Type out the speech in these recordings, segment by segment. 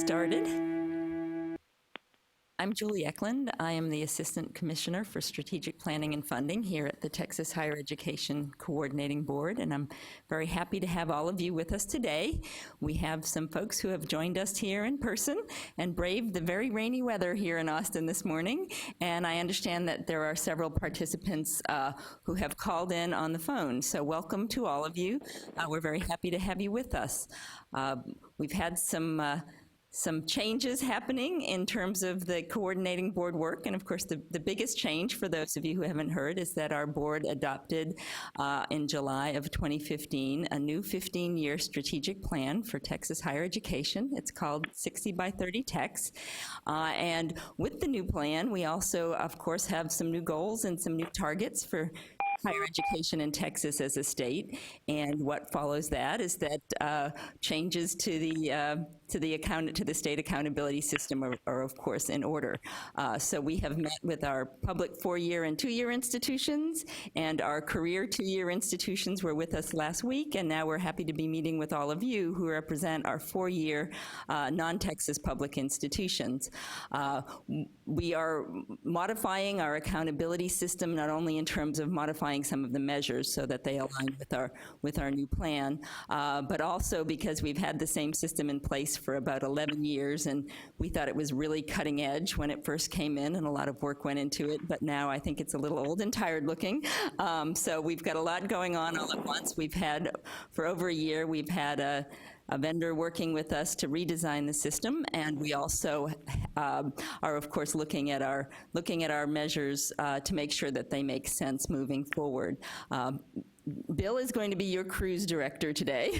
started. I'm Julie Eklund. I am the Assistant Commissioner for Strategic Planning and Funding here at the Texas Higher Education Coordinating Board, and I'm very happy to have all of you with us today. We have some folks who have joined us here in person and braved the very rainy weather here in Austin this morning, and I understand that there are several participants who have called in on the phone, so welcome to all of you. We're very happy to have you with us. We've had some changes happening in terms of the coordinating board work, and of course the biggest change, for those of you who haven't heard, is that our board adopted in July of 2015 a new 15-year strategic plan for Texas higher education. It's called 60 by 30 Tex, and with the new plan we also of course have some new goals and some new targets for higher education in Texas as a state, and what follows that is that changes to the state accountability system are of course in order. So we have met with our public 4-year and 2-year institutions, and our career 2-year institutions were with us last week, and now we're happy to be meeting with all of you who represent our 4-year non-Texas public institutions. We are modifying our accountability system, not only in terms of modifying some of the measures so that they align with our new plan, but also because we've had the same system in place for about 11 years, and we thought it was really cutting edge when it first came in, and a lot of work went into it, but now I think it's a little old and tired looking. So we've got a lot going on all at once. We've had, for over a year, we've had a vendor working with us to redesign the system, and we also are of course looking at our measures to make sure that they make sense moving forward. Bill is going to be your cruise director today.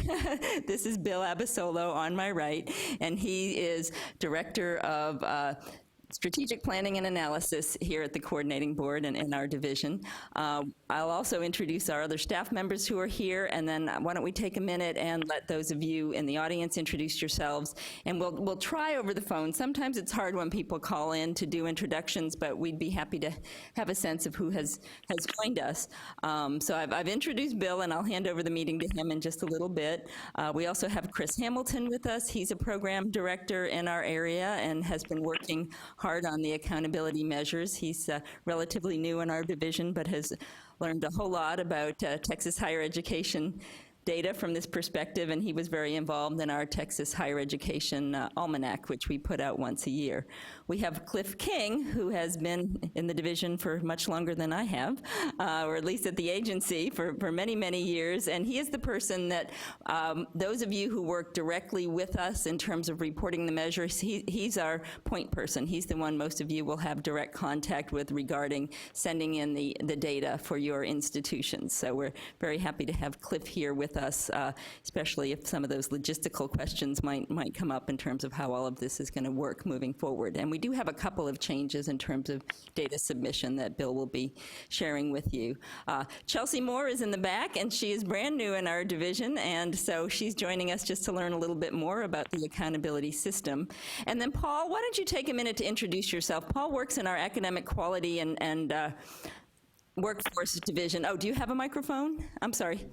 This is Bill Abasolo on my right, and he is director of strategic planning and analysis here at the coordinating board and in our division. I'll also introduce our other staff members who are here, and then why don't we take a minute and let those of you in the audience introduce yourselves, and we'll try over the phone. Sometimes it's hard when people call in to do introductions, but we'd be happy to have a sense of who has joined us. So I've introduced Bill, and I'll hand over the meeting to him in just a little bit. We also have Chris Hamilton with us. He's a program director in our area and has been working hard on the accountability measures. He's relatively new in our division, but has learned a whole lot about Texas higher education data from this perspective, and he was very involved in our Texas Higher Education Almanac, which we put out once a year. We have Cliff King, who has been in the division for much longer than I have, or at least at the agency for many, many years, and he is the person that those of you who work directly with us in terms of reporting the measures, he's our point person. He's the one most of you will have direct contact with regarding sending in the data for your institutions. So we're very happy to have Cliff here with us, especially if some of those logistical questions might come up in terms of how all of this is going to work moving forward. And we do have a couple of changes in terms of data submission that Bill will be sharing with you. Chelsea Moore is in the back, and she is brand new in our division, and so she's joining us just to learn a little bit more about the accountability system. And then Paul, why don't you take a minute to introduce yourself? Paul works in our academic quality and workforce division. Oh, do you have a microphone? I'm sorry.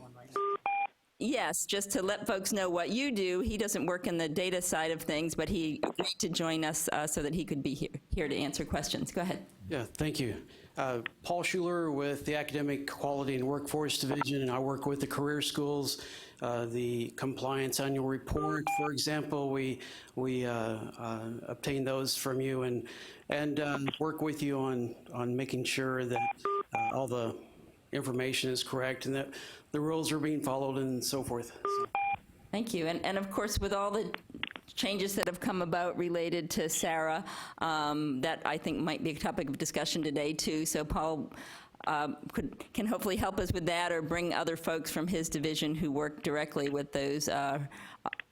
Yes, just to let folks know what you do. He doesn't work in the data side of things, but he agreed to join us so that he could be here to answer questions. Go ahead. Yeah, thank you. Paul Schuler with the Academic Quality and Workforce Division, and I work with the career schools. The compliance annual report, for example, we obtain those from you and work with you on making sure that all the information is correct and that the rules are being followed and so forth. Thank you. And of course, with all the changes that have come about related to SARA, that I think might be a topic of discussion today too. So Paul can hopefully help us with that, or bring other folks from his division who work directly with those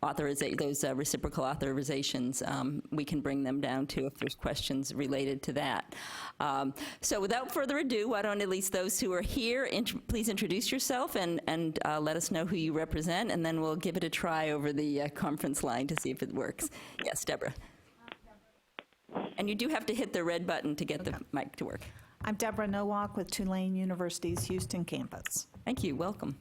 reciprocal authorizations. We can bring them down too if there's questions related to that. So without further ado, why don't at least those who are here, please introduce yourself and let us know who you represent, and then we'll give it a try over the conference line to see if it works. Yes, Deborah. And you do have to hit the red button to get the mic to work. I'm Deborah Nowak with Tulane University's Houston campus. Thank you. Welcome.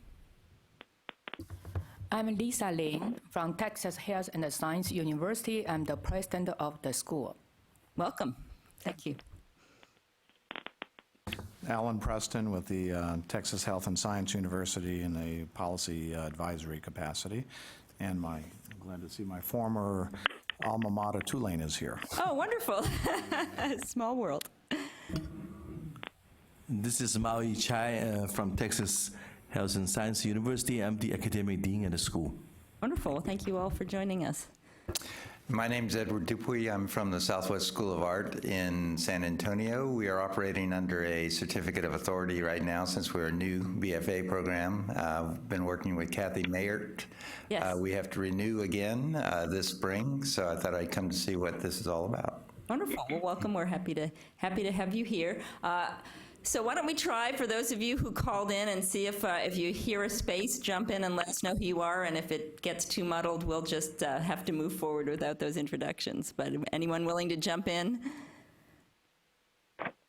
I'm Lisa Lin from Texas Health and Science University. I'm the president of the school. Welcome. Thank you. Alan Preston with the Texas Health and Science University in a policy advisory capacity. And I'm glad to see my former alma mater, Tulane, is here. Oh, wonderful. Small world. This is Maui Chai from Texas Health and Science University. I'm the academic dean at the school. Wonderful. Thank you all for joining us. My name's Edward Dupuy. I'm from the Southwest School of Art in San Antonio. We are operating under a certificate of authority right now since we're a new BFA program. I've been working with Kathy Mayert. Yes. We have to renew again this spring, so I thought I'd come to see what this is all about. Wonderful. Well, welcome. We're happy to have you here. So why don't we try, for those of you who called in, and see if you hear a space, jump in and let us know who you are, and if it gets too muddled, we'll just have to move forward without those introductions. But anyone willing to jump in?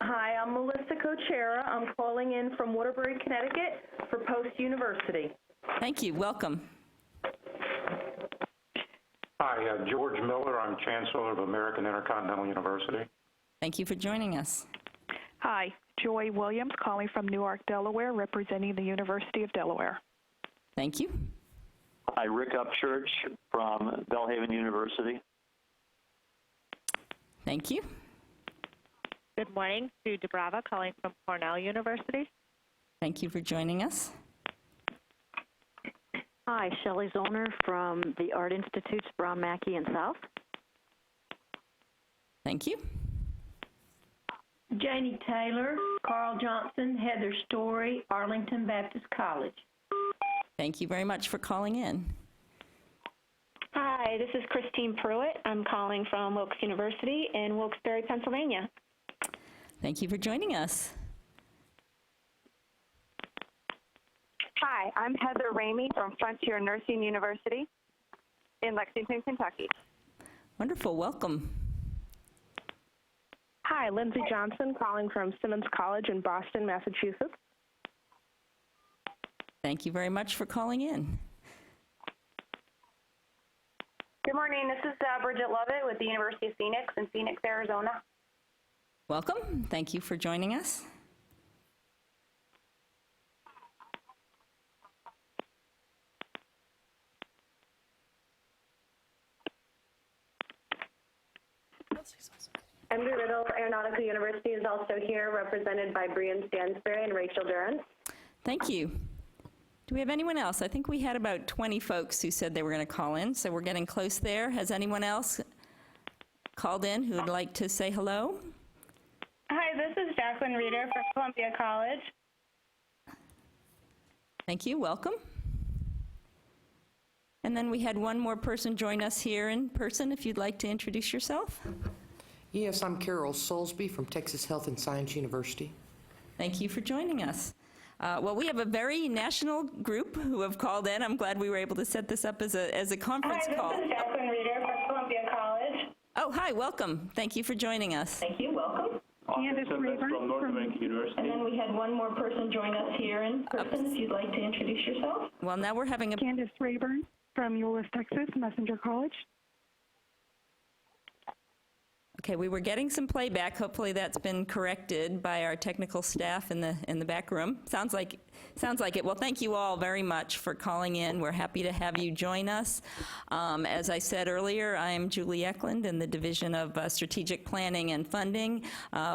Hi, I'm Melissa Cochera. I'm calling in from Waterbury, Connecticut for Post University. Thank you. Welcome. Hi, George Miller. I'm Chancellor of American Intercontinental University. Thank you for joining us. Hi, Joy Williams, calling from Newark, Delaware, representing the University of Delaware. Thank you. Hi, Rick Upchurch from Belhaven University. Thank you. Good morning, Sue DeBrava, calling from Cornell University. Thank you for joining us. Hi, Shelley Zollner from the Art Institutes, Brown Mackey and South. Thank you. Janie Taylor, Carl Johnson, Heather Story, Arlington Baptist College. Thank you very much for calling in. Hi, this is Christine Pruitt. I'm calling from Wilkes University in Wilkes-Barre, Pennsylvania. Thank you for joining us. Hi, I'm Heather Ramey from Frontier Nursing University in Lexington, Kentucky. Wonderful. Welcome. Hi, Lindsay Johnson, calling from Simmons College in Boston, Massachusetts. Thank you very much for calling in. Good morning. This is Bridget Lovett with the University of Phoenix in Phoenix, Arizona. Welcome. Thank you for joining us. Embry Riddle Aeronautical University is also here, represented by Brian Stansberry and Rachel Durant. Thank you. Do we have anyone else? I think we had about 20 folks who said they were going to call in, so we're getting close there. Has anyone else called in who would like to say hello? Hi, this is Jacqueline Reeder from Columbia College. Thank you. Welcome. And then we had one more person join us here in person, if you'd like to introduce yourself. Yes, I'm Carol Soulsby from Texas Health and Science University. Thank you for joining us. Well, we have a very national group who have called in. I'm glad we were able to set this up as a conference call. Hi, this is Jacqueline Reeder from Columbia College. Oh, hi, welcome. Thank you for joining us. Thank you, welcome. Candace Rayburn from North American University. And then we had one more person join us here in person, if you'd like to introduce yourself. Well, now we're having a... Candace Rayburn from Euless, Texas, Messenger College. Okay, we were getting some playback. Hopefully that's been corrected by our technical staff in the back room. Sounds like it. Well, thank you all very much for calling in. We're happy to have you join us. As I said earlier, I am Julie Eklund in the Division of Strategic Planning and Funding.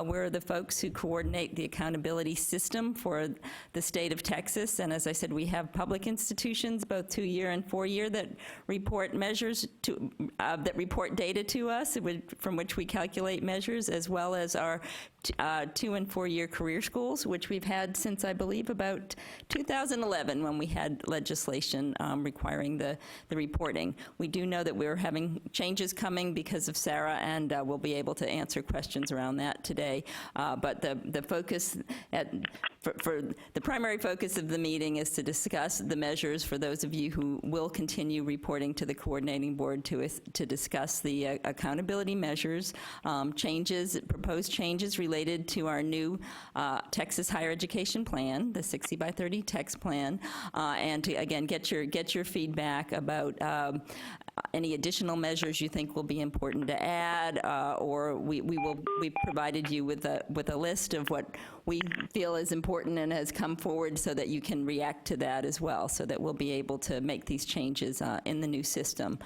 We're the folks who coordinate the accountability system for the state of Texas. And as I said, we have public institutions, both 2-year and 4-year, that report measures to that report data to us, from which we calculate measures, as well as our 2- and 4-year career schools, which we've had since, I believe, about 2011, when we had legislation requiring the reporting. We do know that we're having changes coming because of Sarah, and we'll be able to answer questions around that today. But the focus for the primary focus of the meeting is to discuss the measures for those of you who will continue reporting to the coordinating board to discuss the accountability measures, proposed changes related to our new Texas Higher Education Plan, the 60 by 30 text plan, and to, again, get your feedback about any additional measures you think will be important to add, or we provided you with a list of what we feel is important and has come forward so that you can react to that as well, so that we'll be able to make these changes in the new system.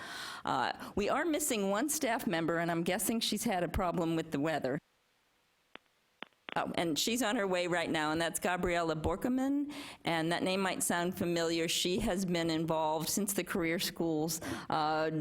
We are missing one staff member, and I'm guessing she's had a problem with the weather. Oh, and she's on her way right now, and that's Gabriella Borkeman, and that name might sound familiar. She has been involved since the career schools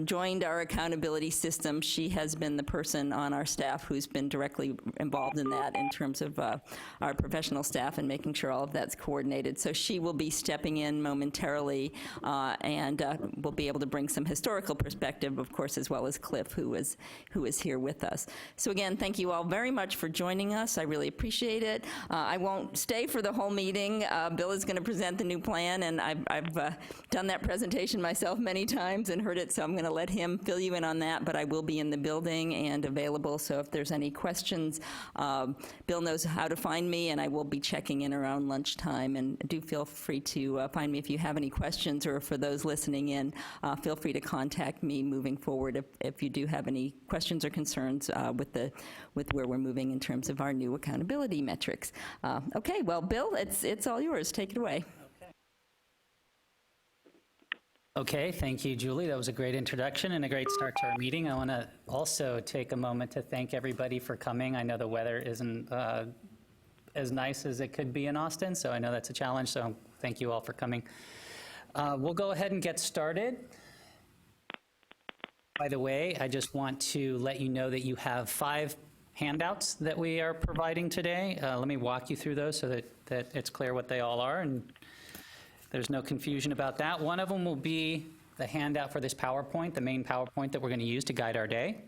joined our accountability system. She has been the person on our staff who's been directly involved in that in terms of our professional staff and making sure all of that's coordinated. So she will be stepping in momentarily, and will be able to bring some historical perspective, of course, as well as Cliff, who is here with us. So again, thank you all very much for joining us. I really appreciate it. I won't stay for the whole meeting. Bill is going to present the new plan, and I've done that presentation myself many times and heard it, so I'm going to let him fill you in on that, but I will be in the building and available, so if there's any questions, Bill knows how to find me, and I will be checking in around lunchtime, and do feel free to find me if you have any questions, or for those listening in, feel free to contact me moving forward if you do have any questions or concerns with where we're moving in terms of our new accountability metrics. Okay, well, Bill, it's all yours. Take it away. Okay, thank you, Julie. That was a great introduction and a great start to our meeting. I want to also take a moment to thank everybody for coming. I know the weather isn't as nice as it could be in Austin, so I know that's a challenge, so thank you all for coming. We'll go ahead and get started. By the way, I just want to let you know that you have 5 handouts that we are providing today. Let me walk you through those so that it's clear what they all are, and there's no confusion about that. One of them will be the handout for this PowerPoint, the main PowerPoint that we're going to use to guide our day.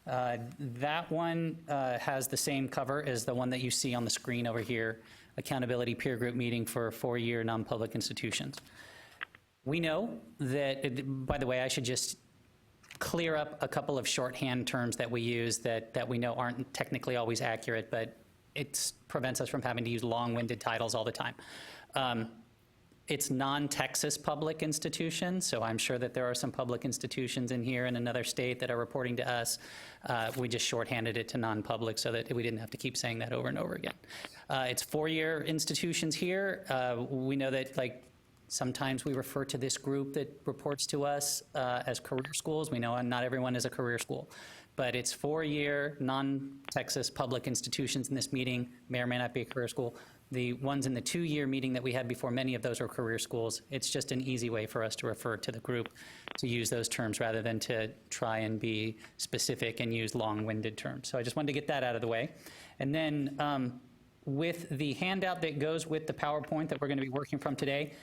That one has the same cover as the one that you see on the screen over here, Accountability Peer Group Meeting for 4-year non-public institutions. We know that, by the way, I should just clear up a couple of shorthand terms that we use that we know aren't technically always accurate, but it prevents us from having to use long-winded titles all the time. It's non-Texas public institutions, so I'm sure that there are some public institutions in here in another state that are reporting to us. We just shorthanded it to non-public so that we didn't have to keep saying that over and over again. It's 4-year institutions here. We know that, like, sometimes we refer to this group that reports to us as career schools. We know not everyone is a career school, but it's 4-year non-Texas public institutions in this meeting, may or may not be a career school. The ones in the 2-year meeting that we had before, many of those are career schools. It's just an easy way for us to refer to the group, to use those terms rather than to try and be specific and use long-winded terms. So I just wanted to get that out of the way. And then with the handout that goes with the PowerPoint that we're going to be working from today,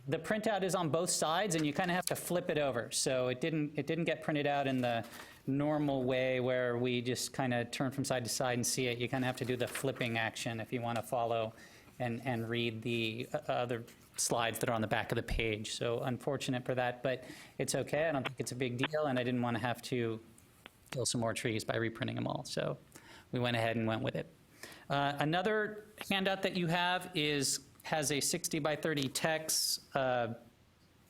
the printout is on both sides, and you kind of have to flip it over. So it didn't get printed out in the normal way where we just kind of turn from side to side and see it. You kind of have to do the flipping action if you want to follow and read the other slides that are on the back of the page. So unfortunate for that, but it's okay. I don't think it's a big deal, and I didn't want to have to kill some more trees by reprinting them all. So we went ahead and went with it. Another handout that you have has a 60 by 30 text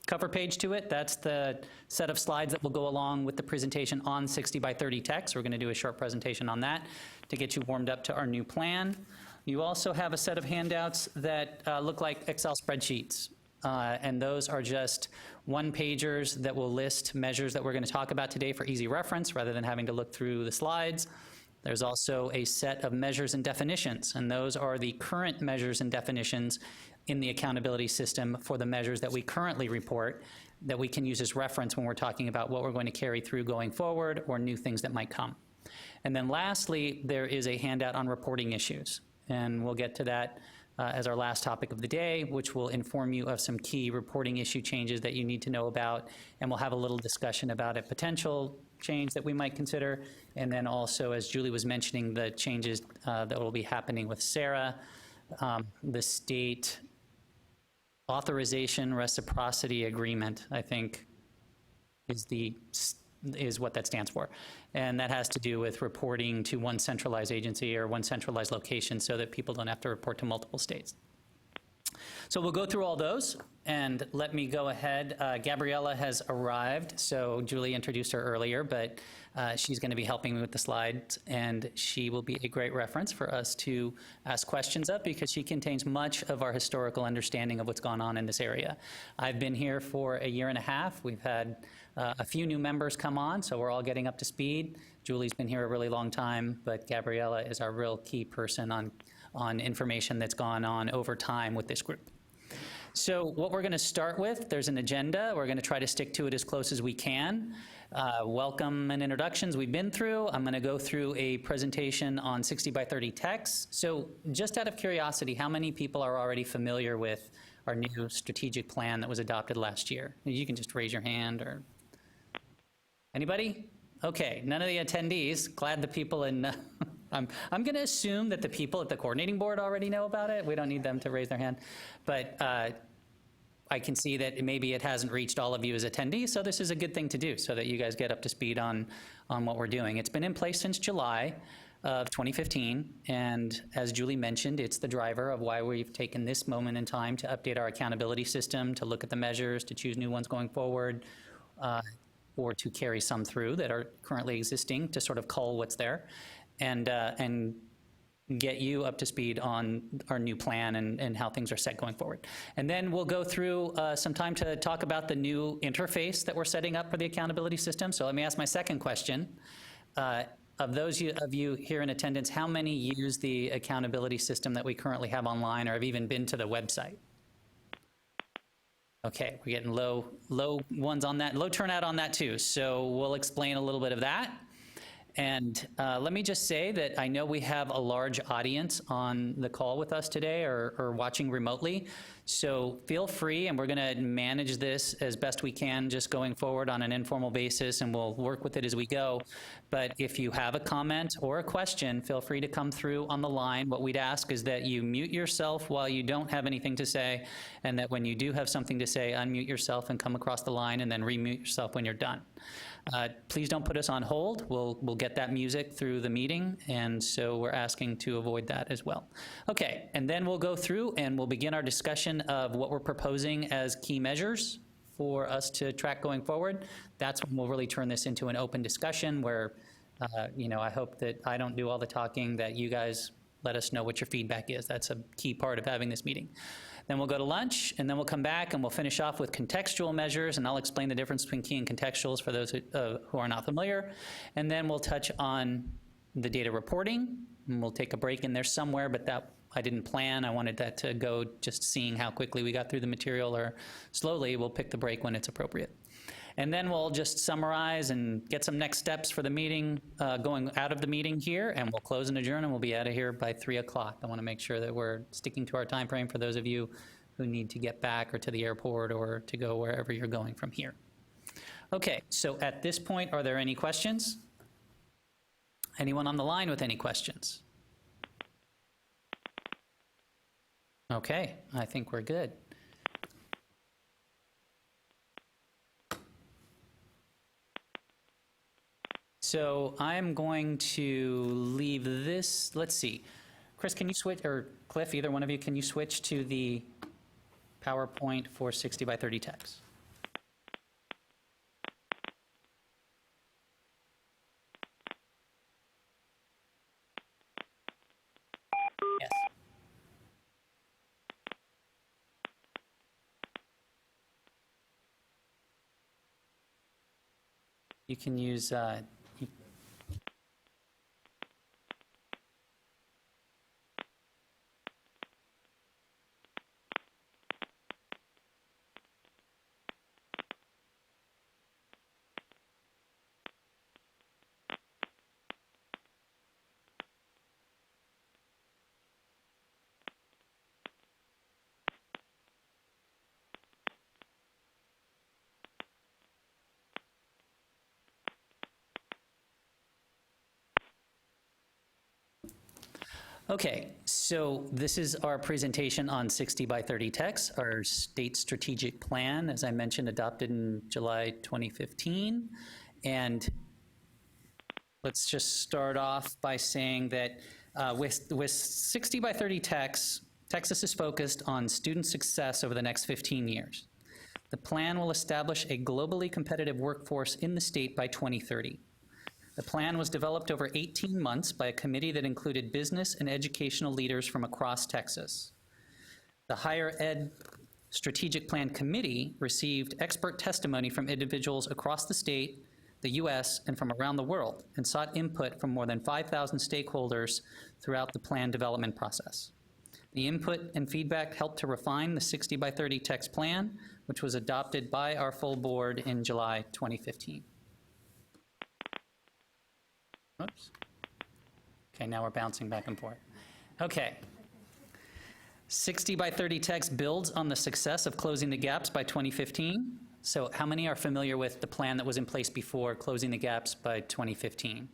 cover page to it. That's the set of slides that will go along with the presentation on 60 by 30 text. We're going to do a short presentation on that to get you warmed up to our new plan. You also have a set of handouts that look like Excel spreadsheets. And those are just one-pagers that will list measures that we're going to talk about today for easy reference rather than having to look through the slides. There's also a set of measures and definitions, and those are the current measures and definitions in the accountability system for the measures that we currently report that we can use as reference when we're talking about what we're going to carry through going forward or new things that might come. And then lastly, there is a handout on reporting issues, and we'll get to that as our last topic of the day, which will inform you of some key reporting issue changes that you need to know about, and we'll have a little discussion about a potential change that we might consider, and then also, as Julie was mentioning, the changes that will be happening with SARA, the state authorization reciprocity agreement, I think, is the is what that stands for. And that has to do with reporting to one centralized agency or one centralized location so that people don't have to report to multiple states. So we'll go through all those, and let me go ahead. Gabriella has arrived, so Julie introduced her earlier, but she's going to be helping me with the slides, and she will be a great reference for us to ask questions of because she contains much of our historical understanding of what's gone on in this area. I've been here for a year and a half. We've had a few new members come on, so we're all getting up to speed. Julie's been here a really long time, but Gabriella is our real key person on information that's gone on over time with this group. So what we're going to start with, there's an agenda. We're going to try to stick to it as close as we can. Welcome and introductions we've been through. I'm going to go through a presentation on 60 by 30 text. So just out of curiosity, how many people are already familiar with our new strategic plan that was adopted last year? You can just raise your hand or... Anybody? Okay, none of the attendees. Glad the people in... I'm going to assume that the people at the coordinating board already know about it. We don't need them to raise their hand. But I can see that maybe it hasn't reached all of you as attendees, so this is a good thing to do so that you guys get up to speed on what we're doing. It's been in place since July of 2015, and as Julie mentioned, it's the driver of why we've taken this moment in time to update our accountability system, to look at the measures, to choose new ones going forward, or to carry some through that are currently existing to sort of cull what's there. And get you up to speed on our new plan and how things are set going forward. And then we'll go through some time to talk about the new interface that we're setting up for the accountability system. So let me ask my second question. Of those of you here in attendance, how many use the accountability system that we currently have online or have even been to the website? Okay, we're getting low ones on that, low turnout on that too. So we'll explain a little bit of that. And let me just say that I know we have a large audience on the call with us today or watching remotely. So feel free, and we're going to manage this as best we can just going forward on an informal basis, and we'll work with it as we go. But if you have a comment or a question, feel free to come through on the line. What we'd ask is that you mute yourself while you don't have anything to say, and that when you do have something to say, unmute yourself and come across the line, and then remute yourself when you're done. Please don't put us on hold. We'll get that music through the meeting, and so we're asking to avoid that as well. Okay, and then we'll go through and we'll begin our discussion of what we're proposing as key measures for us to track going forward. That's when we'll really turn this into an open discussion where, I hope that I don't do all the talking, that you guys let us know what your feedback is. That's a key part of having this meeting. Then we'll go to lunch, and then we'll come back and we'll finish off with contextual measures, and I'll explain the difference between key and contextuals for those who are not familiar. And then we'll touch on the data reporting, and we'll take a break in there somewhere, but that I didn't plan. I wanted that to go just seeing how quickly we got through the material, or slowly. We'll pick the break when it's appropriate. And then we'll just summarize and get some next steps for the meeting, going out of the meeting here, and we'll close and adjourn, and we'll be out of here by 3 o'clock. I want to make sure that we're sticking to our time frame for those of you who need to get back or to the airport or to go wherever you're going from here. Okay, so at this point, are there any questions? Anyone on the line with any questions? Okay, I think we're good. So I'm going to leave this, let's see. Chris, can you switch, or Cliff, either one of you, can you switch to the PowerPoint for 60 by 30 text? Yes. You can use Okay, so this is our presentation on 60 by 30 text, our state strategic plan, as I mentioned, adopted in July 2015. And let's just start off by saying that with 60 by 30 Tex, Texas is focused on student success over the next 15 years. The plan will establish a globally competitive workforce in the state by 2030. The plan was developed over 18 months by a committee that included business and educational leaders from across Texas. The Higher Ed Strategic Plan Committee received expert testimony from individuals across the state, the U.S., and from around the world, and sought input from more than 5,000 stakeholders throughout the plan development process. The input and feedback helped to refine the 60 by 30 Tex plan, which was adopted by our full board in July 2015. Oops. Okay, now we're bouncing back and forth. Okay. 60 by 30 Tex builds on the success of Closing the Gaps by 2015. So how many are familiar with the plan that was in place before Closing the Gaps by 2015?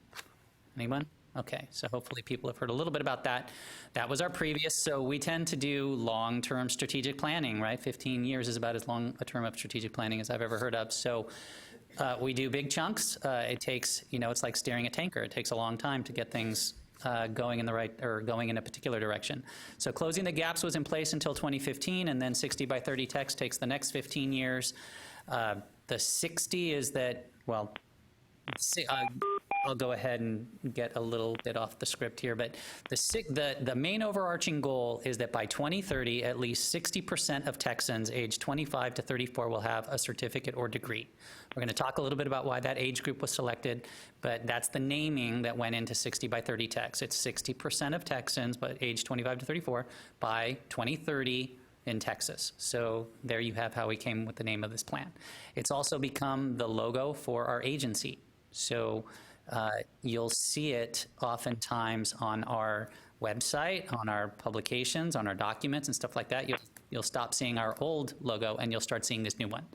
Anyone? Okay, so hopefully people have heard a little bit about that. That was our previous, so we tend to do long-term strategic planning, right? 15 years is about as long a term of strategic planning as I've ever heard of. So we do big chunks. It takes, it's like steering a tanker. It takes a long time to get things going in the right, or going in a particular direction. So Closing the Gaps was in place until 2015, and then 60 by 30 Tex takes the next 15 years. The 60 is that, well, I'll go ahead and get a little bit off the script here, but the main overarching goal is that by 2030, at least 60% of Texans aged 25 to 34 will have a certificate or degree. We're going to talk a little bit about why that age group was selected, but that's the naming that went into 60 by 30 Tex. It's 60% of Texans, but aged 25 to 34, by 2030 in Texas. So there you have how we came with the name of this plan. It's also become the logo for our agency. So you'll see it oftentimes on our website, on our publications, on our documents and stuff like that. You'll stop seeing our old logo and you'll start seeing this new one.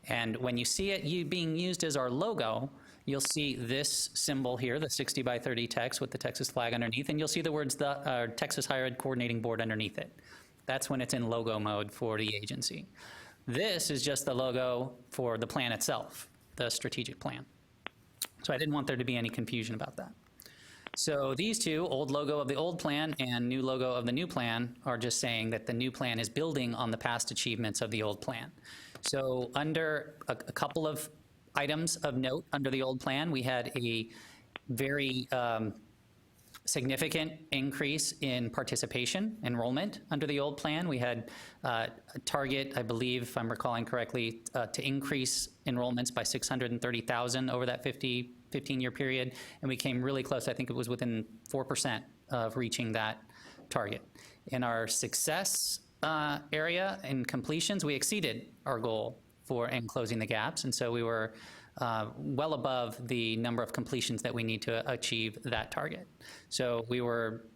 And when you see it being used as our logo, you'll see this symbol here, the 60 by 30 Tex with the Texas flag underneath, and you'll see the words the Texas Higher Ed Coordinating Board underneath it. That's when it's in logo mode for the agency. This is just the logo for the plan itself, the strategic plan. So I didn't want there to be any confusion about that. So these two, old logo of the old plan and new logo of the new plan, are just saying that the new plan is building on the past achievements of the old plan. So under a couple of items of note under the old plan, we had a very significant increase in participation, enrollment under the old plan. We had a target, I believe, if I'm recalling correctly, to increase enrollments by 630,000 over that 15-year period, and we came really close. I think it was within 4% of reaching that target. In our success area in completions, we exceeded our goal in Closing the Gaps, and so we were well above the number of completions that we need to achieve that target. So we were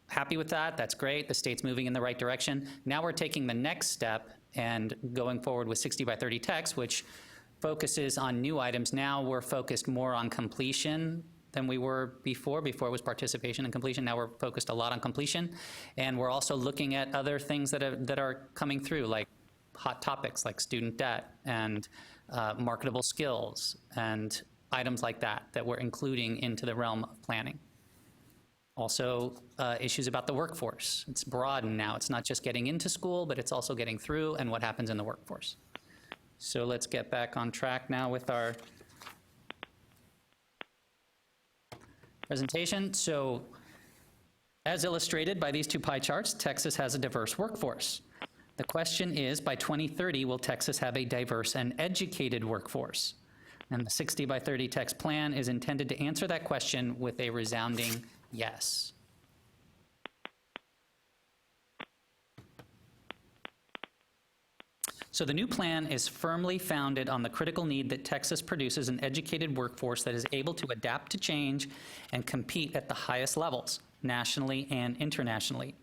happy with that. That's great. The state's moving in the right direction. Now we're taking the next step and going forward with 60 by 30 Tex, which focuses on new items. Now we're focused more on completion than we were before. Before it was participation and completion. Now we're focused a lot on completion. And we're also looking at other things that are coming through, like hot topics like student debt and marketable skills and items like that we're including into the realm of planning. Also, issues about the workforce. It's broadened now. It's not just getting into school, but it's also getting through and what happens in the workforce. So let's get back on track now with our presentation. So as illustrated by these two pie charts, Texas has a diverse workforce. The question is, by 2030, will Texas have a diverse and educated workforce? And the 60 by 30 Tex plan is intended to answer that question with a resounding yes. So the new plan is firmly founded on the critical need that Texas produces an educated workforce that is able to adapt to change and compete at the highest levels, nationally and internationally.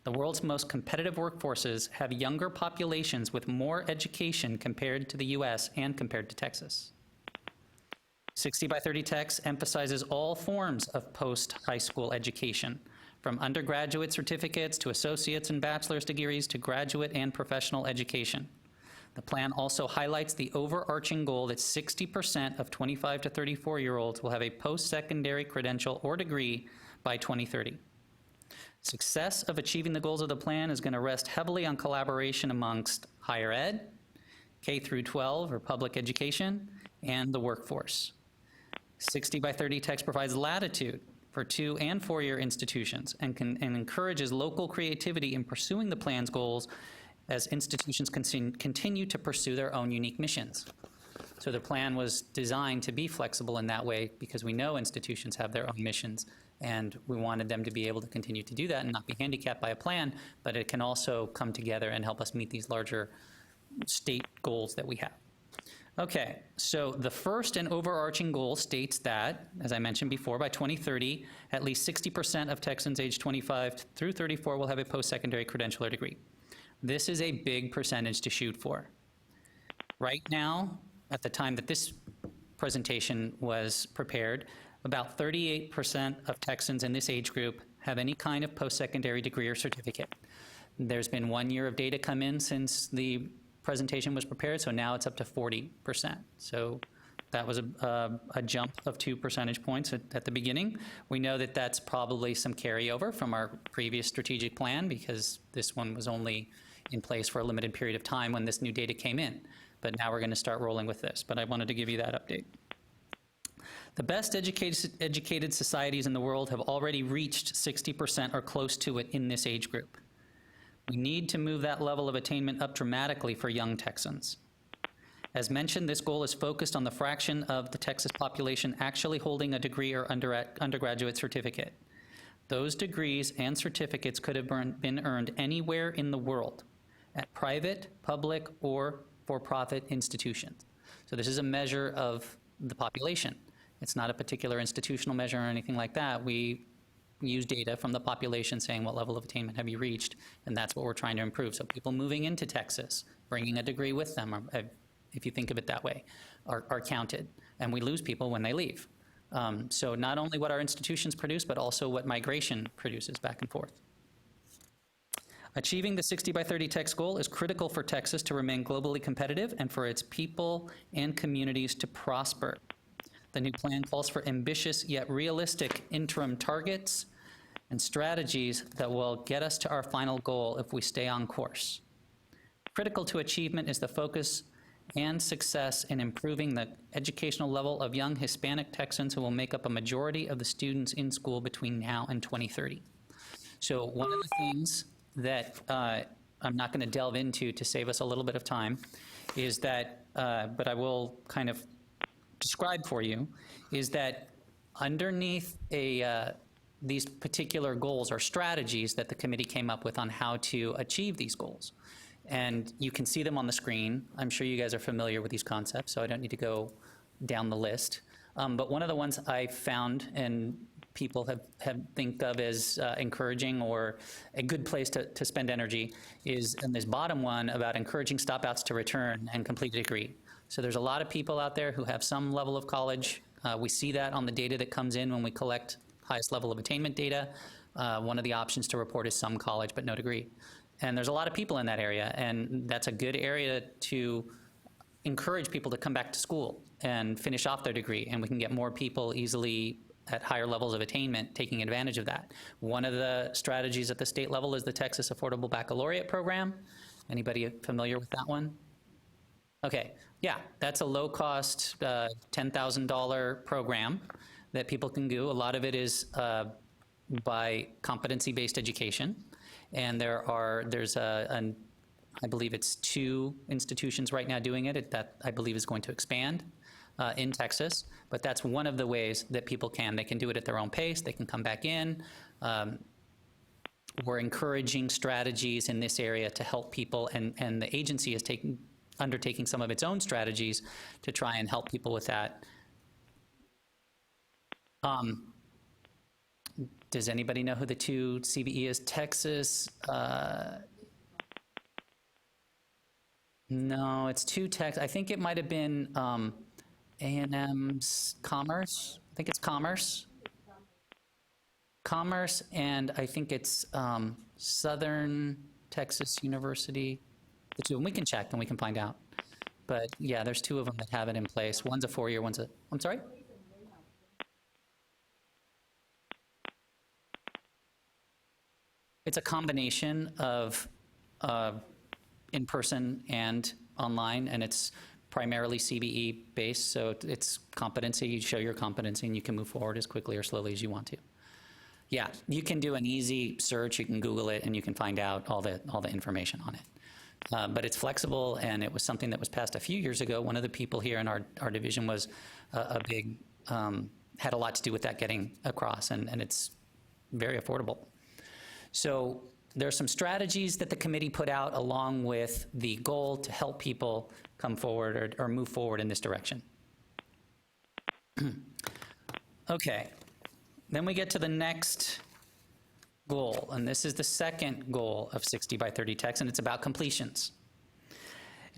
The world's most competitive workforces have younger populations with more education compared to the US and compared to Texas. 60 by 30 Tex emphasizes all forms of post-high school education, from undergraduate certificates to associate's and bachelor's degrees to graduate and professional education. The plan also highlights the overarching goal that 60% of 25 to 34-year-olds will have a post-secondary credential or degree by 2030. Success of achieving the goals of the plan is going to rest heavily on collaboration amongst higher ed, K through 12 or public education, and the workforce. 60 by 30 text provides latitude for 2- and 4-year institutions and encourages local creativity in pursuing the plan's goals as institutions continue to pursue their own unique missions. So the plan was designed to be flexible in that way because we know institutions have their own missions, and we wanted them to be able to continue to do that and not be handicapped by a plan, but it can also come together and help us meet these larger state goals that we have. Okay, so the first and overarching goal states that, as I mentioned before, by 2030, at least 60% of Texans aged 25 through 34 will have a post-secondary credential or degree. This is a big percentage to shoot for. Right now, at the time that this presentation was prepared, about 38% of Texans in this age group have any kind of post-secondary degree or certificate. There's been 1 year of data come in since the presentation was prepared, so now it's up to 40%. So that was a jump of 2 percentage points at the beginning. We know that that's probably some carryover from our previous strategic plan because this one was only in place for a limited period of time when this new data came in. But now we're going to start rolling with this. But I wanted to give you that update. The best educated societies in the world have already reached 60% or close to it in this age group. We need to move that level of attainment up dramatically for young Texans. As mentioned, this goal is focused on the fraction of the Texas population actually holding a degree or undergraduate certificate. Those degrees and certificates could have been earned anywhere in the world, at private, public, or for-profit institutions. So this is a measure of the population. It's not a particular institutional measure or anything like that. We use data from the population saying what level of attainment have you reached, and that's what we're trying to improve. So people moving into Texas, bringing a degree with them, if you think of it that way, are counted. And we lose people when they leave. So not only what our institutions produce, but also what migration produces back and forth. Achieving the 60 by 30 text goal is critical for Texas to remain globally competitive and for its people and communities to prosper. The new plan calls for ambitious yet realistic interim targets and strategies that will get us to our final goal if we stay on course. Critical to achievement is the focus and success in improving the educational level of young Hispanic Texans who will make up a majority of the students in school between now and 2030. So one of the things that I'm not going to delve into to save us a little bit of time is that, but I will kind of describe for you, is that underneath these particular goals are strategies that the committee came up with on how to achieve these goals. And you can see them on the screen. I'm sure you guys are familiar with these concepts, so I don't need to go down the list. But one of the ones I found and people have think of as encouraging or a good place to spend energy is in this bottom one about encouraging stopouts to return and complete a degree. So there's a lot of people out there who have some level of college. We see that on the data that comes in when we collect highest level of attainment data. One of the options to report is some college but no degree. And there's a lot of people in that area, and that's a good area to encourage people to come back to school and finish off their degree, and we can get more people easily at higher levels of attainment taking advantage of that. One of the strategies at the state level is the Texas Affordable Baccalaureate Program. Anybody familiar with that one? Okay, yeah, that's a low-cost $10,000 program that people can do. A lot of it is by competency-based education. And there's I believe it's 2 institutions right now doing it. That I believe is going to expand in Texas. But that's one of the ways that people can. They can do it at their own pace. They can come back in. We're encouraging strategies in this area to help people, and the agency is undertaking some of its own strategies to try and help people with that. Does anybody know who the 2 CBE is? Texas? No, it's 2 Texas. I think it might have been A&M's Commerce. I think it's Commerce. Commerce, and I think it's Southern Texas University. The 2, and we can check and we can find out. But yeah, there's 2 of them that have it in place. One's a 4-year, one's a, I'm sorry? It's a combination of in-person and online, and it's primarily CBE based, so it's competency. You show your competency and you can move forward as quickly or slowly as you want to. Yeah, you can do an easy search, you can Google it, and you can find out all the information on it. But it's flexible, and it was something that was passed a few years ago. One of the people here in our division was a big, had a lot to do with that getting across, and it's very affordable. So there are some strategies that the committee put out along with the goal to help people come forward or move forward in this direction. Okay, then we get to the next goal, and this is the second goal of 60 by 30 text, and it's about completions.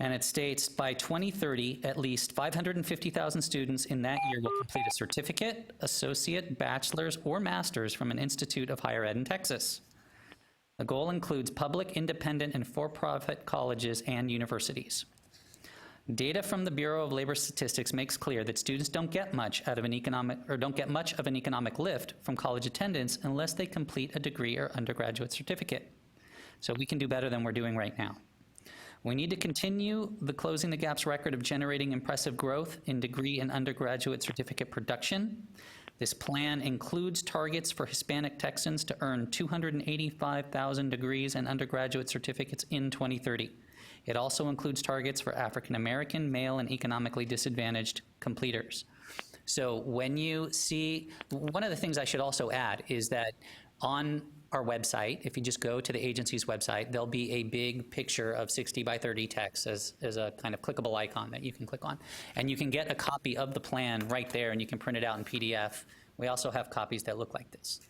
And it states, by 2030, at least 550,000 students in that year will complete a certificate, associate, bachelor's, or master's from an institute of higher ed in Texas. The goal includes public, independent, and for-profit colleges and universities. Data from the Bureau of Labor Statistics makes clear that students don't get much of an economic lift from college attendance unless they complete a degree or undergraduate certificate. So we can do better than we're doing right now. We need to continue the Closing the Gaps record of generating impressive growth in degree and undergraduate certificate production. This plan includes targets for Hispanic Texans to earn 285,000 degrees and undergraduate certificates in 2030. It also includes targets for African American, male, and economically disadvantaged completers. So when you see, one of the things I should also add is that on our website, if you just go to the agency's website, there'll be a big picture of 60 by 30 text as a kind of clickable icon that you can click on. And you can get a copy of the plan right there, and you can print it out in PDF. We also have copies that look like this.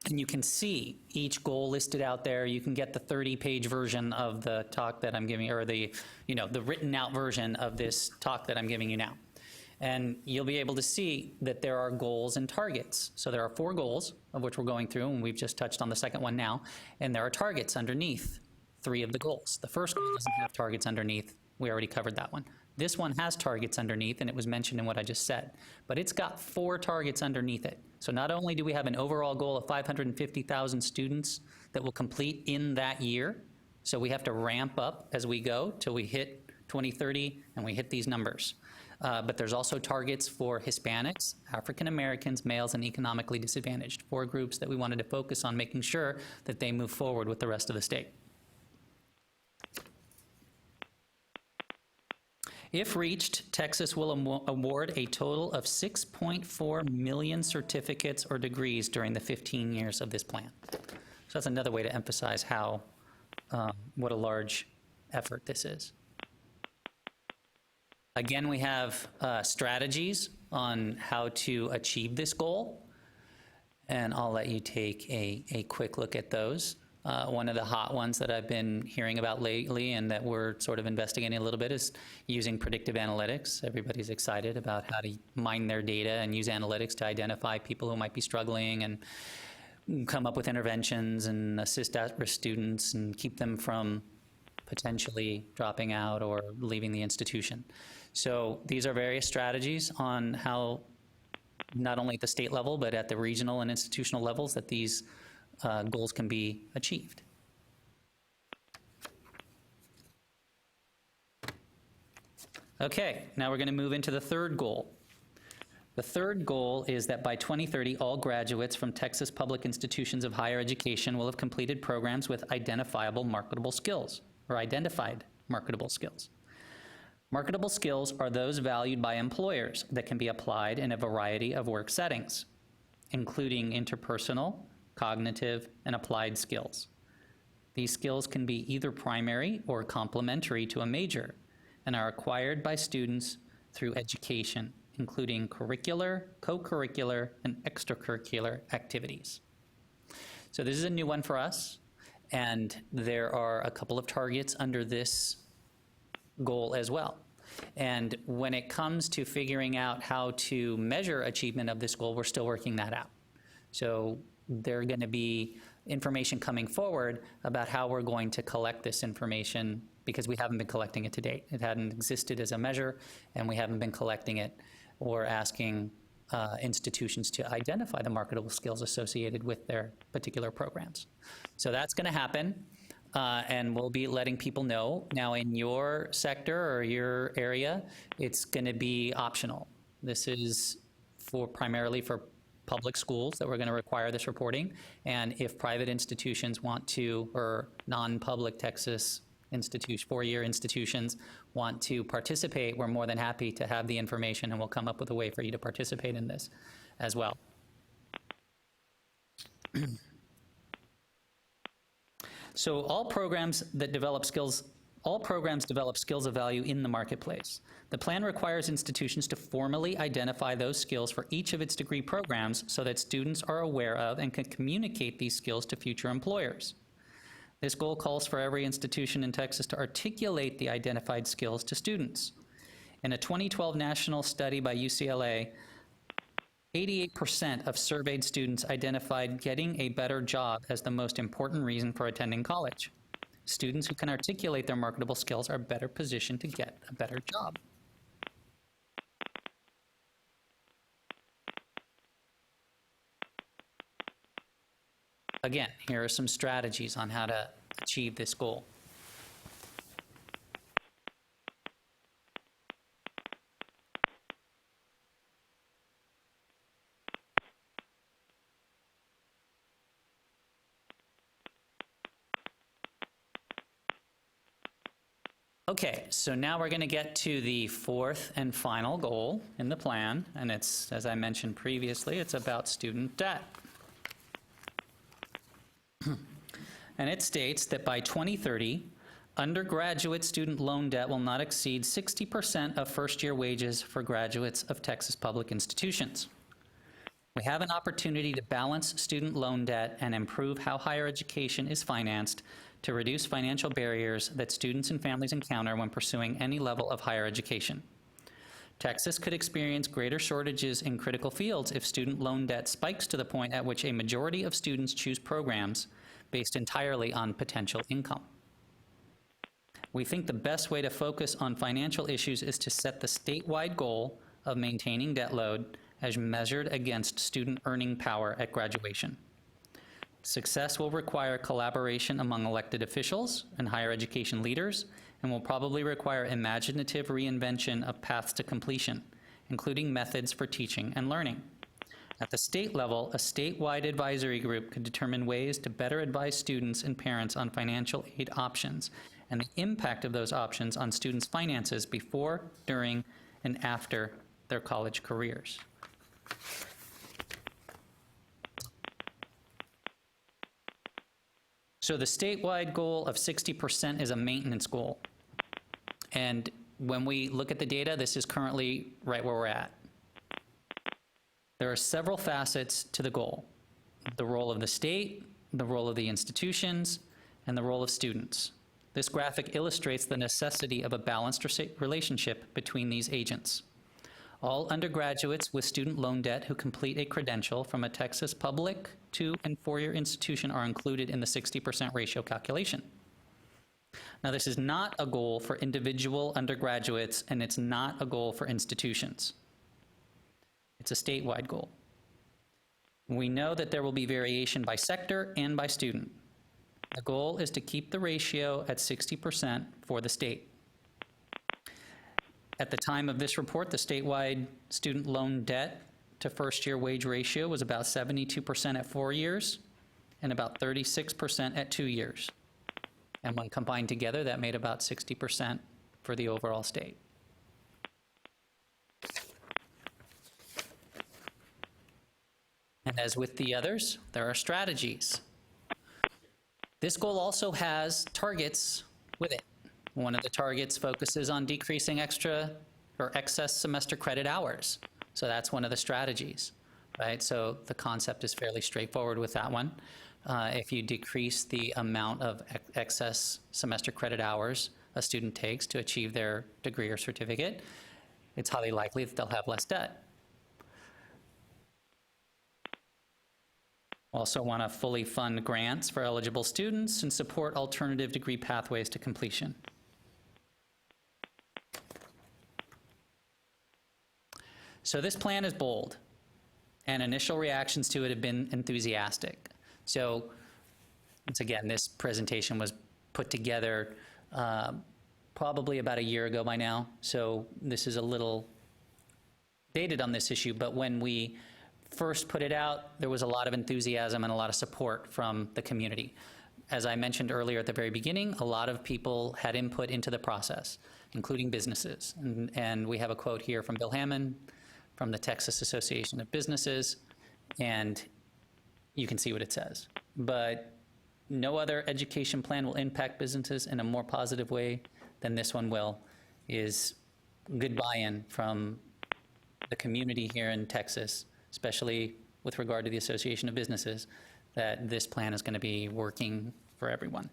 And you can see each goal listed out there. You can get the 30-page version of the talk that I'm giving, or the written out version of this talk that I'm giving you now. And you'll be able to see that there are goals and targets. So there are 4 goals, of which we're going through, and we've just touched on the second one now. And there are targets underneath 3 of the goals. The first goal doesn't have targets underneath. We already covered that one. This one has targets underneath, and it was mentioned in what I just said. But it's got 4 targets underneath it. So not only do we have an overall goal of 550,000 students that will complete in that year, so we have to ramp up as we go till we hit 2030 and we hit these numbers. But there's also targets for Hispanics, African Americans, males, and economically disadvantaged, 4 groups that we wanted to focus on making sure that they move forward with the rest of the state. If reached, Texas will award a total of 6.4 million certificates or degrees during the 15 years of this plan. So that's another way to emphasize how, what a large effort this is. Again, we have strategies on how to achieve this goal, and I'll let you take a quick look at those. One of the hot ones that I've been hearing about lately and that we're sort of investigating a little bit is using predictive analytics. Everybody's excited about how to mine their data and use analytics to identify people who might be struggling and come up with interventions and assist at-risk students and keep them from potentially dropping out or leaving the institution. So these are various strategies on how, not only at the state level, but at the regional and institutional levels, that these goals can be achieved. Okay, now we're going to move into the third goal. The third goal is that by 2030, all graduates from Texas public institutions of higher education will have completed programs with identifiable marketable skills, or identified marketable skills. Marketable skills are those valued by employers that can be applied in a variety of work settings, including interpersonal, cognitive, and applied skills. These skills can be either primary or complementary to a major and are acquired by students through education, including curricular, co-curricular, and extracurricular activities. So this is a new one for us, and there are a couple of targets under this goal as well. And when it comes to figuring out how to measure achievement of this goal, we're still working that out. So there are going to be information coming forward about how we're going to collect this information, because we haven't been collecting it to date. It hadn't existed as a measure, and we haven't been collecting it or asking institutions to identify the marketable skills associated with their particular programs. So that's going to happen, and we'll be letting people know. Now, in your sector or your area, it's going to be optional. This is primarily for public schools that we're going to require this reporting, and if private institutions want to, or non-public Texas institution, four-year institutions want to participate, we're more than happy to have the information, and we'll come up with a way for you to participate in this as well. So all programs develop skills of value in the marketplace. The plan requires institutions to formally identify those skills for each of its degree programs so that students are aware of and can communicate these skills to future employers. This goal calls for every institution in Texas to articulate the identified skills to students. In a 2012 national study by UCLA, 88% of surveyed students identified getting a better job as the most important reason for attending college. Students who can articulate their marketable skills are better positioned to get a better job. Again, here are some strategies on how to achieve this goal. Okay, so now we're going to get to the fourth and final goal in the plan, and it's, as I mentioned previously, it's about student debt. And it states that by 2030, undergraduate student loan debt will not exceed 60% of first-year wages for graduates of Texas public institutions. We have an opportunity to balance student loan debt and improve how higher education is financed to reduce financial barriers that students and families encounter when pursuing any level of higher education. Texas could experience greater shortages in critical fields if student loan debt spikes to the point at which a majority of students choose programs based entirely on potential income. We think the best way to focus on financial issues is to set the statewide goal of maintaining debt load as measured against student earning power at graduation. Success will require collaboration among elected officials and higher education leaders, and will probably require imaginative reinvention of paths to completion, including methods for teaching and learning. At the state level, a statewide advisory group could determine ways to better advise students and parents on financial aid options and the impact of those options on students' finances before, during, and after their college careers. So the statewide goal of 60% is a maintenance goal. And when we look at the data, this is currently right where we're at. There are several facets to the goal: the role of the state, the role of the institutions, and the role of students. This graphic illustrates the necessity of a balanced relationship between these agents. All undergraduates with student loan debt who complete a credential from a Texas public, 2- and 4-year institution are included in the 60% ratio calculation. Now, this is not a goal for individual undergraduates, and it's not a goal for institutions. It's a statewide goal. We know that there will be variation by sector and by student. The goal is to keep the ratio at 60% for the state. At the time of this report, the statewide student loan debt to first-year wage ratio was about 72% at 4 years and about 36% at 2 years. And when combined together, that made about 60% for the overall state. And as with the others, there are strategies. This goal also has targets with it. One of the targets focuses on decreasing extra or excess semester credit hours. So that's one of the strategies, right? So the concept is fairly straightforward with that one. If you decrease the amount of excess semester credit hours a student takes to achieve their degree or certificate, it's highly likely that they'll have less debt. Also want to fully fund grants for eligible students and support alternative degree pathways to completion. So this plan is bold, and initial reactions to it have been enthusiastic. So once again, this presentation was put together probably about a year ago by now, so this is a little dated on this issue, but when we first put it out, there was a lot of enthusiasm and a lot of support from the community. As I mentioned earlier at the very beginning, a lot of people had input into the process, including businesses. And we have a quote here from Bill Hammond from the Texas Association of Businesses, and you can see what it says. But no other education plan will impact businesses in a more positive way than this one will, is good buy-in from the community here in Texas, especially with regard to the Association of Businesses, that this plan is going to be working for everyone.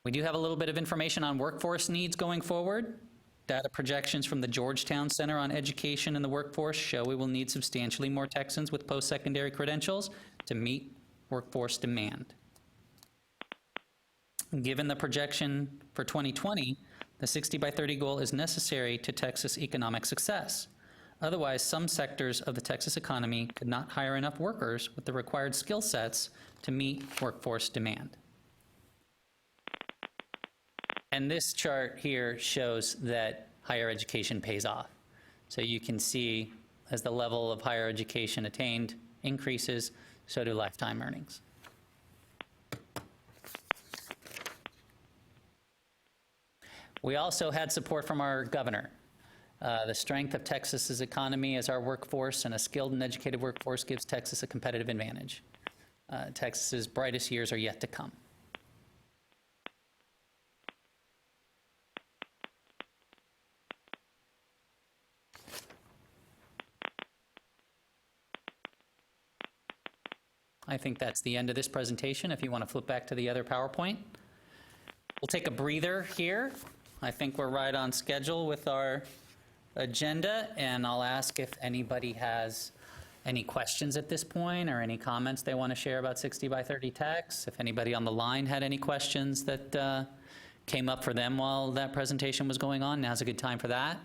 We do have a little bit of information on workforce needs going forward. Data projections from the Georgetown Center on Education and the Workforce show we will need substantially more Texans with post-secondary credentials to meet workforce demand. Given the projection for 2020, the 60 by 30 goal is necessary to Texas economic success. Otherwise, some sectors of the Texas economy could not hire enough workers with the required skill sets to meet workforce demand. And this chart here shows that higher education pays off. So you can see as the level of higher education attained increases, so do lifetime earnings. We also had support from our governor. The strength of Texas's economy as our workforce and a skilled and educated workforce gives Texas a competitive advantage. Texas's brightest years are yet to come. I think that's the end of this presentation. If you want to flip back to the other PowerPoint. We'll take a breather here. I think we're right on schedule with our agenda, and I'll ask if anybody has any questions at this point or any comments they want to share about 60 by 30 text. If anybody on the line had any questions that came up for them while that presentation was going on, now's a good time for that.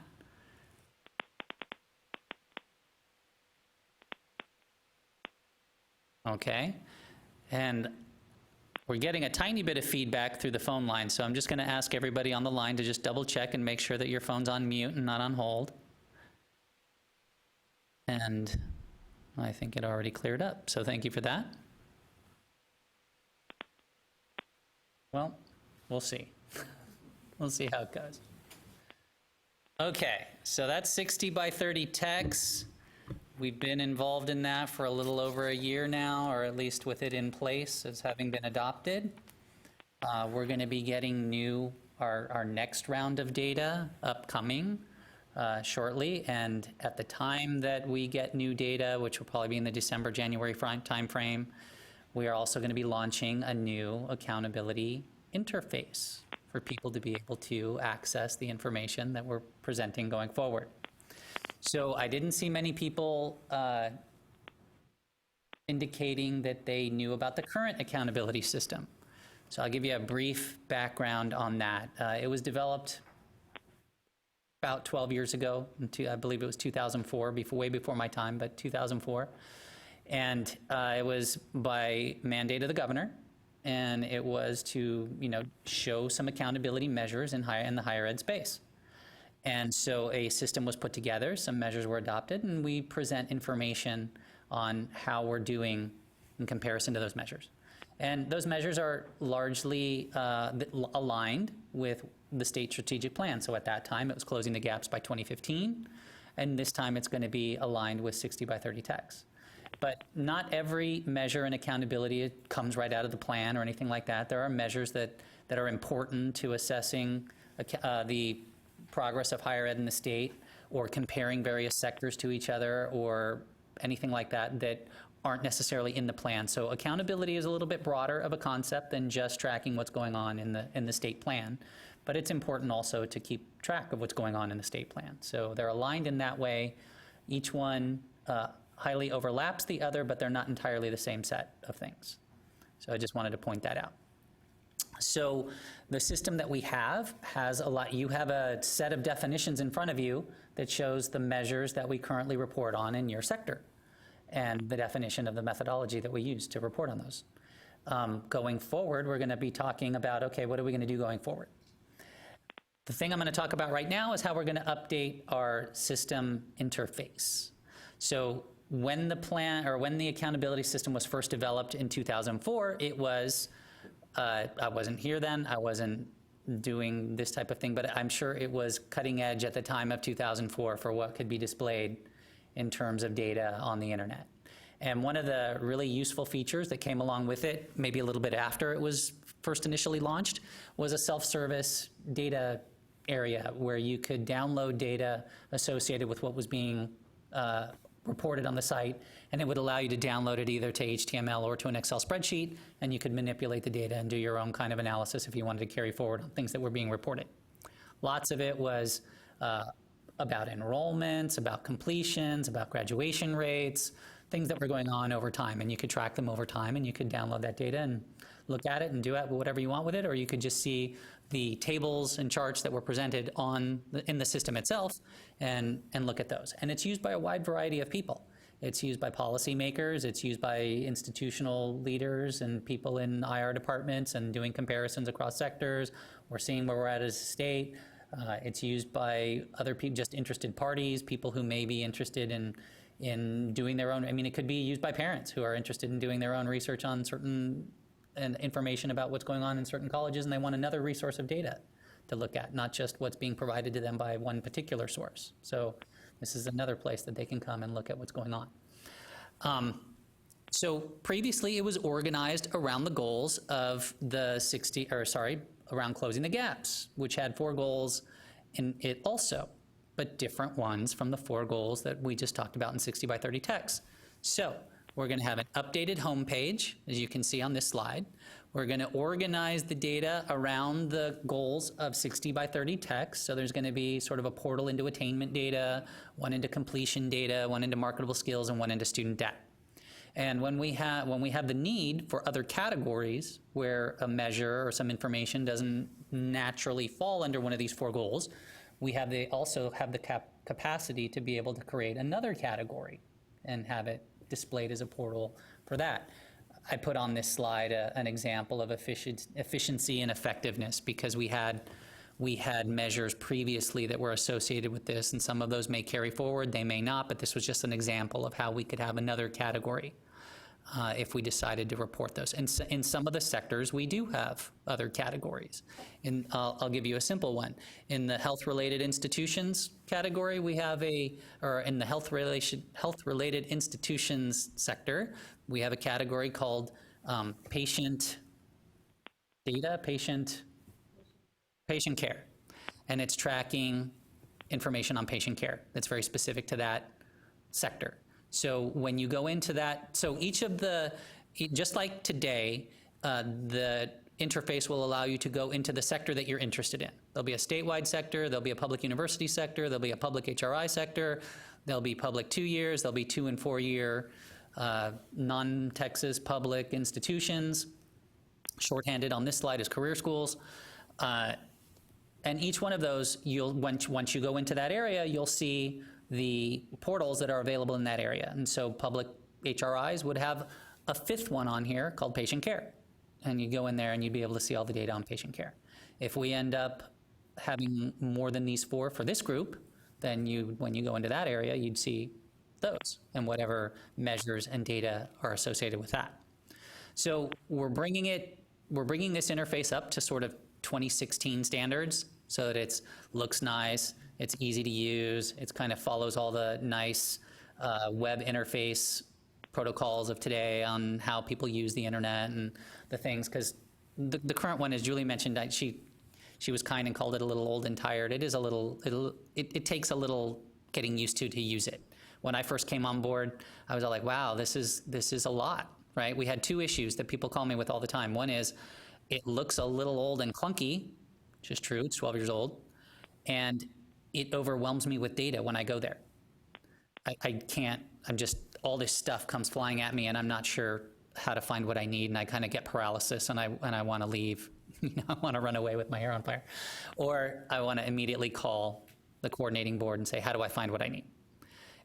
Okay, and we're getting a tiny bit of feedback through the phone line, so I'm just going to ask everybody on the line to just double check and make sure that your phone's on mute and not on hold. And I think it already cleared up, so thank you for that. Well, we'll see. We'll see how it goes. Okay, so that's 60 by 30 texts. We've been involved in that for a little over a year now, or at least with it in place as having been adopted. We're going to be getting our next round of data upcoming shortly, and at the time that we get new data, which will probably be in the December-January timeframe, we are also going to be launching a new accountability interface for people to be able to access the information that we're presenting going forward. So I didn't see many people indicating that they knew about the current accountability system. So I'll give you a brief background on that. It was developed about 12 years ago, I believe it was 2004, way before my time, but 2004. And it was by mandate of the governor, and it was to show some accountability measures in the higher ed space. And so a system was put together, some measures were adopted, and we present information on how we're doing in comparison to those measures. And those measures are largely aligned with the state strategic plan. So at that time, it was closing the gaps by 2015, and this time it's going to be aligned with 60 by 30 techs. But not every measure in accountability comes right out of the plan or anything like that. There are measures that are important to assessing the progress of higher ed in the state, or comparing various sectors to each other, or anything like that that aren't necessarily in the plan. So accountability is a little bit broader of a concept than just tracking what's going on in the state plan, but it's important also to keep track of what's going on in the state plan. So they're aligned in that way. Each one highly overlaps the other, but they're not entirely the same set of things. So I just wanted to point that out. So the system that we have has a lot. You have a set of definitions in front of you that shows the measures that we currently report on in your sector and the definition of the methodology that we use to report on those. Going forward, we're going to be talking about, okay, what are we going to do going forward? The thing I'm going to talk about right now is how we're going to update our system interface. So when the plan, or when the accountability system was first developed in 2004, it was, I wasn't here then, I wasn't doing this type of thing, but I'm sure it was cutting edge at the time of 2004 for what could be displayed in terms of data on the internet. And one of the really useful features that came along with it, maybe a little bit after it was first initially launched, was a self-service data area where you could download data associated with what was being reported on the site, and it would allow you to download it either to HTML or to an Excel spreadsheet, and you could manipulate the data and do your own kind of analysis if you wanted to carry forward on things that were being reported. Lots of it was about enrollments, about completions, about graduation rates, things that were going on over time, and you could track them over time, and you could download that data and look at it and do whatever you want with it, or you could just see the tables and charts that were presented in the system itself and look at those. And it's used by a wide variety of people. It's used by policymakers, it's used by institutional leaders and people in IR departments and doing comparisons across sectors. We're seeing where we're at as a state. It's used by other people, just interested parties, people who may be interested in doing their own. I mean, it could be used by parents who are interested in doing their own research on certain information about what's going on in certain colleges, and they want another resource of data to look at, not just what's being provided to them by one particular source. So this is another place that they can come and look at what's going on. So previously it was organized around the goals of the around closing the gaps, which had 4 goals in it also, but different ones from the 4 goals that we just talked about in 60 by 30 text. So we're going to have an updated homepage, as you can see on this slide. We're going to organize the data around the goals of 60 by 30 text. So there's going to be sort of a portal into attainment data, one into completion data, one into marketable skills, and one into student debt. And when we have the need for other categories where a measure or some information doesn't naturally fall under one of these 4 goals, we also have the capacity to be able to create another category and have it displayed as a portal for that. I put on this slide an example of efficiency and effectiveness because we had measures previously that were associated with this, and some of those may carry forward, they may not, but this was just an example of how we could have another category if we decided to report those. And in some of the sectors, we do have other categories. I'll give you a simple one. In the health-related institutions category, we have in the health-related institutions sector, we have a category called patient data, patient care. And it's tracking information on patient care that's very specific to that sector. So when you go into that, so each of just like today, the interface will allow you to go into the sector that you're interested in. There'll be a statewide sector, there'll be a public university sector, there'll be a public HRI sector, there'll be public 2 years, there'll be 2 and 4 year non-Texas public institutions. Shorthanded on this slide is career schools. And each one of those, once you go into that area, you'll see the portals that are available in that area. And so public HRIs would have a 5th one on here called patient care. And you go in there and you'd be able to see all the data on patient care. If we end up having more than these 4 for this group, then when you go into that area, you'd see those and whatever measures and data are associated with that. So we're bringing this interface up to sort of 2016 standards so that it looks nice, it's easy to use, it kind of follows all the nice web interface protocols of today on how people use the internet and the things, because the current one, as Julie mentioned, she was kind and called it a little old and tired. It is a little, it takes a little getting used to use it. When I first came on board, I was all like, wow, this is a lot, right? We had 2 issues that people call me with all the time. One is, it looks a little old and clunky, which is true, it's 12 years old, and it overwhelms me with data when I go there. all this stuff comes flying at me and I'm not sure how to find what I need, and I kind of get paralysis and I want to leave. I want to run away with my hair on fire. Or I want to immediately call the coordinating board and say, how do I find what I need?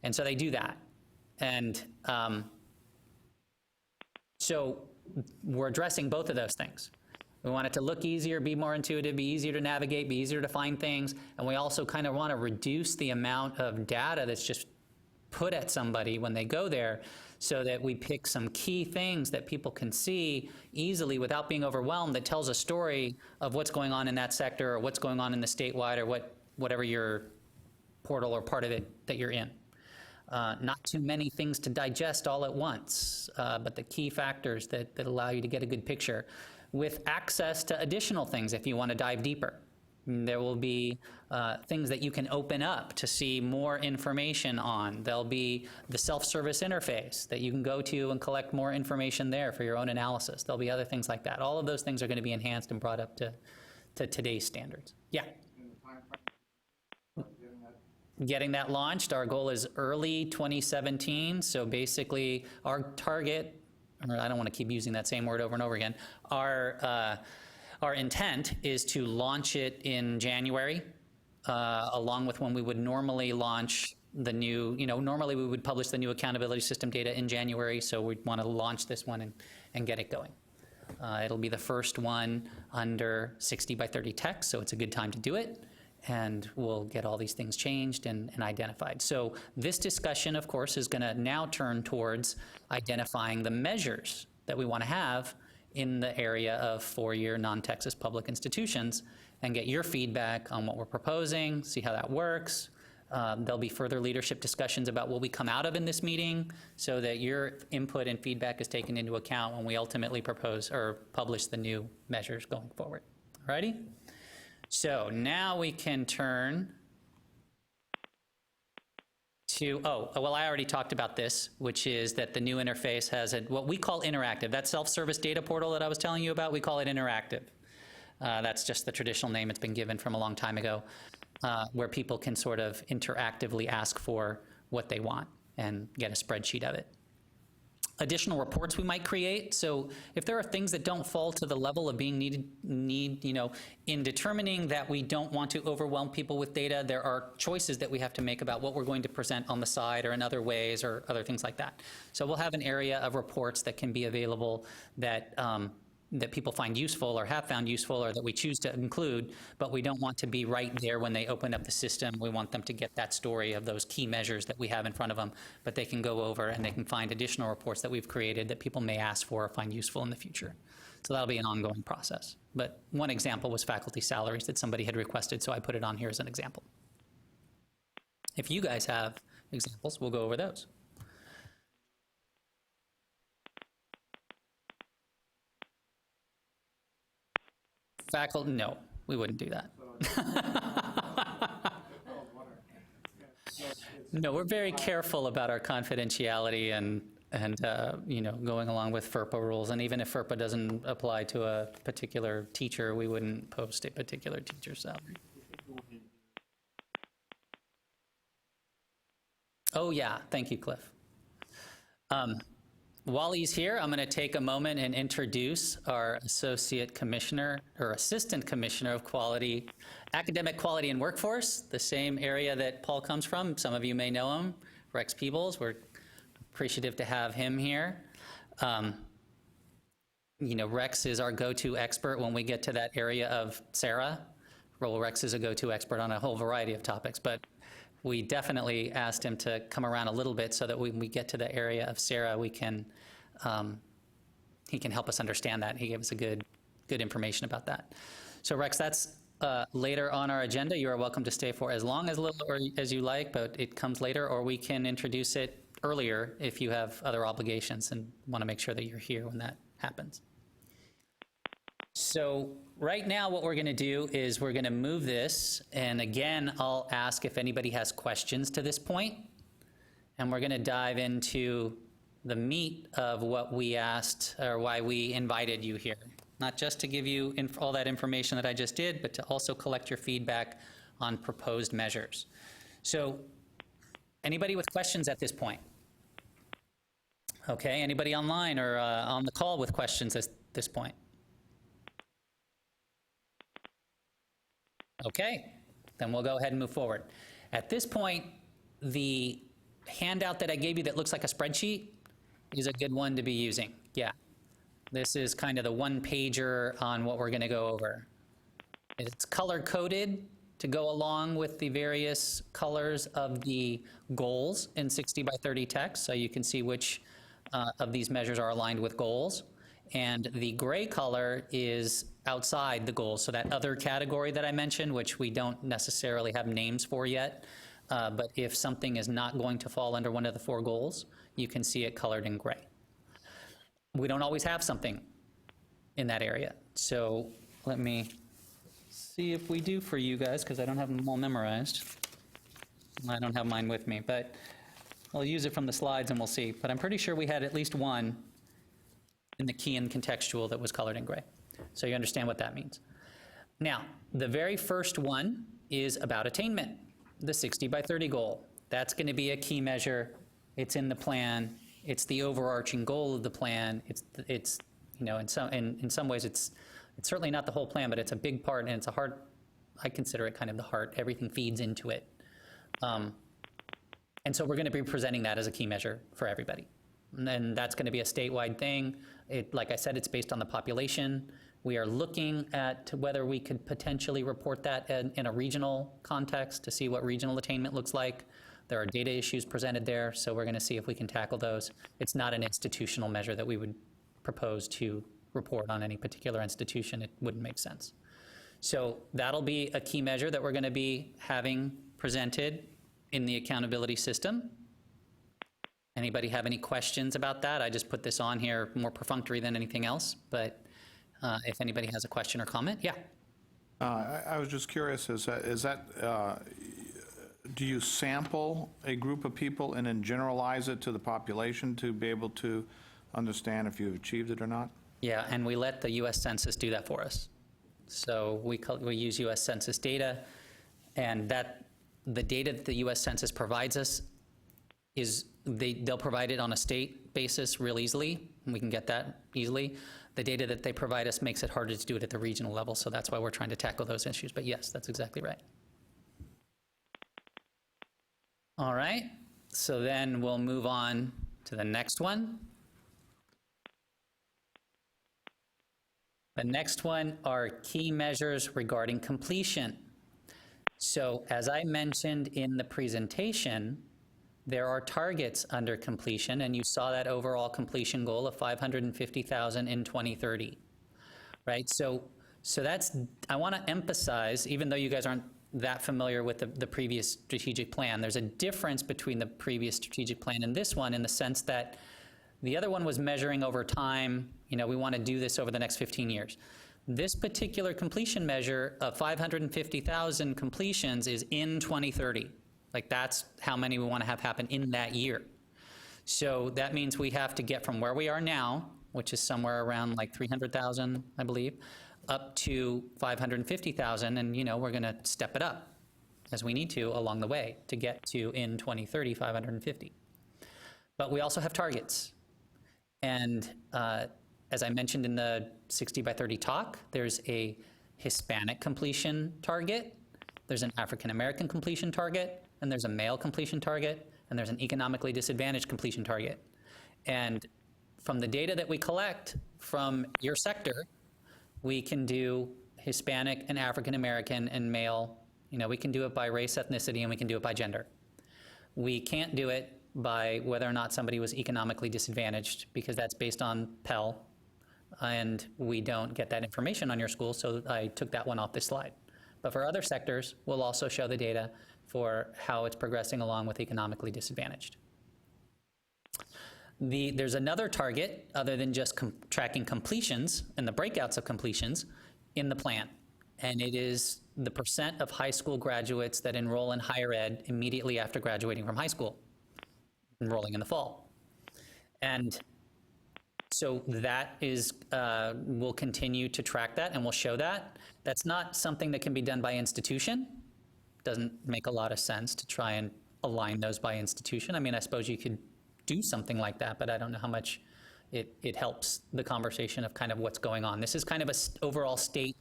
And so they do that. And so we're addressing both of those things. We want it to look easier, be more intuitive, be easier to navigate, be easier to find things. And we also kind of want to reduce the amount of data that's just put at somebody when they go there, so that we pick some key things that people can see easily without being overwhelmed, that tells a story of what's going on in that sector or what's going on in the statewide or whatever your portal or part of it that you're in. Not too many things to digest all at once, but the key factors that allow you to get a good picture, with access to additional things if you want to dive deeper. There will be things that you can open up to see more information on. There'll be the self-service interface that you can go to and collect more information there for your own analysis. There'll be other things like that. All of those things are going to be enhanced and brought up to today's standards. Yeah. Getting that launched, our goal is early 2017. So basically our target, I don't want to keep using that same word over and over again, our intent is to launch it in January, along with when we would normally launch the new, normally we would publish the new accountability system data in January, so we'd want to launch this one and get it going. It'll be the first one under 60 by 30 text, so it's a good time to do it, and we'll get all these things changed and identified. So this discussion, of course, is going to now turn towards identifying the measures that we want to have in the area of four-year non-Texas public institutions, and get your feedback on what we're proposing, see how that works. There'll be further leadership discussions about what we come out of in this meeting, so that your input and feedback is taken into account when we ultimately propose or publish the new measures going forward. All righty? So now we can turn to, well, I already talked about this, which is that the new interface has what we call interactive. That self-service data portal that I was telling you about, we call it interactive. That's just the traditional name it's been given from a long time ago, where people can sort of interactively ask for what they want and get a spreadsheet of it. Additional reports we might create. So if there are things that don't fall to the level of being in determining that we don't want to overwhelm people with data, there are choices that we have to make about what we're going to present on the side or in other ways or other things like that. So we'll have an area of reports that can be available that that people find useful or have found useful or that we choose to include, but we don't want to be right there when they open up the system. We want them to get that story of those key measures that we have in front of them, but they can go over and they can find additional reports that we've created that people may ask for or find useful in the future. So that'll be an ongoing process. But one example was faculty salaries that somebody had requested, so I put it on here as an example. If you guys have examples, we'll go over those. Faculty, no, we wouldn't do that. No, we're very careful about our confidentiality and going along with FERPA rules. And even if FERPA doesn't apply to a particular teacher, we wouldn't post a particular teacher's salary. Oh yeah, thank you, Cliff. While he's here, I'm going to take a moment and introduce our Associate Commissioner, or Assistant Commissioner of Quality, Academic Quality and Workforce, the same area that Paul comes from. Some of you may know him, Rex Peebles. We're appreciative to have him here. Rex is our go-to expert when we get to that area of SARA. Well, Rex is a go-to expert on a whole variety of topics, but we definitely asked him to come around a little bit so that when we get to the area of SARA, we can, he can help us understand that. He gave us a good information about that. So Rex, that's later on our agenda. You are welcome to stay for as long as you like, but it comes later, or we can introduce it earlier if you have other obligations and want to make sure that you're here when that happens. So right now what we're going to do is we're going to move this, and again I'll ask if anybody has questions to this point, and we're going to dive into the meat of what we asked or why we invited you here. Not just to give you all that information that I just did, but to also collect your feedback on proposed measures. So anybody with questions at this point? Okay, anybody online or on the call with questions at this point? Okay, then we'll go ahead and move forward. At this point, the handout that I gave you that looks like a spreadsheet is a good one to be using. Yeah, this is kind of the one-pager on what we're going to go over. It's color-coded to go along with the various colors of the goals in 60 by 30 text, so you can see which of these measures are aligned with goals. And the gray color is outside the goals, so that other category that I mentioned, which we don't necessarily have names for yet, but if something is not going to fall under one of the 4 goals, you can see it colored in gray. We don't always have something in that area, so let me see if we do for you guys, because I don't have them all memorized. I don't have mine with me, but I'll use it from the slides and we'll see. But I'm pretty sure we had at least one in the key and contextual that was colored in gray. So you understand what that means. Now, the very first one is about attainment, the 60 by 30 goal. That's going to be a key measure. It's in the plan. It's the overarching goal of the plan. It's you know, in some ways it's certainly not the whole plan, but it's a big part, and it's a heart. I consider it kind of the heart. Everything feeds into it. And so we're going to be presenting that as a key measure for everybody. And that's going to be a statewide thing. Like I said, it's based on the population. We are looking at whether we could potentially report that in a regional context to see what regional attainment looks like. There are data issues presented there, so we're going to see if we can tackle those. It's not an institutional measure that we would propose to report on any particular institution. It wouldn't make sense. So that'll be a key measure that we're going to be having presented in the accountability system. Anybody have any questions about that? I just put this on here more perfunctory than anything else, but if anybody has a question or comment, yeah. I was just curious, do you sample a group of people and then generalize it to the population to be able to understand if you've achieved it or not? Yeah, and we let the U.S. Census do that for us. So we use U.S. Census data, and the data that the U.S. Census provides us is they'll provide it on a state basis real easily, and we can get that easily. The data that they provide us makes it harder to do it at the regional level, so that's why we're trying to tackle those issues. But yes, that's exactly right. All right, so then we'll move on to the next one. The next one are key measures regarding completion. So as I mentioned in the presentation, there are targets under completion, and you saw that overall completion goal of 550,000 in 2030, right? So that's, I want to emphasize, even though you guys aren't that familiar with the previous strategic plan, there's a difference between the previous strategic plan and this one in the sense that the other one was measuring over time, you know, we want to do this over the next 15 years. This particular completion measure of 550,000 completions is in 2030. Like that's how many we want to have happen in that year. So that means we have to get from where we are now, which is somewhere around like 300,000, I believe, up to 550,000, and you know, we're going to step it up as we need to along the way to get to in 2030, 550. But we also have targets. And as I mentioned in the 60 by 30 talk, there's a Hispanic completion target, there's an African American completion target, and there's a male completion target, and there's an economically disadvantaged completion target. And from the data that we collect from your sector, we can do Hispanic and African American and male, you know, we can do it by race, ethnicity, and we can do it by gender. We can't do it by whether or not somebody was economically disadvantaged, because that's based on Pell, and we don't get that information on your school, so I took that one off this slide. But for other sectors, we'll also show the data for how it's progressing along with economically disadvantaged. There's another target other than just tracking completions and the breakouts of completions in the plan, and it is the % of high school graduates that enroll in higher ed immediately after graduating from high school, enrolling in the fall. And so that is, we'll continue to track that and we'll show that. That's not something that can be done by institution. Doesn't make a lot of sense to try and align those by institution. I mean, I suppose you could do something like that, but I don't know how much it helps the conversation of kind of what's going on. This is kind of a overall state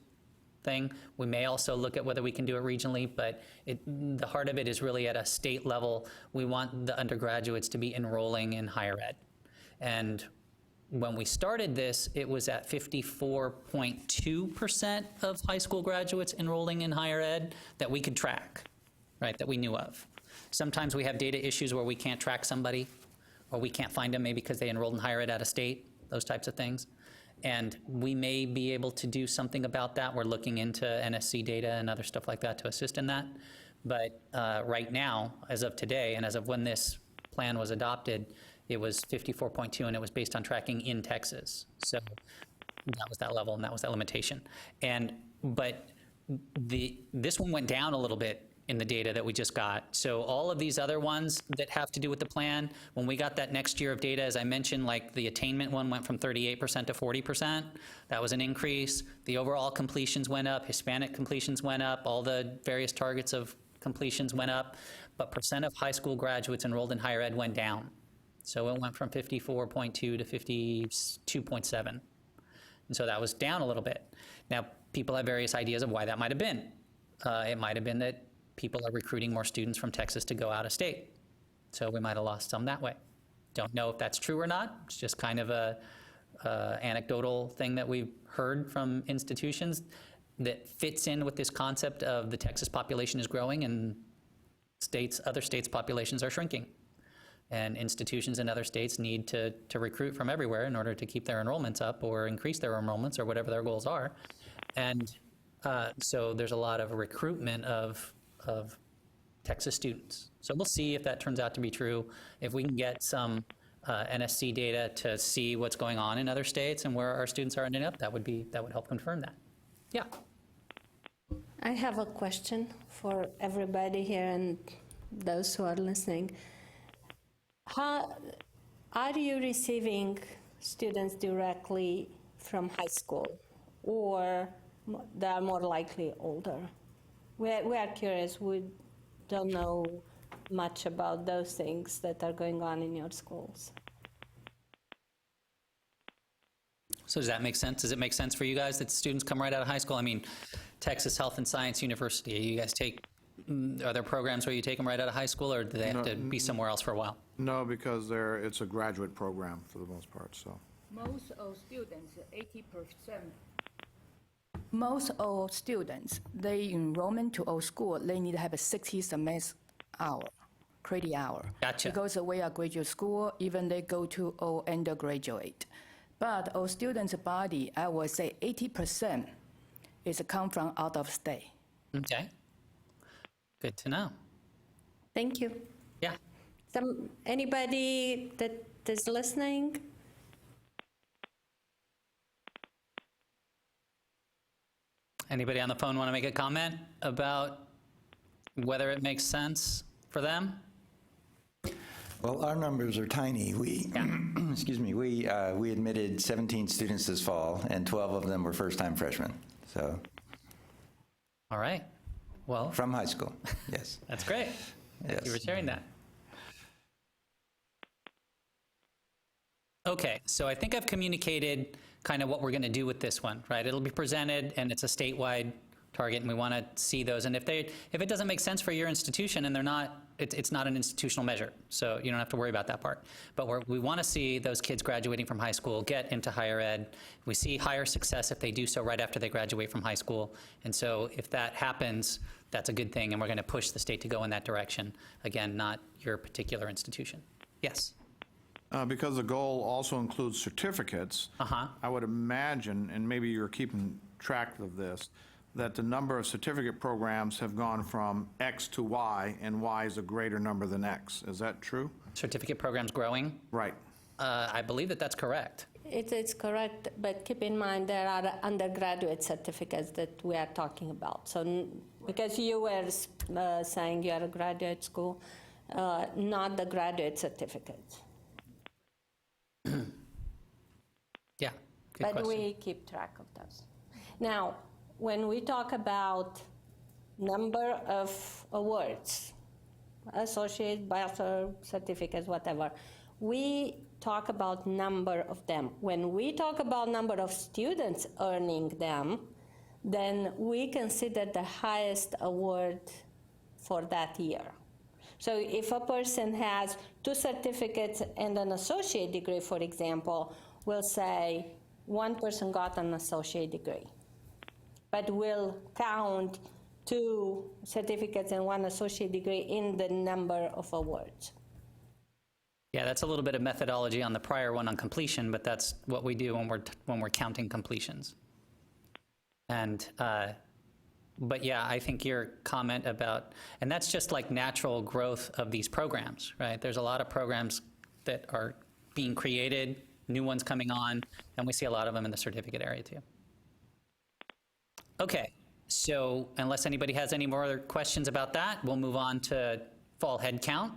thing. We may also look at whether we can do it regionally, but the heart of it is really at a state level. We want the undergraduates to be enrolling in higher ed. And when we started this, it was at 54.2% of high school graduates enrolling in higher ed that we could track, right, that we knew of. Sometimes we have data issues where we can't track somebody, or we can't find them maybe because they enrolled in higher ed out of state, those types of things. And we may be able to do something about that. We're looking into NSC data and other stuff like that to assist in that. But right now, as of today, and as of when this plan was adopted, it was 54.2, and it was based on tracking in Texas. So that was that level, and that was that limitation. But this one went down a little bit in the data that we just got. So all of these other ones that have to do with the plan, when we got that next year of data, as I mentioned, like the attainment one went from 38% to 40%. That was an increase. The overall completions went up. Hispanic completions went up. All the various targets of completions went up. But percent of high school graduates enrolled in higher ed went down. So it went from 54.2 to 52.7. And so that was down a little bit. Now, people have various ideas of why that might have been. It might have been that people are recruiting more students from Texas to go out of state. So we might have lost some that way. Don't know if that's true or not. It's just kind of a anecdotal thing that we've heard from institutions that fits in with this concept of the Texas population is growing and other states' populations are shrinking. And institutions in other states need to recruit from everywhere in order to keep their enrollments up or increase their enrollments or whatever their goals are. And so there's a lot of recruitment of Texas students. So we'll see if that turns out to be true. If we can get some NSC data to see what's going on in other states and where our students are ending up, that would help confirm that. Yeah. I have a question for everybody here and those who are listening. How are you receiving students directly from high school, or they are more likely older? We are curious. We don't know much about those things that are going on in your schools. So does that make sense? Does it make sense for you guys that students come right out of high school? I mean, Texas Health and Science University, you guys are there programs where you take them right out of high school, or do they have to be somewhere else for a while? No, because it's a graduate program for the most part, so. Most of students, 80%, most of students, they enrollment to our school, they need to have a 60 semester hour, credit hour. Gotcha. Because we are graduate school, even they go to our undergraduate. But our students' body, I would say 80% is come from out of state. Okay. Good to know. Thank you. Yeah. Anybody that is listening? Anybody on the phone want to make a comment about whether it makes sense for them? Well, our numbers are tiny. We, excuse me, we admitted 17 students this fall, and 12 of them were first-time freshmen. So. All right. Well. From high school, yes. That's great. Thank you for sharing that. Okay, so I think I've communicated kind of what we're going to do with this one, right? It'll be presented, and it's a statewide target, and we want to see those. And if it doesn't make sense for your institution, and it's not an institutional measure, so you don't have to worry about that part. But we want to see those kids graduating from high school get into higher ed. We see higher success if they do so right after they graduate from high school. And so if that happens, that's a good thing, and we're going to push the state to go in that direction. Again, not your particular institution. Yes? Because the goal also includes certificates, I would imagine, and maybe you're keeping track of this, that the number of certificate programs have gone from X to Y, and Y is a greater number than X. Is that true? Certificate programs growing? Right. I believe that's correct. It's correct, but keep in mind there are undergraduate certificates that we are talking about. So because you were saying you are a graduate school, not the graduate certificates. Yeah, good but question. We keep track of those. Now, when we talk about number of awards, associate, bachelor, certificates, whatever, we talk about number of them. When we talk about number of students earning them, then we consider the highest award for that year. So if a person has 2 certificates and an associate degree, for example, we'll say one person got an associate degree, but we'll count 2 certificates and 1 associate degree in the number of awards. Yeah, that's a little bit of methodology on the prior one on completion, but that's what we do when we're counting completions. And but yeah, I think your comment about, and that's just like natural growth of these programs, right? There's a lot of programs that are being created, new ones coming on, and we see a lot of them in the certificate area too. Okay, so unless anybody has any more other questions about that, we'll move on to fall head count.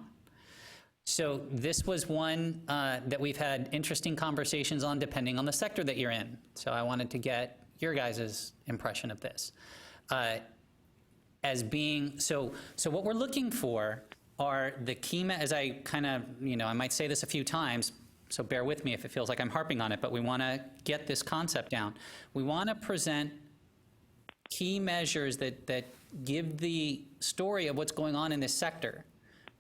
So this was one that we've had interesting conversations on depending on the sector that you're in. So I wanted to get your guys' impression of this. As being, so what we're looking for are the key, as I kind of, I might say this a few times, so bear with me if it feels like I'm harping on it, but we want to get this concept down. We want to present key measures that give the story of what's going on in this sector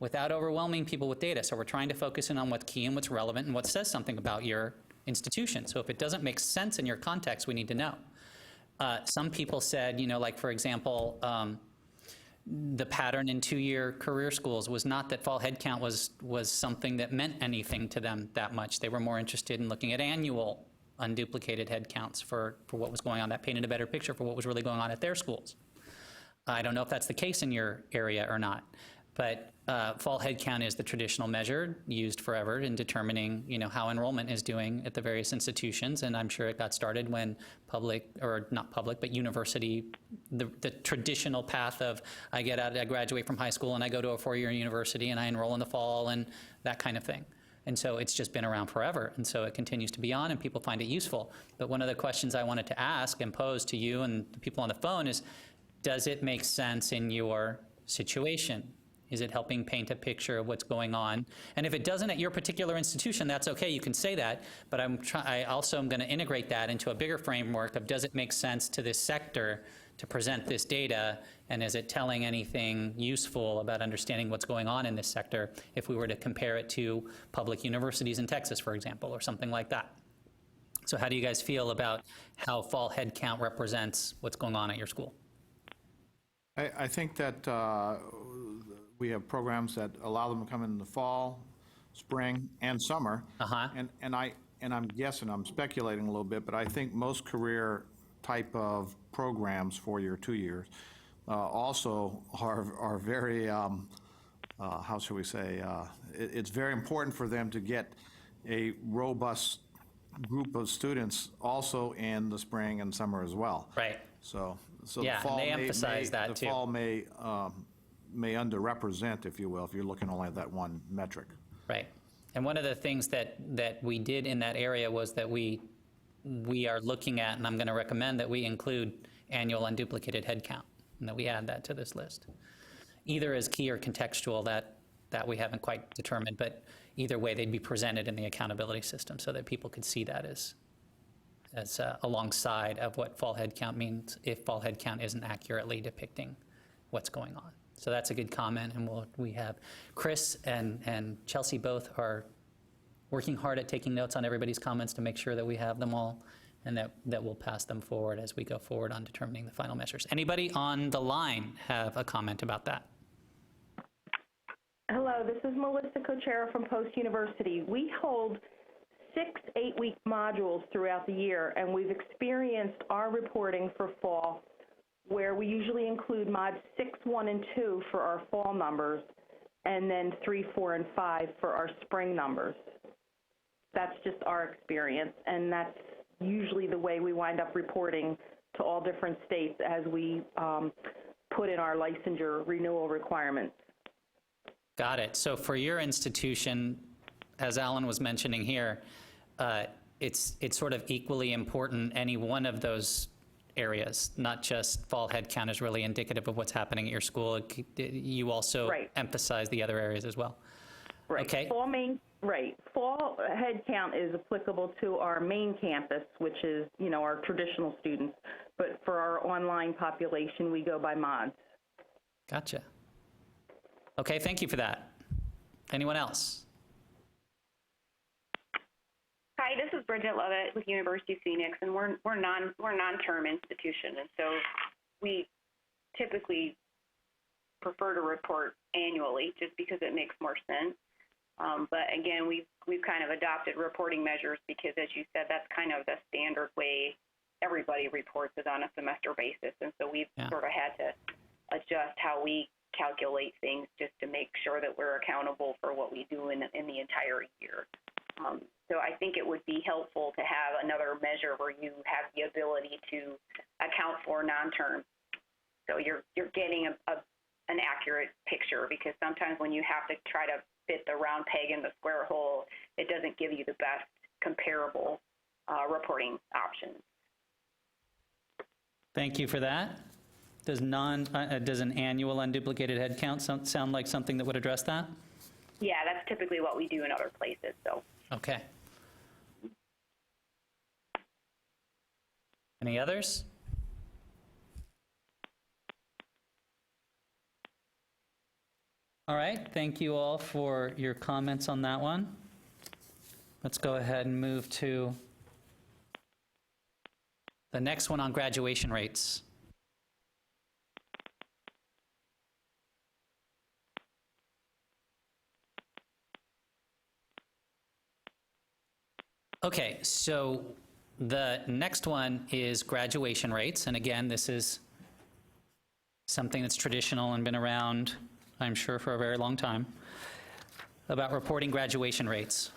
without overwhelming people with data. So we're trying to focus in on what's key and what's relevant and what says something about your institution. So if it doesn't make sense in your context, we need to know. Some people said, like for example, the pattern in 2-year career schools was not that fall headcount was something that meant anything to them that much. They were more interested in looking at annual unduplicated headcounts for what was going on. That painted a better picture for what was really going on at their schools. I don't know if that's the case in your area or not, but fall headcount is the traditional measure used forever in determining, how enrollment is doing at the various institutions, and I'm sure it got started when public, or not public, but university, the traditional path of I graduate from high school and I go to a 4-year university and I enroll in the fall and that kind of thing. And so it's just been around forever, and so it continues to be on, and people find it useful. But one of the questions I wanted to ask and pose to you and the people on the phone is, does it make sense in your situation? Is it helping paint a picture of what's going on? And if it doesn't at your particular institution, that's okay, you can say that, but I also am going to integrate that into a bigger framework of, does it make sense to this sector to present this data, and is it telling anything useful about understanding what's going on in this sector if we were to compare it to public universities in Texas, for example, or something like that? So how do you guys feel about how fall headcount represents what's going on at your school? I think that we have programs that allow them to come in the fall, spring, and summer. And I'm guessing, I'm speculating a little bit, but I think most career type of programs, 4-year, 2 years, also are very, how should we say, it's very important for them to get a robust group of students also in the spring and summer as well. Right. So yeah, the fall and they emphasize that too. The fall may underrepresent, if you will, if you're looking only at that one metric. Right. And one of the things that we did in that area was that we are looking at, and I'm going to recommend that we include annual unduplicated headcount, and that we add that to this list. Either as key or contextual, that we haven't quite determined, but either way they'd be presented in the accountability system so that people could see that as alongside of what fall headcount means if fall headcount isn't accurately depicting what's going on. So that's a good comment, and we have Chris and Chelsea both are working hard at taking notes on everybody's comments to make sure that we have them all, and that we'll pass them forward as we go forward on determining the final measures. Anybody on the line have a comment about that? Hello, this is Melissa Cochera from Post University. We hold 6 8-week modules throughout the year, and we've experienced our reporting for fall where we usually include mods 6, 1, and 2 for our fall numbers, and then 3, 4, and 5 for our spring numbers. That's just our experience, and that's usually the way we wind up reporting to all different states as we put in our licensure renewal requirements. Got it. So for your institution, as Alan was mentioning here, it's sort of equally important any one of those areas, not just fall headcount is really indicative of what's happening at your school. You also emphasize the other areas as well. Right. Okay. Right. Fall head count is applicable to our main campus, which is, our traditional students. But for our online population, we go by mods. Gotcha. Okay, thank you for that. Anyone else? Hi, this is Bridget Lovett with University of Phoenix, and we're a non-term institution, and so we typically prefer to report annually just because it makes more sense. But again, we've kind of adopted reporting measures because, as you said, that's kind of the standard way everybody reports it on a semester basis, and so we've sort of had to adjust how we calculate things just to make sure that we're accountable for what we do in the entire year. So I think it would be helpful to have another measure where you have the ability to account for non-term. So you're getting an accurate picture, because sometimes when you have to try to fit the round peg in the square hole, it doesn't give you the best comparable reporting options. Thank you for that. Does an annual unduplicated head count sound like something that would address that? Yeah, that's typically what we do in other places. So. Okay. Any others? All right, thank you all for your comments on that one. Let's go ahead and move to the next one on graduation rates. Okay, so the next one is graduation rates. And again, this is something that's traditional and been around, I'm sure, for a very long time, about reporting graduation rates.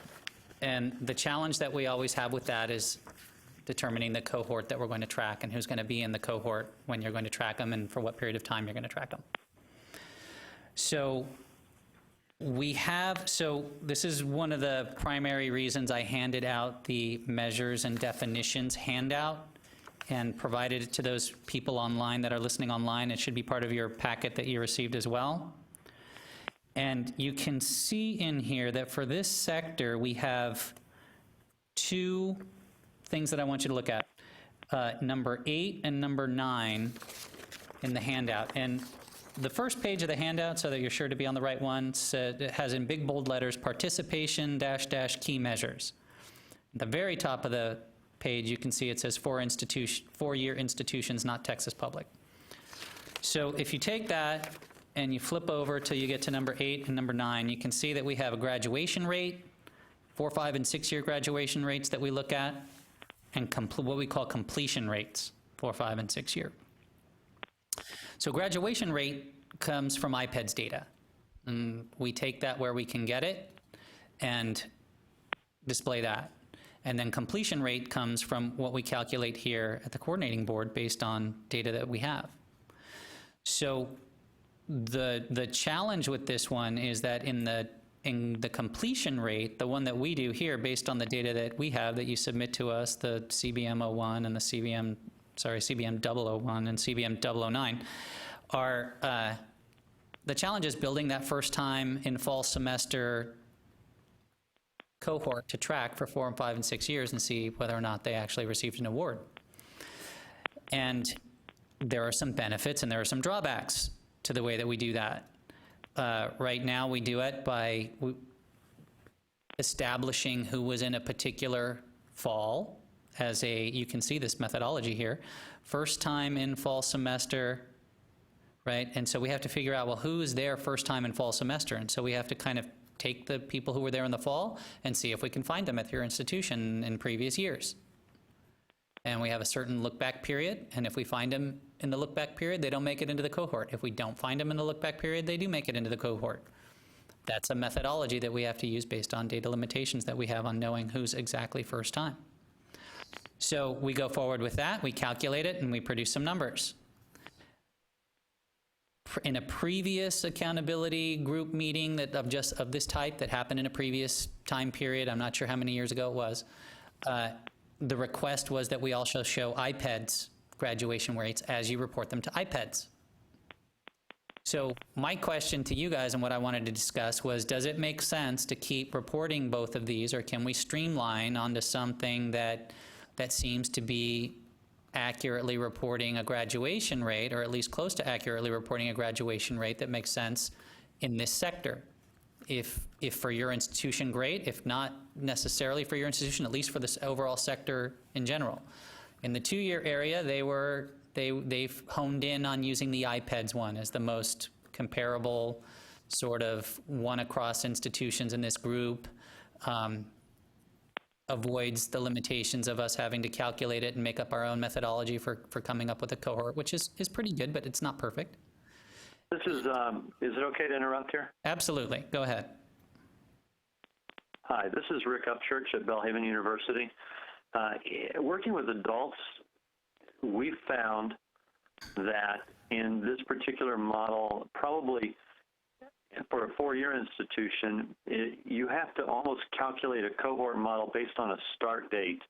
And the challenge that we always have with that is determining the cohort that we're going to track and who's going to be in the cohort when you're going to track them and for what period of time you're going to track them. So this is one of the primary reasons I handed out the measures and definitions handout and provided it to those people online that are listening online. It should be part of your packet that you received as well. And you can see in here that for this sector, we have two things that I want you to look at. Number 8 and number 9 in the handout. And the first page of the handout, so that you're sure to be on the right one, it has in big bold letters, participation -- key measures. At the very top of the page, you can see it says four-year institutions, not Texas Public. So if you take that and you flip over till you get to number 8 and number 9, you can see that we have a graduation rate, 4-, 5-, and 6-year graduation rates that we look at, and what we call completion rates, 4-, 5-, and 6-year. So graduation rate comes from IPEDS data. And we take that where we can get it and display that. And then completion rate comes from what we calculate here at the coordinating board based on data that we have. So the challenge with this one is that in the completion rate, the one that we do here based on the data that we have that you submit to us, the CBM 01 and the CBM 001 and CBM 009, are the challenge is building that first time in fall semester cohort to track for 4 and 5 and 6 years and see whether or not they actually received an award. And there are some benefits and there are some drawbacks to the way that we do that. Right now we do it by establishing who was in a particular fall as you can see this methodology here, first time in fall semester, right? And so we have to figure out, well, who is there first time in fall semester? And so we have to kind of take the people who were there in the fall and see if we can find them at your institution in previous years. And we have a certain look-back period, and if we find them in the look-back period, they don't make it into the cohort. If we don't find them in the look-back period, they do make it into the cohort. That's a methodology that we have to use based on data limitations that we have on knowing who's exactly first time. So we go forward with that, we calculate it, and we produce some numbers. In a previous accountability group meeting of this type that happened in a previous time period, I'm not sure how many years ago it was, the request was that we also show IPEDS graduation rates as you report them to IPEDS. So my question to you guys and what I wanted to discuss was, does it make sense to keep reporting both of these, or can we streamline onto something that seems to be accurately reporting a graduation rate, or at least close to accurately reporting a graduation rate that makes sense in this sector? If for your institution, great. If not necessarily for your institution, at least for this overall sector in general. In the 2-year area, they've honed in on using the iPads one as the most comparable sort of one across institutions in this group. Avoids the limitations of us having to calculate it and make up our own methodology for coming up with a cohort, which is pretty good, but it's not perfect. This is it okay to interrupt here? Absolutely. Go ahead. Hi, this is Rick Upchurch at Belhaven University. Working with adults, we found that in this particular model, probably for a 4-year institution, you have to almost calculate a cohort model based on a start date.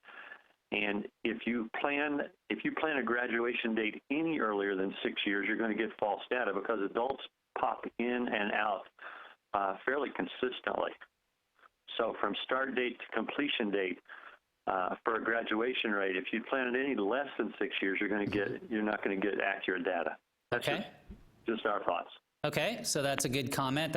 And if you plan a graduation date any earlier than 6 years, you're going to get false data because adults pop in and out fairly consistently. So from start date to completion date, for a graduation rate, if you plan it any less than 6 years, you're not going to get accurate data. That's okay. Just our thoughts. Okay, so that's a good comment.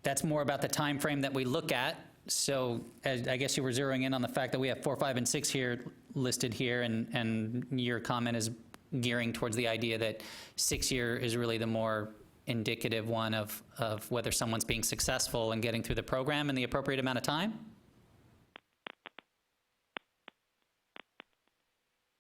That's more about the time frame that we look at. So I guess you were zeroing in on the fact that we have 4, 5, and 6 here listed here, and your comment is gearing towards the idea that 6-year is really the more indicative one of whether someone's being successful in getting through the program in the appropriate amount of time?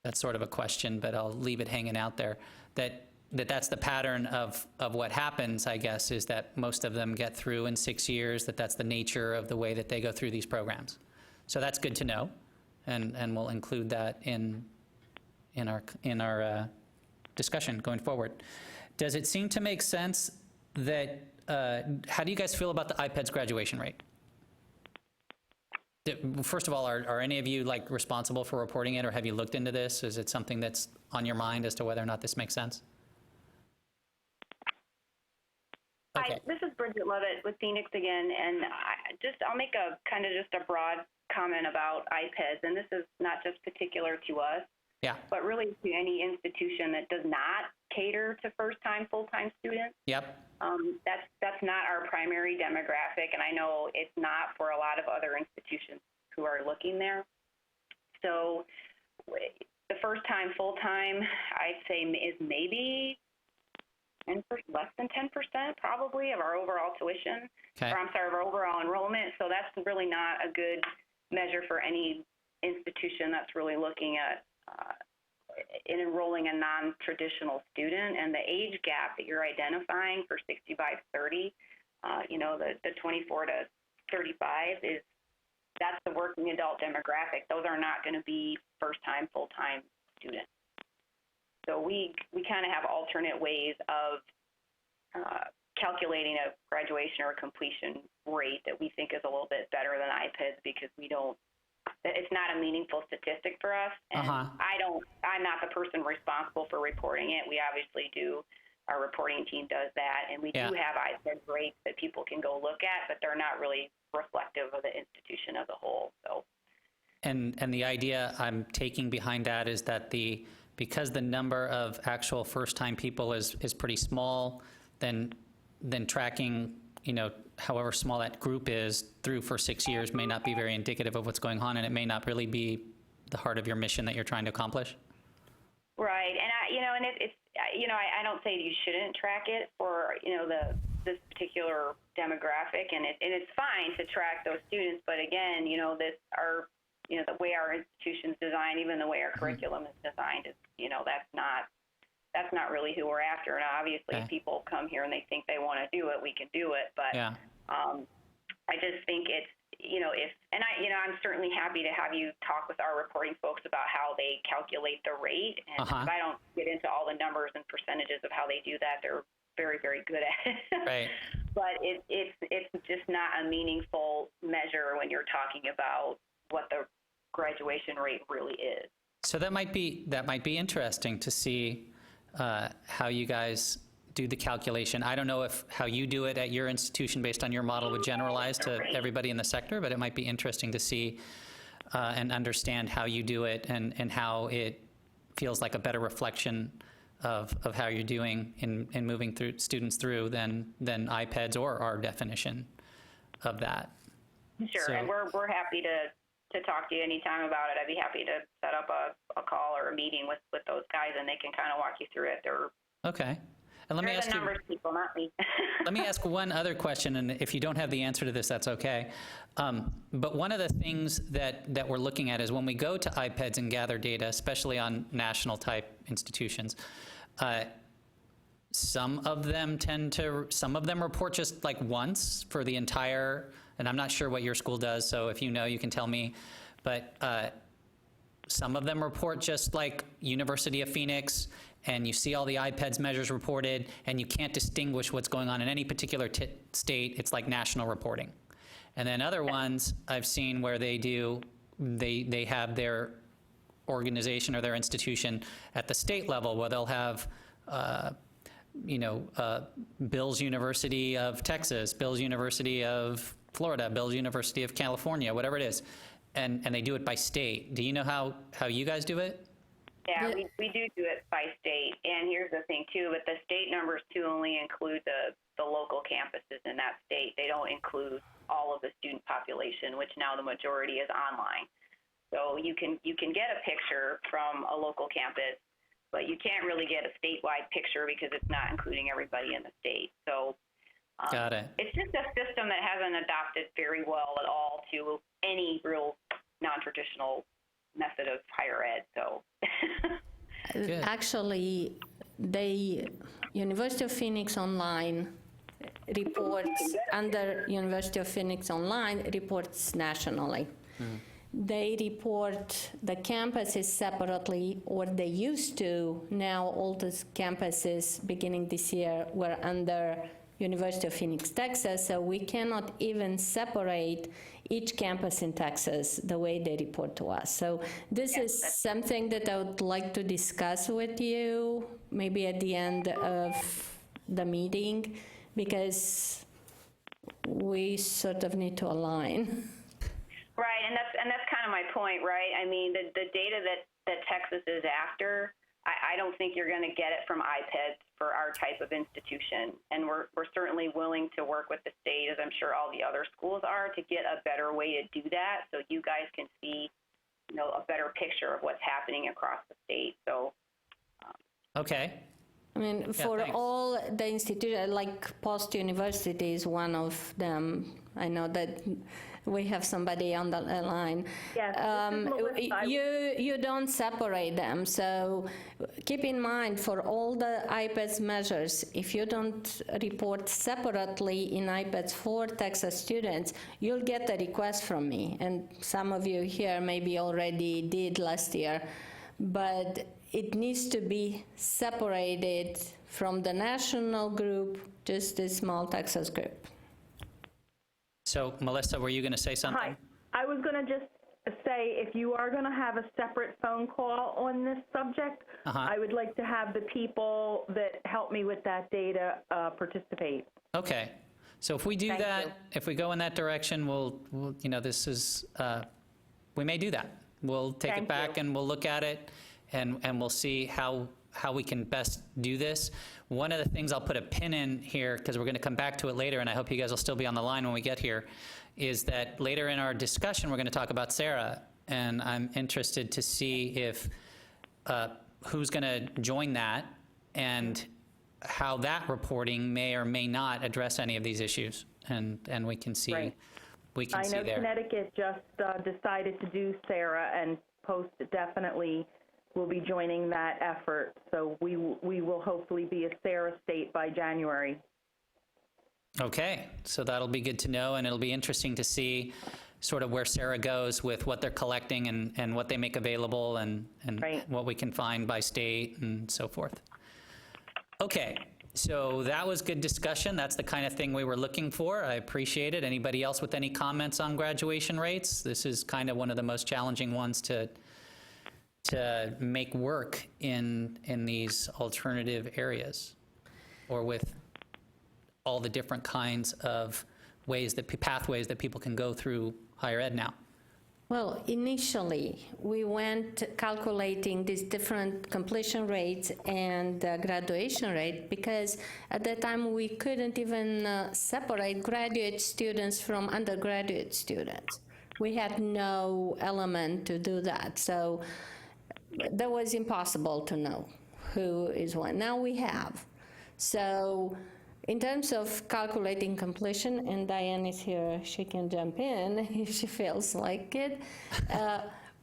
That's sort of a question, but I'll leave it hanging out there. That's the pattern of what happens, I guess, is that most of them get through in 6 years, that's the nature of the way that they go through these programs. So that's good to know, and we'll include that in our discussion going forward. Does it seem to make sense that, how do you guys feel about the iPads graduation rate? First of all, are any of you responsible for reporting it, or have you looked into this? Is it something that's on your mind as to whether or not this makes sense? Okay. Hi, this is Bridget Levitt with Phoenix again, and I'll make a kind of just a broad comment about iPads, and this is not just particular to us, but really to any institution that does not cater to first-time, full-time students. Yep. That's not our primary demographic, and I know it's not for a lot of other institutions who are looking there. So the first-time, full-time, I'd say is maybe less than 10% probably of our overall tuition, of our overall enrollment. So that's really not a good measure for any institution that's really looking at in enrolling a non-traditional student. And the age gap that you're identifying for 60 by 30, the 24 to 35 that's the working adult demographic. Those are not going to be first-time, full-time students. So we kind of have alternate ways of calculating a graduation or completion rate that we think is a little bit better than iPads, because it's not a meaningful statistic for us. And I'm not the person responsible for reporting it. We obviously do. Our reporting team does that, and we do have iPad rates that people can go look at, but they're not really reflective of the institution as a whole. So. And the idea I'm taking behind that is that because the number of actual first-time people is pretty small, then tracking, however small that group is through for 6 years may not be very indicative of what's going on, and it may not really be the heart of your mission that you're trying to accomplish. Right, and I don't say you shouldn't track it for this particular demographic, and it's fine to track those students, but again, the way our institution's designed, even the way our curriculum is designed, is that's not really who we're after. And obviously, if people come here and they think they want to do it, we can do it. But I just think it's I'm certainly happy to have you talk with our reporting folks about how they calculate the rate. And I don't get into all the numbers and percentages of how they do that. They're very, very good at it. Right. But it's just not a meaningful measure when you're talking about what the graduation rate really is. So that might be interesting to see how you guys do the calculation. I don't know how you do it at your institution based on your model would generalize to everybody in the sector, but it might be interesting to see and understand how you do it and how it feels like a better reflection of how you're doing in moving through students through than IPEDS or our definition of that. Sure, So- and we're happy to talk to you anytime about it. I'd be happy to set up a call or a meeting with those guys, and they can kind of walk you through it. Okay. And let me They're ask the you, numbers people, not me. let me ask one other question, and if you don't have the answer to this, that's okay. But one of the things that we're looking at is when we go to IPEDS and gather data, especially on national type institutions, some of them report just like once for the entire, and I'm not sure what your school does, so if you know, you can tell me, but some of them report just like University of Phoenix, and you see all the IPEDS measures reported, and you can't distinguish what's going on in any particular state. It's like national reporting. And then other ones I've seen where they have their organization or their institution at the state level, where they'll have Bill's University of Texas, Bill's University of Florida, Bill's University of California, whatever it is, and they do it by state. Do you know how you guys do it? Yeah, we do it by state, and here's the thing too, but the state numbers too only include the local campuses in that state. They don't include all of the student population, which now the majority is online. So you can get a picture from a local campus, but you can't really get a statewide picture because it's not including everybody in the state. So Got it. it's just a system that hasn't adopted very well at all to any real non-traditional method of higher ed. So Actually, the University of Phoenix Online reports, under University of Phoenix Online, reports nationally. They report the campuses separately, or they used to. Now all the campuses beginning this year were under University of Phoenix, Texas, so we cannot even separate each campus in Texas the way they report to us. So this is something that I would like to discuss with you, maybe at the end of the meeting, because we sort of need to align. right, and that's kind of my point, right? I mean, the data that Texas is after, I don't think you're going to get it from IPEDS for our type of institution. And we're certainly willing to work with the state, as I'm sure all the other schools are, to get a better way to do that so you guys can see, a better picture of what's happening across the state. So Okay. I mean, for thanks. all the institutions, like Post University is one of them. I know that we have somebody on the line. Yes, this is Melissa. You don't separate them. So keep in mind, for all the IPEDS measures, if you don't report separately in IPEDS for Texas students, you'll get a request from me. And some of you here maybe already did last year. But it needs to be separated from the national group, just a small Texas group. So, Melissa, were you going to say something? Hi. I was going to just say, if you are going to have a separate phone call on this subject, I would like to have the people that help me with that data participate. Okay. So if we do that, if we go in that direction, we'll this is, we may do that. We'll take it back and we'll look at it and we'll see how we can best do this. One of the things I'll put a pin in here, because we're going to come back to it later, and I hope you guys will still be on the line when we get here, is that later in our discussion, we're going to talk about SARA, and I'm interested to see if who's going to join that and how that reporting may or may not address any of these issues, and we can see. Right. We can I see know there. Connecticut just decided to do SARA, and Post definitely will be joining that effort. So we will hopefully be a SARA state by January. Okay, so that'll be good to know, and it'll be interesting to see sort of where SARA goes with what they're collecting and what they make available and what we can find by state and so forth. Okay, so that was good discussion. That's the kind of thing we were looking for. I appreciate it. Anybody else with any comments on graduation rates? This is kind of one of the most challenging ones to make work in these alternative areas. or with all the different kinds of pathways that people can go through higher ed now? Well, initially, we went calculating these different completion rates and graduation rate because at that time we couldn't even separate graduate students from undergraduate students. We had no element to do that, so that was impossible to know who is what. Now we have. So in terms of calculating completion, and Diane is here, she can jump in if she feels like it,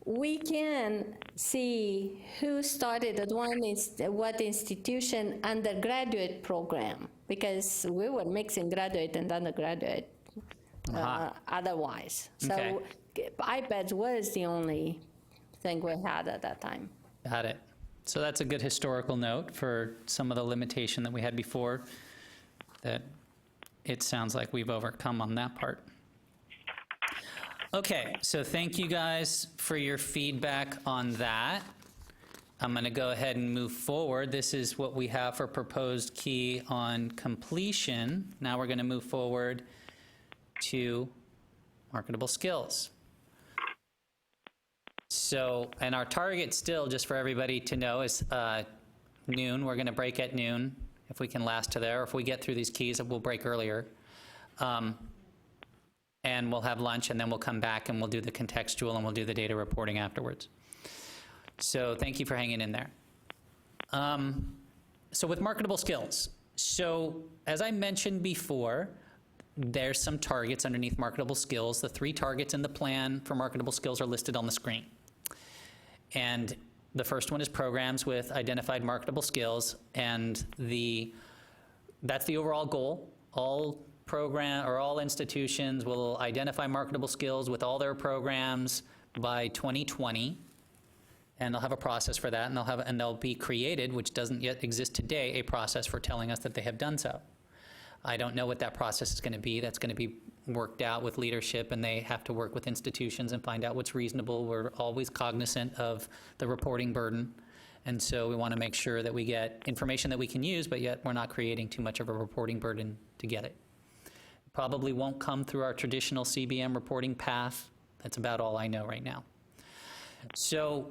we can see who started at what institution undergraduate program, because we were mixing graduate and undergraduate otherwise. So iPads was the only thing we had at that time. Got it. So that's a good historical note for some of the limitation that we had before, that it sounds like we've overcome on that part. Okay, so thank you guys for your feedback on that. I'm going to go ahead and move forward. This is what we have for proposed key on completion. Now we're going to move forward to marketable skills. So, and our target still, just for everybody to know, is noon. We're going to break at noon. If we can last to there, or if we get through these keys, we'll break earlier. And we'll have lunch, and then we'll come back and we'll do the contextual and we'll do the data reporting afterwards. So thank you for hanging in there. So with marketable skills. So as I mentioned before, there's some targets underneath marketable skills. The 3 targets in the plan for marketable skills are listed on the screen. And the first one is programs with identified marketable skills, and that's the overall goal. All all institutions will identify marketable skills with all their programs by 2020, and they'll have a process for that, and they'll be created, which doesn't yet exist today, a process for telling us that they have done so. I don't know what that process is going to be. That's going to be worked out with leadership, and they have to work with institutions and find out what's reasonable. We're always cognizant of the reporting burden, and so we want to make sure that we get information that we can use, but yet we're not creating too much of a reporting burden to get it. Probably won't come through our traditional CBM reporting path. That's about all I know right now. So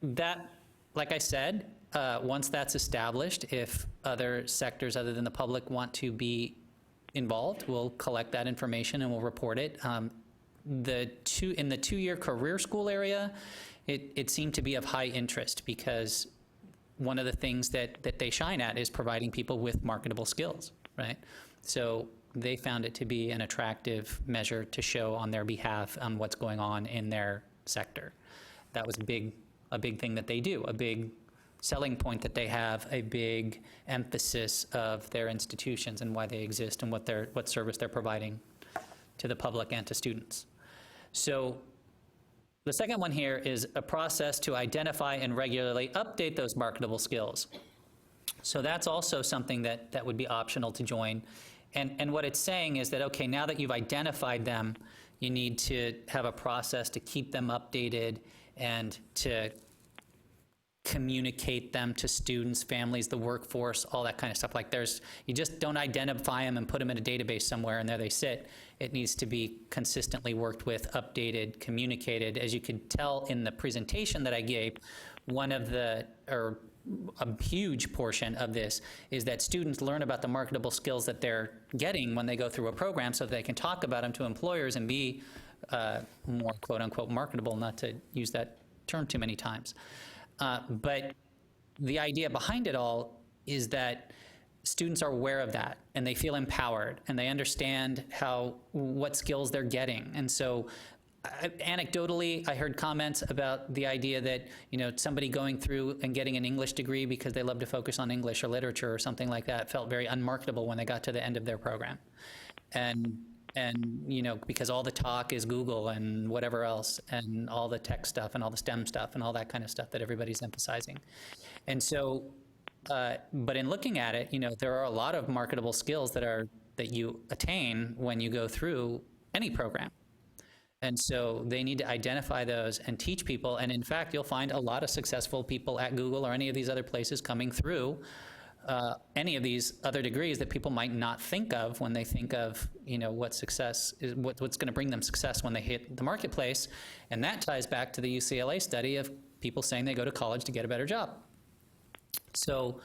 that, like I said, once that's established, if other sectors other than the public want to be involved, we'll collect that information and we'll report it. In the 2-year career school area, it seemed to be of high interest because one of the things that they shine at is providing people with marketable skills, right? So they found it to be an attractive measure to show on their behalf on what's going on in their sector. That was a big thing that they do, a big selling point that they have, a big emphasis of their institutions and why they exist and what service they're providing to the public and to students. So the second one here is a process to identify and regularly update those marketable skills. So that's also something that would be optional to join. And what it's saying is that, okay, now that you've identified them, you need to have a process to keep them updated and to communicate them to students, families, the workforce, all that kind of stuff. Like you just don't identify them and put them in a database somewhere and there they sit. It needs to be consistently worked with, updated, communicated. As you could tell in the presentation that I gave, a huge portion of this is that students learn about the marketable skills that they're getting when they go through a program so that they can talk about them to employers and be more quote-unquote marketable, not to use that term too many times. But the idea behind it all is that students are aware of that and they feel empowered and they understand what skills they're getting. And so anecdotally, I heard comments about the idea that, somebody going through and getting an English degree because they love to focus on English or literature or something like that felt very unmarketable when they got to the end of their program. And because all the talk is Google and whatever else and all the tech stuff and all the STEM stuff and all that kind of stuff that everybody's emphasizing. And so, but in looking at it, there are a lot of marketable skills that you attain when you go through any program. And so they need to identify those and teach people. And in fact, you'll find a lot of successful people at Google or any of these other places coming through any of these other degrees that people might not think of when they think of, what success is, what's going to bring them success when they hit the marketplace. And that ties back to the UCLA study of people saying they go to college to get a better job. So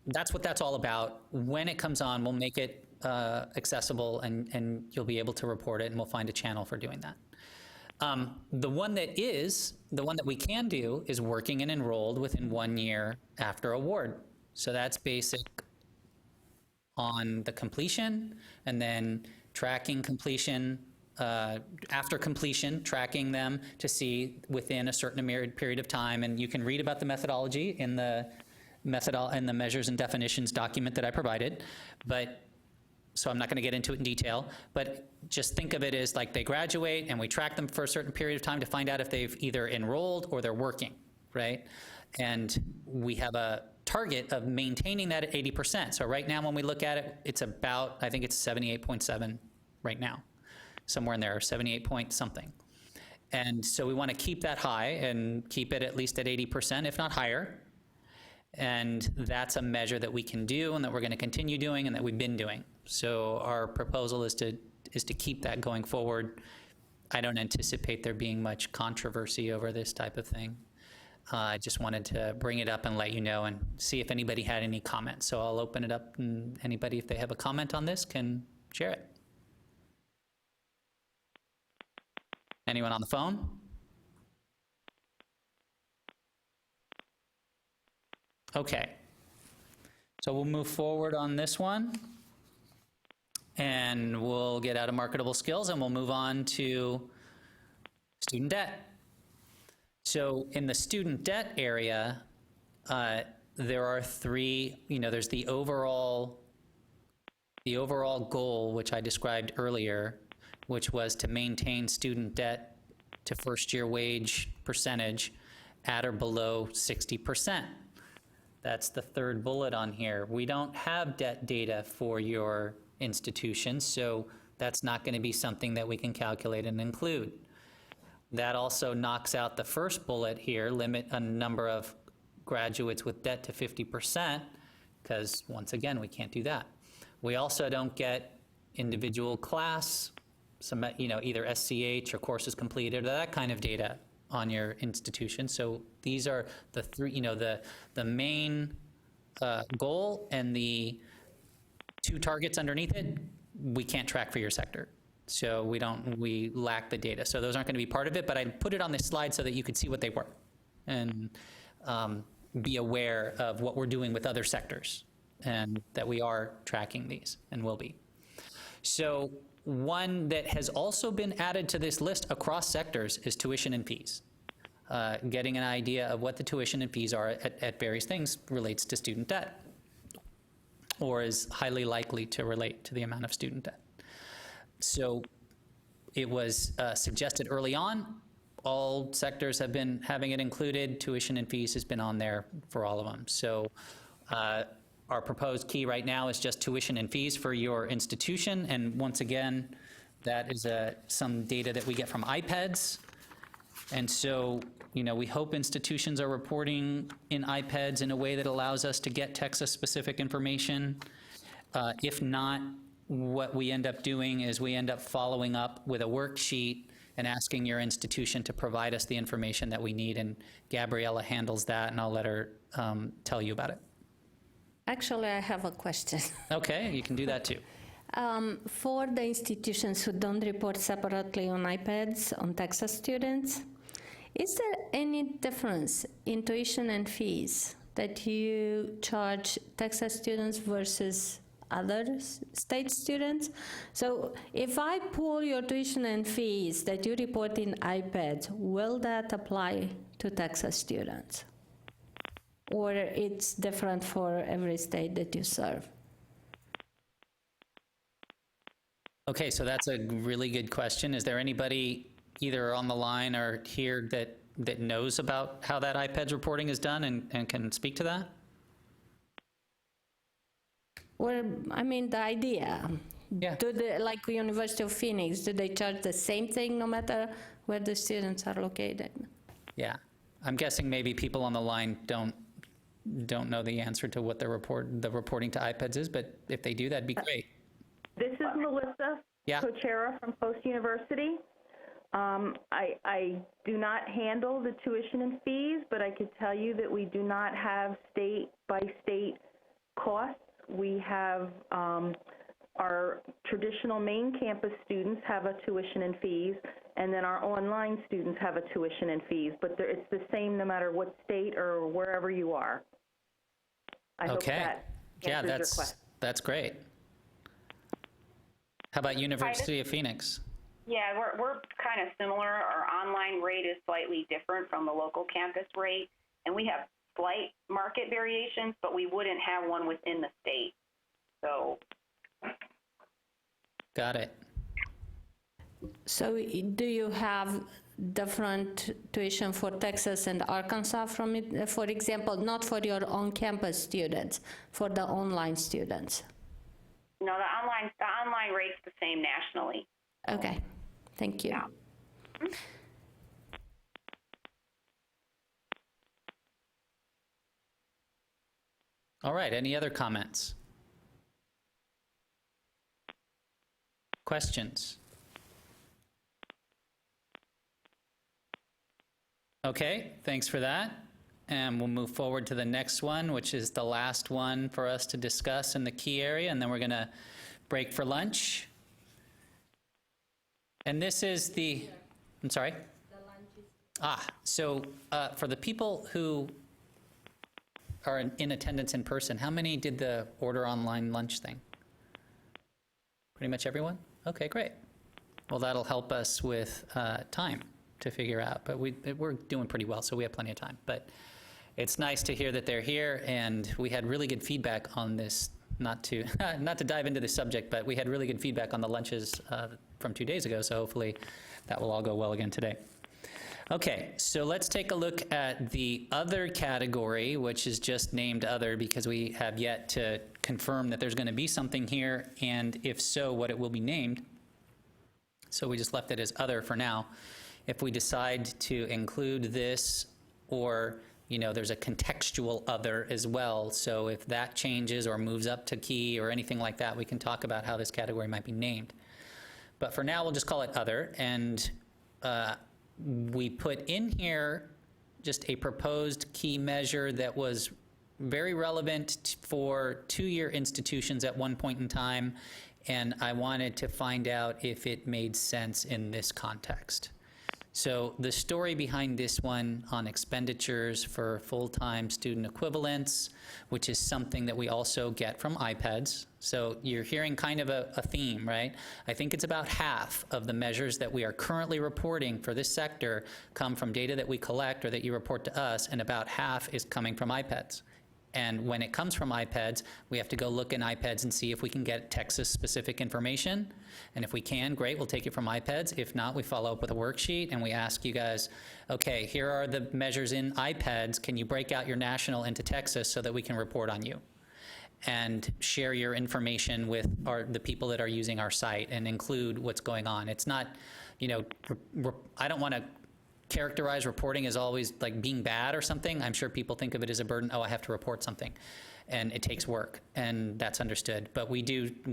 that's what that's all about. When it comes on, we'll make it accessible, and you'll be able to report it, and we'll find a channel for doing that. The one that we can do is working and enrolled within 1 year after award. So that's basic on the completion, and then tracking completion, after completion, tracking them to see within a certain period of time. And you can read about the methodology in the measures and definitions document that I provided. So I'm not going to get into it in detail, but just think of it as like they graduate and we track them for a certain period of time to find out if they've either enrolled or they're working, right? And we have a target of maintaining that at 80%. So right now when we look at it, it's about, I think it's 78.7 right now, somewhere in there, 78 point something. And so we want to keep that high and keep it at least at 80%, if not higher. And that's a measure that we can do and that we're going to continue doing and that we've been doing. So our proposal is to keep that going forward. I don't anticipate there being much controversy over this type of thing. I just wanted to bring it up and let you know and see if anybody had any comments. So I'll open it up, and anybody, if they have a comment on this, can share it. Anyone on the phone? Okay, so we'll move forward on this one, and we'll get out of marketable skills, and we'll move on to student debt. So in the student debt area, there are three, there's the overall goal, which I described earlier, which was to maintain student debt to first-year wage percentage at or below 60%. That's the third bullet on here. We don't have debt data for your institution, so that's not going to be something that we can calculate and include. That also knocks out the first bullet here, limit a number of graduates with debt to 50%, because once again, we can't do that. We also don't get individual class, either SCH or courses completed, or that kind of data on your institution. So these are the three, the main goal and the two targets underneath it, we can't track for your sector. So we lack the data. So those aren't going to be part of it, but I put it on this slide so that you could see what they were and be aware of what we're doing with other sectors and that we are tracking these and will be. So one that has also been added to this list across sectors is tuition and fees. Getting an idea of what the tuition and fees are at various things relates to student debt, or is highly likely to relate to the amount of student debt. So it was suggested early on. All sectors have been having it included. Tuition and fees has been on there for all of them. So our proposed key right now is just tuition and fees for your institution. And once again, that is some data that we get from IPEDS. And so, we hope institutions are reporting in IPEDS in a way that allows us to get Texas-specific information. If not, what we end up doing is we end up following up with a worksheet and asking your institution to provide us the information that we need. And Gabriella handles that, and I'll let her tell you about it. Actually, I have a question. Okay, you can do that too. For the institutions who don't report separately on iPads on Texas students, is there any difference in tuition and fees that you charge Texas students versus other state students? So if I pull your tuition and fees that you report in iPads, will that apply to Texas students? Or it's different for every state that you serve? Okay, so that's a really good question. Is there anybody either on the line or here that knows about how that IPEDS reporting is done and can speak to that? Well, the idea. Yeah. Like University of Phoenix, do they charge the same thing no matter where the students are located? Yeah. I'm guessing maybe people on the line don't don't know the answer to what the reporting to iPads is, but if they do, that'd be great. This is Melissa Yeah. Cochera from Post University. I do not handle the tuition and fees, but I could tell you that we do not have state-by-state costs. We have our traditional main campus students have a tuition and fees, and then our online students have a tuition and fees, but it's the same no matter what state or wherever you are. I hope that answers your question. That's great. How about University of Phoenix? Yeah, we're kind of similar. Our online rate is slightly different from the local campus rate, and we have slight market variations, but we wouldn't have one within the state. So. Got it. So do you have different tuition for Texas and Arkansas from it? For example, not for your on-campus students, for the online students? No, the online rate's the same nationally. Okay, thank you. Yeah. All right, any other comments? Questions? Okay, thanks for that. And we'll move forward to the next one, which is the last one for us to discuss in the key area, and then we're going to break for lunch. And this is I'm sorry? So for the people who are in attendance in person, how many did the order online lunch thing? Pretty much everyone? Okay, great. Well, that'll help us with time to figure out, but we're doing pretty well, so we have plenty of time. But it's nice to hear that they're here, and we had really good feedback on this, not to dive into the subject, but we had really good feedback on the lunches from 2 days ago, so hopefully that will all go well again today. Okay, so let's take a look at the other category, which is just named other because we have yet to confirm that there's going to be something here, and if so, what it will be named. So we just left it as other for now. If we decide to include this, or there's a contextual other as well, so if that changes or moves up to key or anything like that, we can talk about how this category might be named. But for now, we'll just call it other, and we put in here just a proposed key measure that was very relevant for two-year institutions at one point in time, and I wanted to find out if it made sense in this context. So the story behind this one on expenditures for full-time student equivalents, which is something that we also get from iPads. So you're hearing kind of a theme, right? I think it's about half of the measures that we are currently reporting for this sector come from data that we collect or that you report to us, and about half is coming from iPads. And when it comes from iPads, we have to go look in iPads and see if we can get Texas-specific information. And if we can, great, we'll take it from iPads. If not, we follow up with a worksheet and we ask you guys, okay, here are the measures in iPads. Can you break out your national into Texas so that we can report on you? And share your information with the people that are using our site and include what's going on. It's not, I don't want to characterize reporting as always like being bad or something. I'm sure people think of it as a burden. Oh, I have to report something, and it takes work, and that's understood. But we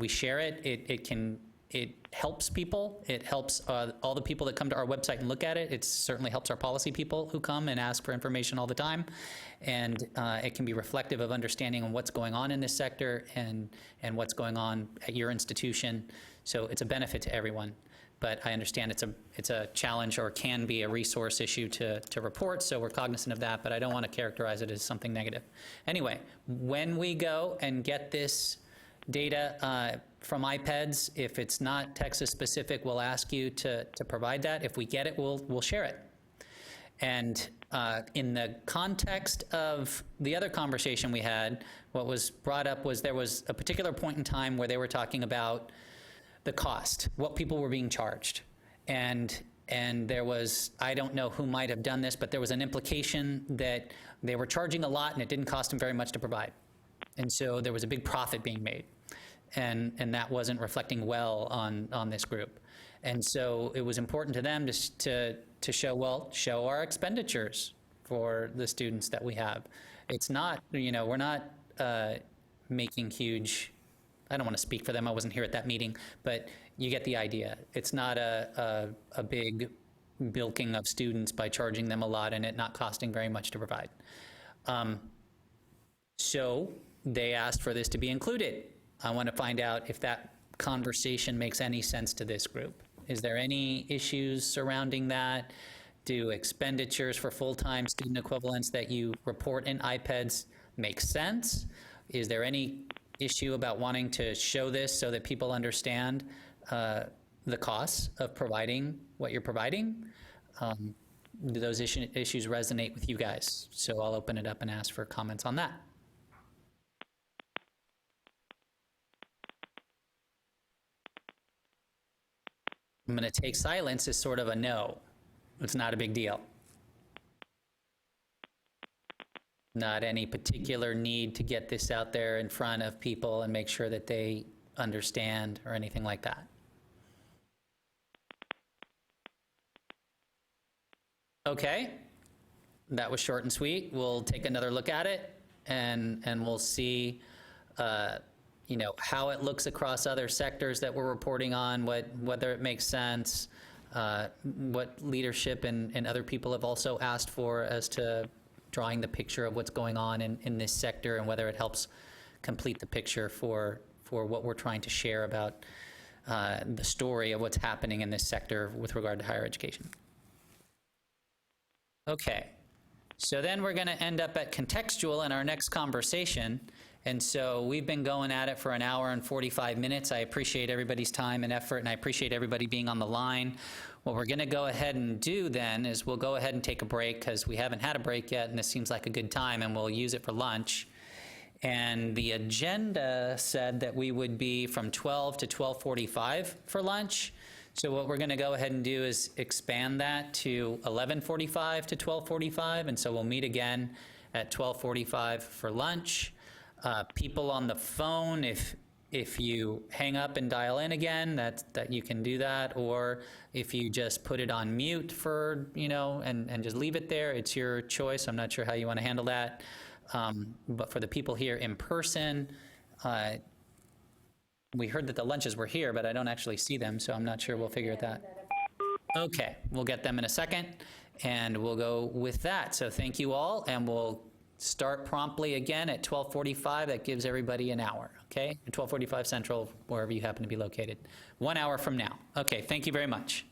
share it. It helps people. It helps all the people that come to our website and look at it. It certainly helps our policy people who come and ask for information all the time, and it can be reflective of understanding what's going on in this sector and what's going on at your institution. So it's a benefit to everyone. But I understand it's a challenge, or can be a resource issue to report, so we're cognizant of that, but I don't want to characterize it as something negative. Anyway, when we go and get this data from iPads, if it's not Texas-specific, we'll ask you to provide that. If we get it, we'll share it. And in the context of the other conversation we had, what was brought up was there was a particular point in time where they were talking about the cost, what people were being charged. And there was, I don't know who might have done this, but there was an implication that they were charging a lot and it didn't cost them very much to provide. And so there was a big profit being made. And that wasn't reflecting well on this group. And so it was important to them to show our expenditures for the students that we have. It's not, we're not making huge, I don't want to speak for them, I wasn't here at that meeting, but you get the idea. It's not a big bilking of students by charging them a lot and it not costing very much to provide. So they asked for this to be included. I want to find out if that conversation makes any sense to this group. Is there any issues surrounding that? Do expenditures for full-time student equivalents that you report in iPads make sense? Is there any issue about wanting to show this so that people understand the costs of providing what you're providing? Do those issues resonate with you guys? So I'll open it up and ask for comments on that. I'm going to take silence as sort of a no. It's not a big deal. Not any particular need to get this out there in front of people and make sure that they understand or anything like that. Okay, that was short and sweet. We'll take another look at it and we'll see how it looks across other sectors that we're reporting on, whether it makes sense, what leadership and other people have also asked for as to drawing the picture of what's going on in this sector and whether it helps complete the picture for what we're trying to share about the story of what's happening in this sector with regard to higher education. Okay, so then we're going to end up at contextual in our next conversation. And so we've been going at it for an hour and 45 minutes. I appreciate everybody's time and effort, and I appreciate everybody being on the line. What we're going to go ahead and do then is we'll go ahead and take a break because we haven't had a break yet, and this seems like a good time, and we'll use it for lunch. And the agenda said that we would be from 12 to 12:45 for lunch. So what we're going to go ahead and do is expand that to 11:45 to 12:45, and so we'll meet again at 12:45 for lunch. People on the phone, if you hang up and dial in again, that you can do that, or if you just put it on mute for, and just leave it there, it's your choice. I'm not sure how you want to handle that. But for the people here in person, we heard that the lunches were here, but I don't actually see them, so I'm not sure we'll figure that. Okay, we'll get them in a second, and we'll go with that. So thank you all, and we'll start promptly again at 12:45. That gives everybody an hour, okay? At 12:45 Central, wherever you happen to be located. 1 hour from now. Okay, thank you very much.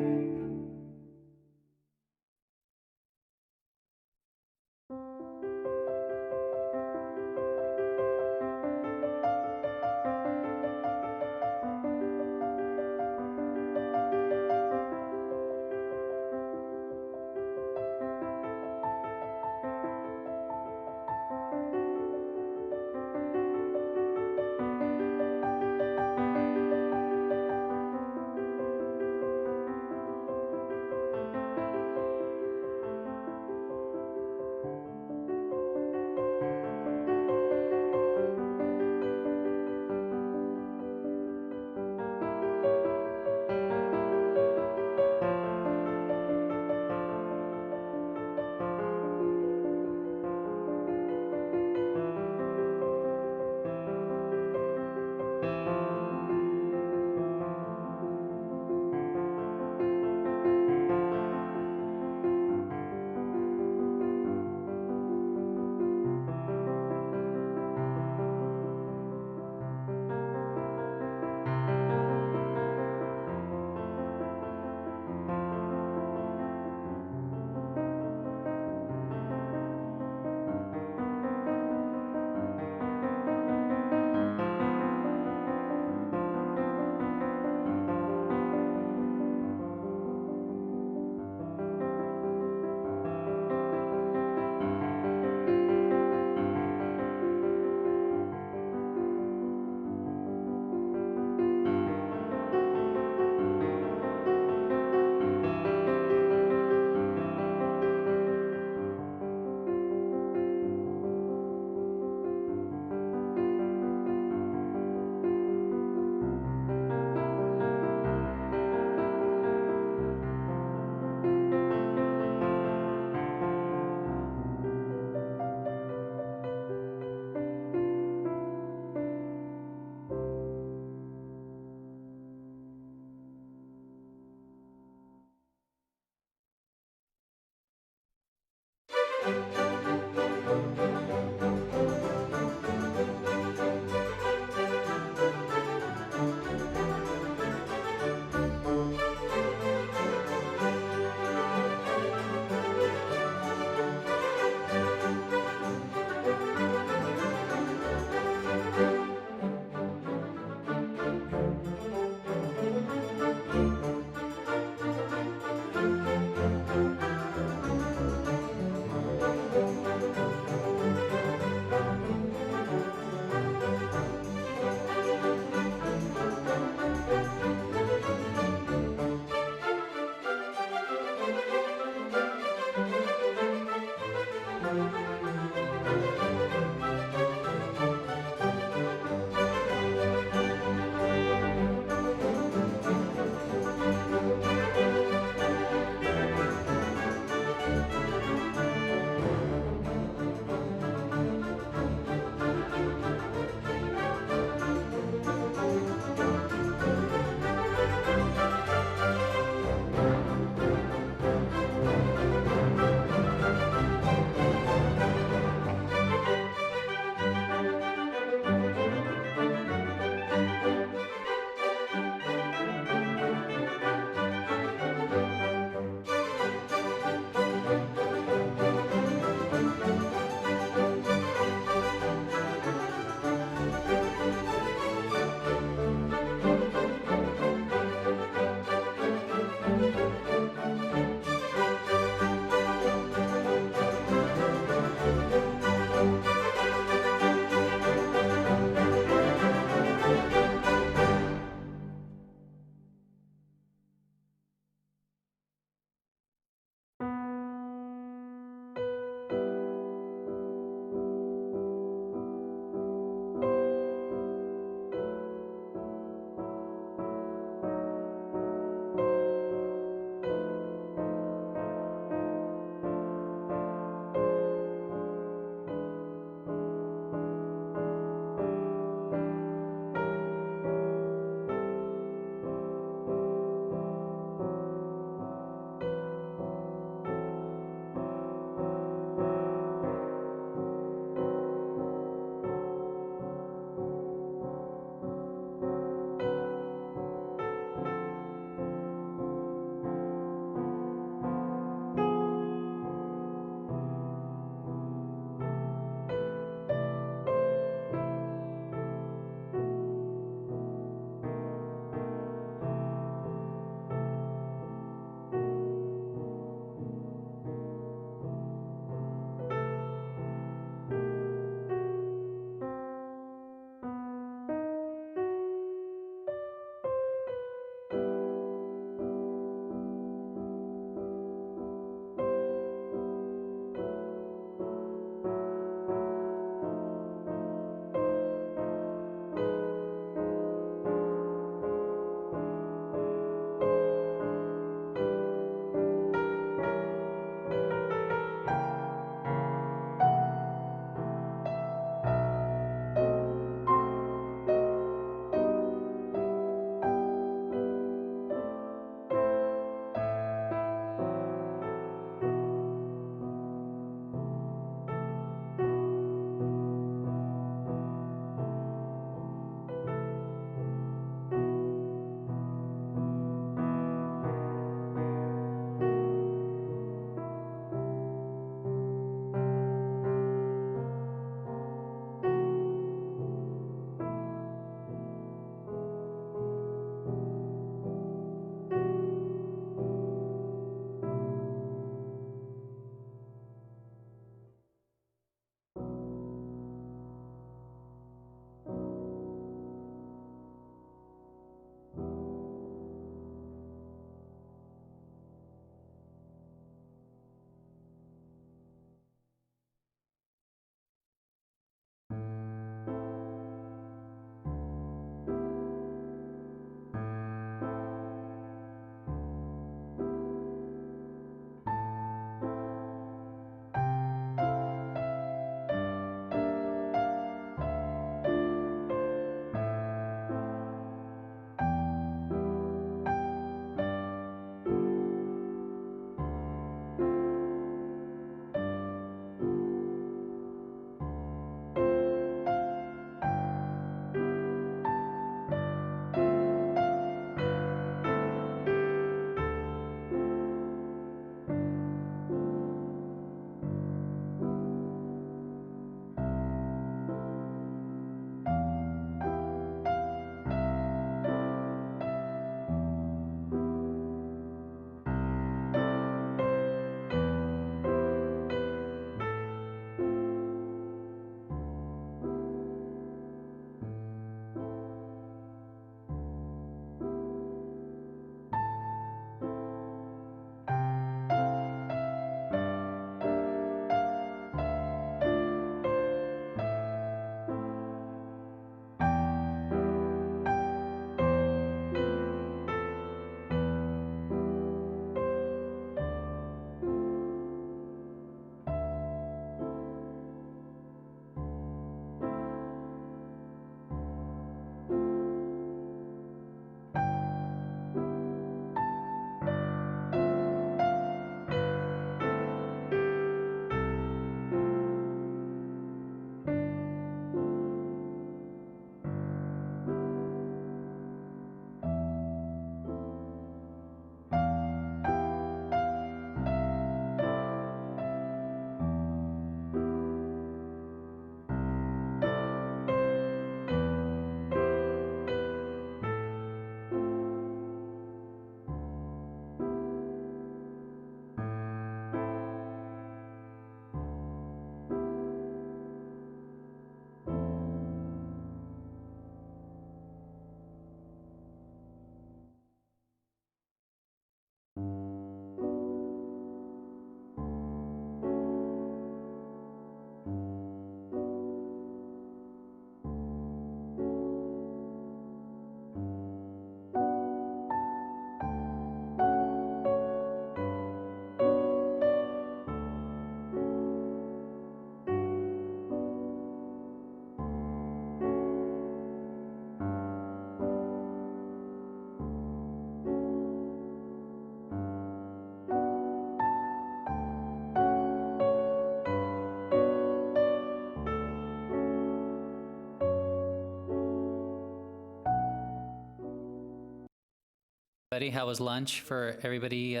Buddy, how was lunch for everybody?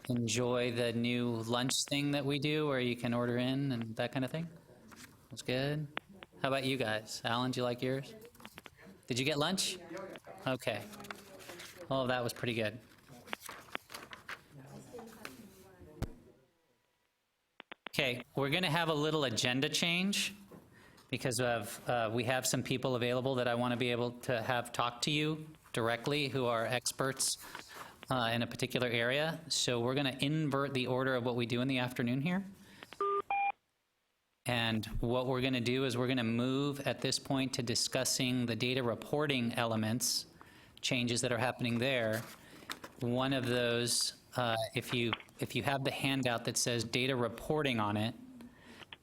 Enjoy the new lunch thing that we do where you can order in and that kind of thing? That's good. How about you guys? Alan, do you like yours? Did you get lunch? Okay. All of that was pretty good. Okay, we're going to have a little agenda change because we have some people available that I want to be able to have talk to you directly who are experts in a particular area. So we're going to invert the order of what we do in the afternoon here. And what we're going to do is we're going to move at this point to discussing the data reporting elements, changes that are happening there. One of those, if you have the handout that says data reporting on it,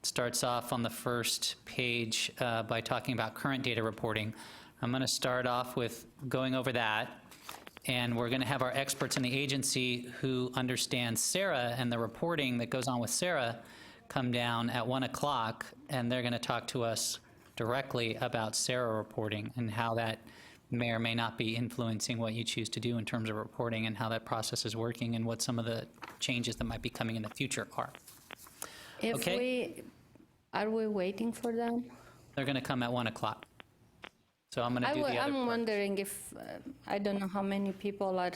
starts off on the first page by talking about current data reporting. I'm going to start off with going over that, and we're going to have our experts in the agency who understand SARA and the reporting that goes on with SARA come down at 1 o'clock, and they're going to talk to us directly about SARA reporting and how that may or may not be influencing what you choose to do in terms of reporting and how that process is working and what some of the changes that might be coming in the future are. Are we waiting for them? They're going to come at 1 o'clock. So I'm going to do the other I'm part. wondering if, I don't know how many people are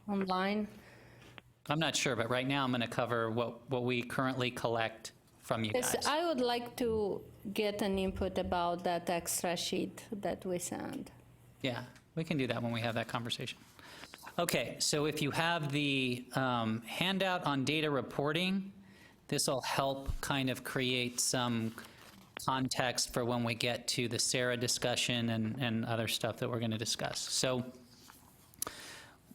online. I'm not sure, but right now I'm going to cover what we currently collect from you Yes, guys. I would like to get an input about that extra sheet that we sent. Yeah, we can do that when we have that conversation. Okay, so if you have the handout on data reporting, this will help kind of create some context for when we get to the SARA discussion and other stuff that we're going to discuss. So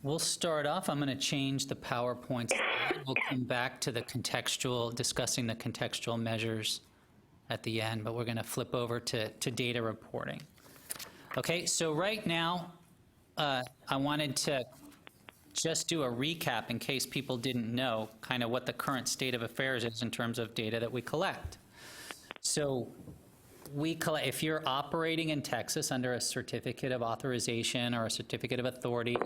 we'll start off. I'm going to change the PowerPoint slide. We'll come back to the contextual, discussing the contextual measures at the end, but we're going to flip over to data reporting. Okay, so right now, I wanted to just do a recap in case people didn't know kind of what the current state of affairs is in terms of data that we collect. So we collect, if you're operating in Texas under a certificate of authorization or a certificate of authority,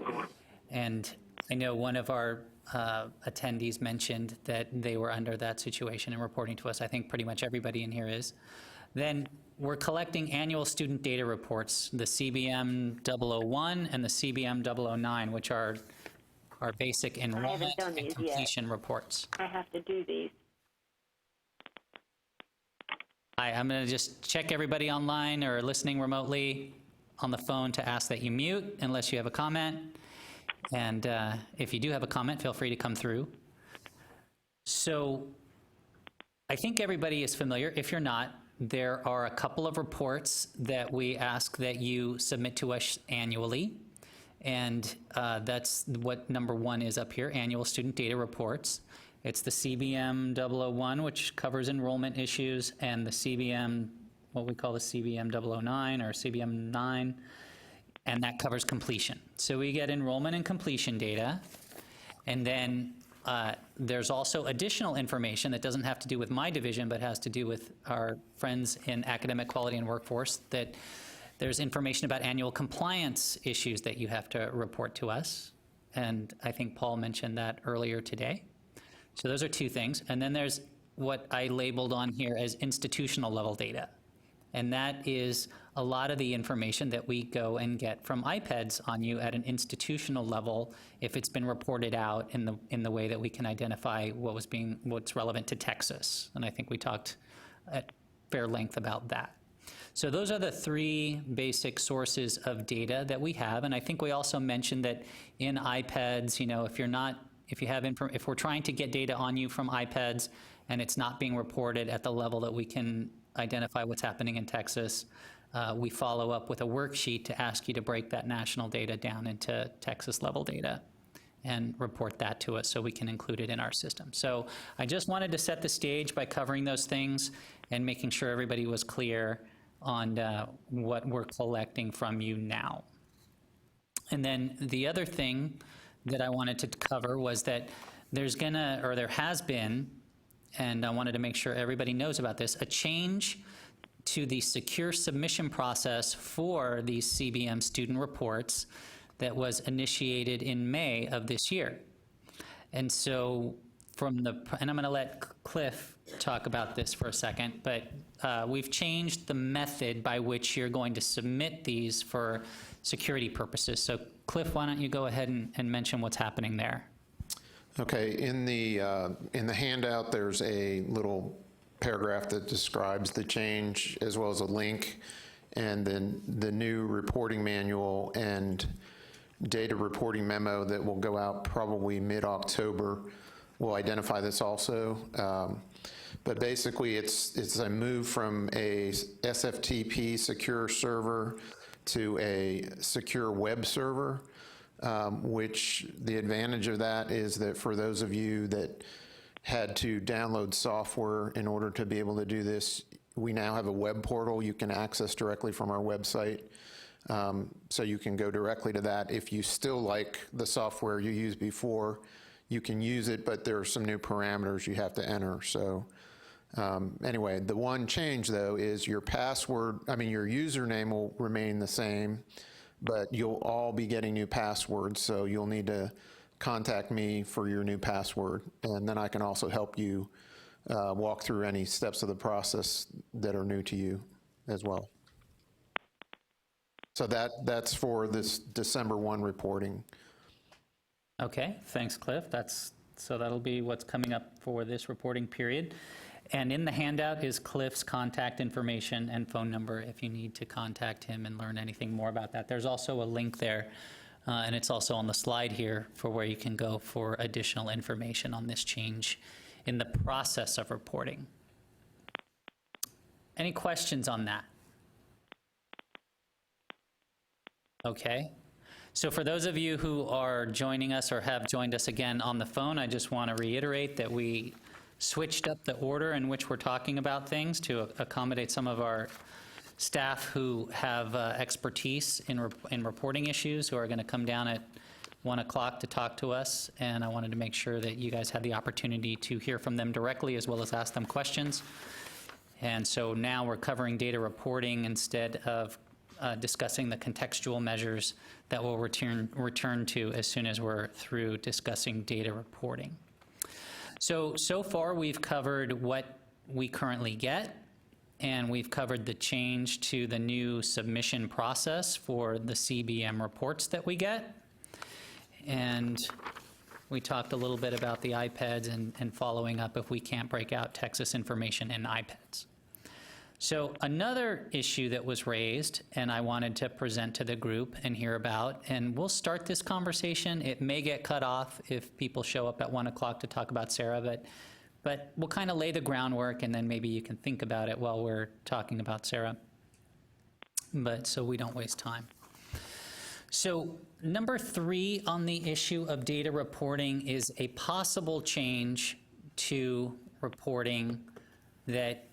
and I know one of our attendees mentioned that they were under that situation and reporting to us. I think pretty much everybody in here is. Then we're collecting annual student data reports, the CBM 001 and the CBM 009, which are our basic enrollment and completion reports. I have to do these. I'm going to just check everybody online or listening remotely on the phone to ask that you mute unless you have a comment. And if you do have a comment, feel free to come through. So I think everybody is familiar. If you're not, there are a couple of reports that we ask that you submit to us annually. And that's what number one is up here, annual student data reports. It's the CBM 001, which covers enrollment issues, and the CBM, what we call the CBM 009 or CBM 9, and that covers completion. So we get enrollment and completion data, and then there's also additional information that doesn't have to do with my division, but has to do with our friends in academic quality and workforce, that there's information about annual compliance issues that you have to report to us. And I think Paul mentioned that earlier today. So those are two things. And then there's what I labeled on here as institutional level data. And that is a lot of the information that we go and get from IPEDS on you at an institutional level if it's been reported out in the way that we can identify what's relevant to Texas. And I think we talked at fair length about that. So those are the three basic sources of data that we have. And I think we also mentioned that in IPEDS, if we're trying to get data on you from IPEDS and it's not being reported at the level that we can identify what's happening in Texas, we follow up with a worksheet to ask you to break that national data down into Texas level data and report that to us so we can include it in our system. So I just wanted to set the stage by covering those things and making sure everybody was clear on what we're collecting from you now. And then the other thing that I wanted to cover was that there has been, and I wanted to make sure everybody knows about this, a change to the secure submission process for these CBM student reports that was initiated in May of this year. And so and I'm going to let Cliff talk about this for a second, but we've changed the method by which you're going to submit these for security purposes. So Cliff, why don't you go ahead and mention what's happening there? Okay, in the handout, there's a little paragraph that describes the change as well as a link, and then the new reporting manual and data reporting memo that will go out probably mid-October will identify this also. But basically, it's a move from a SFTP secure server to a secure web server, which the advantage of that is that for those of you that had to download software in order to be able to do this, we now have a web portal you can access directly from our website. So you can go directly to that. If you still like the software you used before, you can use it, but there are some new parameters you have to enter. So anyway, the one change though is your password, your username will remain the same, but you'll all be getting new passwords. So you'll need to contact me for your new password. And then I can also help you walk through any steps of the process that are new to you as well. So that's for this December 1 reporting. Okay, thanks, Cliff. So that'll be what's coming up for this reporting period. And in the handout is Cliff's contact information and phone number if you need to contact him and learn anything more about that. There's also a link there, and it's also on the slide here for where you can go for additional information on this change in the process of reporting. Any questions on that? Okay. So for those of you who are joining us or have joined us again on the phone, I just want to reiterate that we switched up the order in which we're talking about things to accommodate some of our staff who have expertise in reporting issues, who are going to come down at 1 o'clock to talk to us. And I wanted to make sure that you guys had the opportunity to hear from them directly as well as ask them questions. And so now we're covering data reporting instead of discussing the contextual measures that we'll return to as soon as we're through discussing data reporting. So far we've covered what we currently get, and we've covered the change to the new submission process for the CBM reports that we get. And we talked a little bit about the iPads and following up if we can't break out Texas information in iPads. So another issue that was raised, and I wanted to present to the group and hear about, and we'll start this conversation. It may get cut off if people show up at 1 o'clock to talk about Sarah, but we'll kind of lay the groundwork, and then maybe you can think about it while we're talking about Sarah, but so we don't waste time. So number 3 on the issue of data reporting is a possible change to reporting that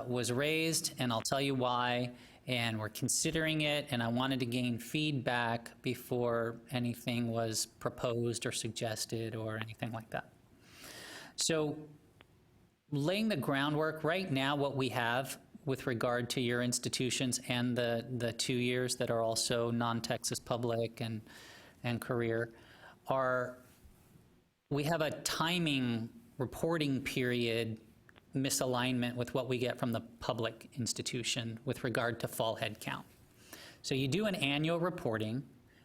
was raised, and I'll tell you why, and we're considering it, and I wanted to gain feedback before anything was proposed or suggested or anything like that. So laying the groundwork, right now what we have with regard to your institutions and the 2 years that are also non-Texas public and career we have a timing reporting period misalignment with what we get from the public institution with regard to fall head count. So you do an annual reporting,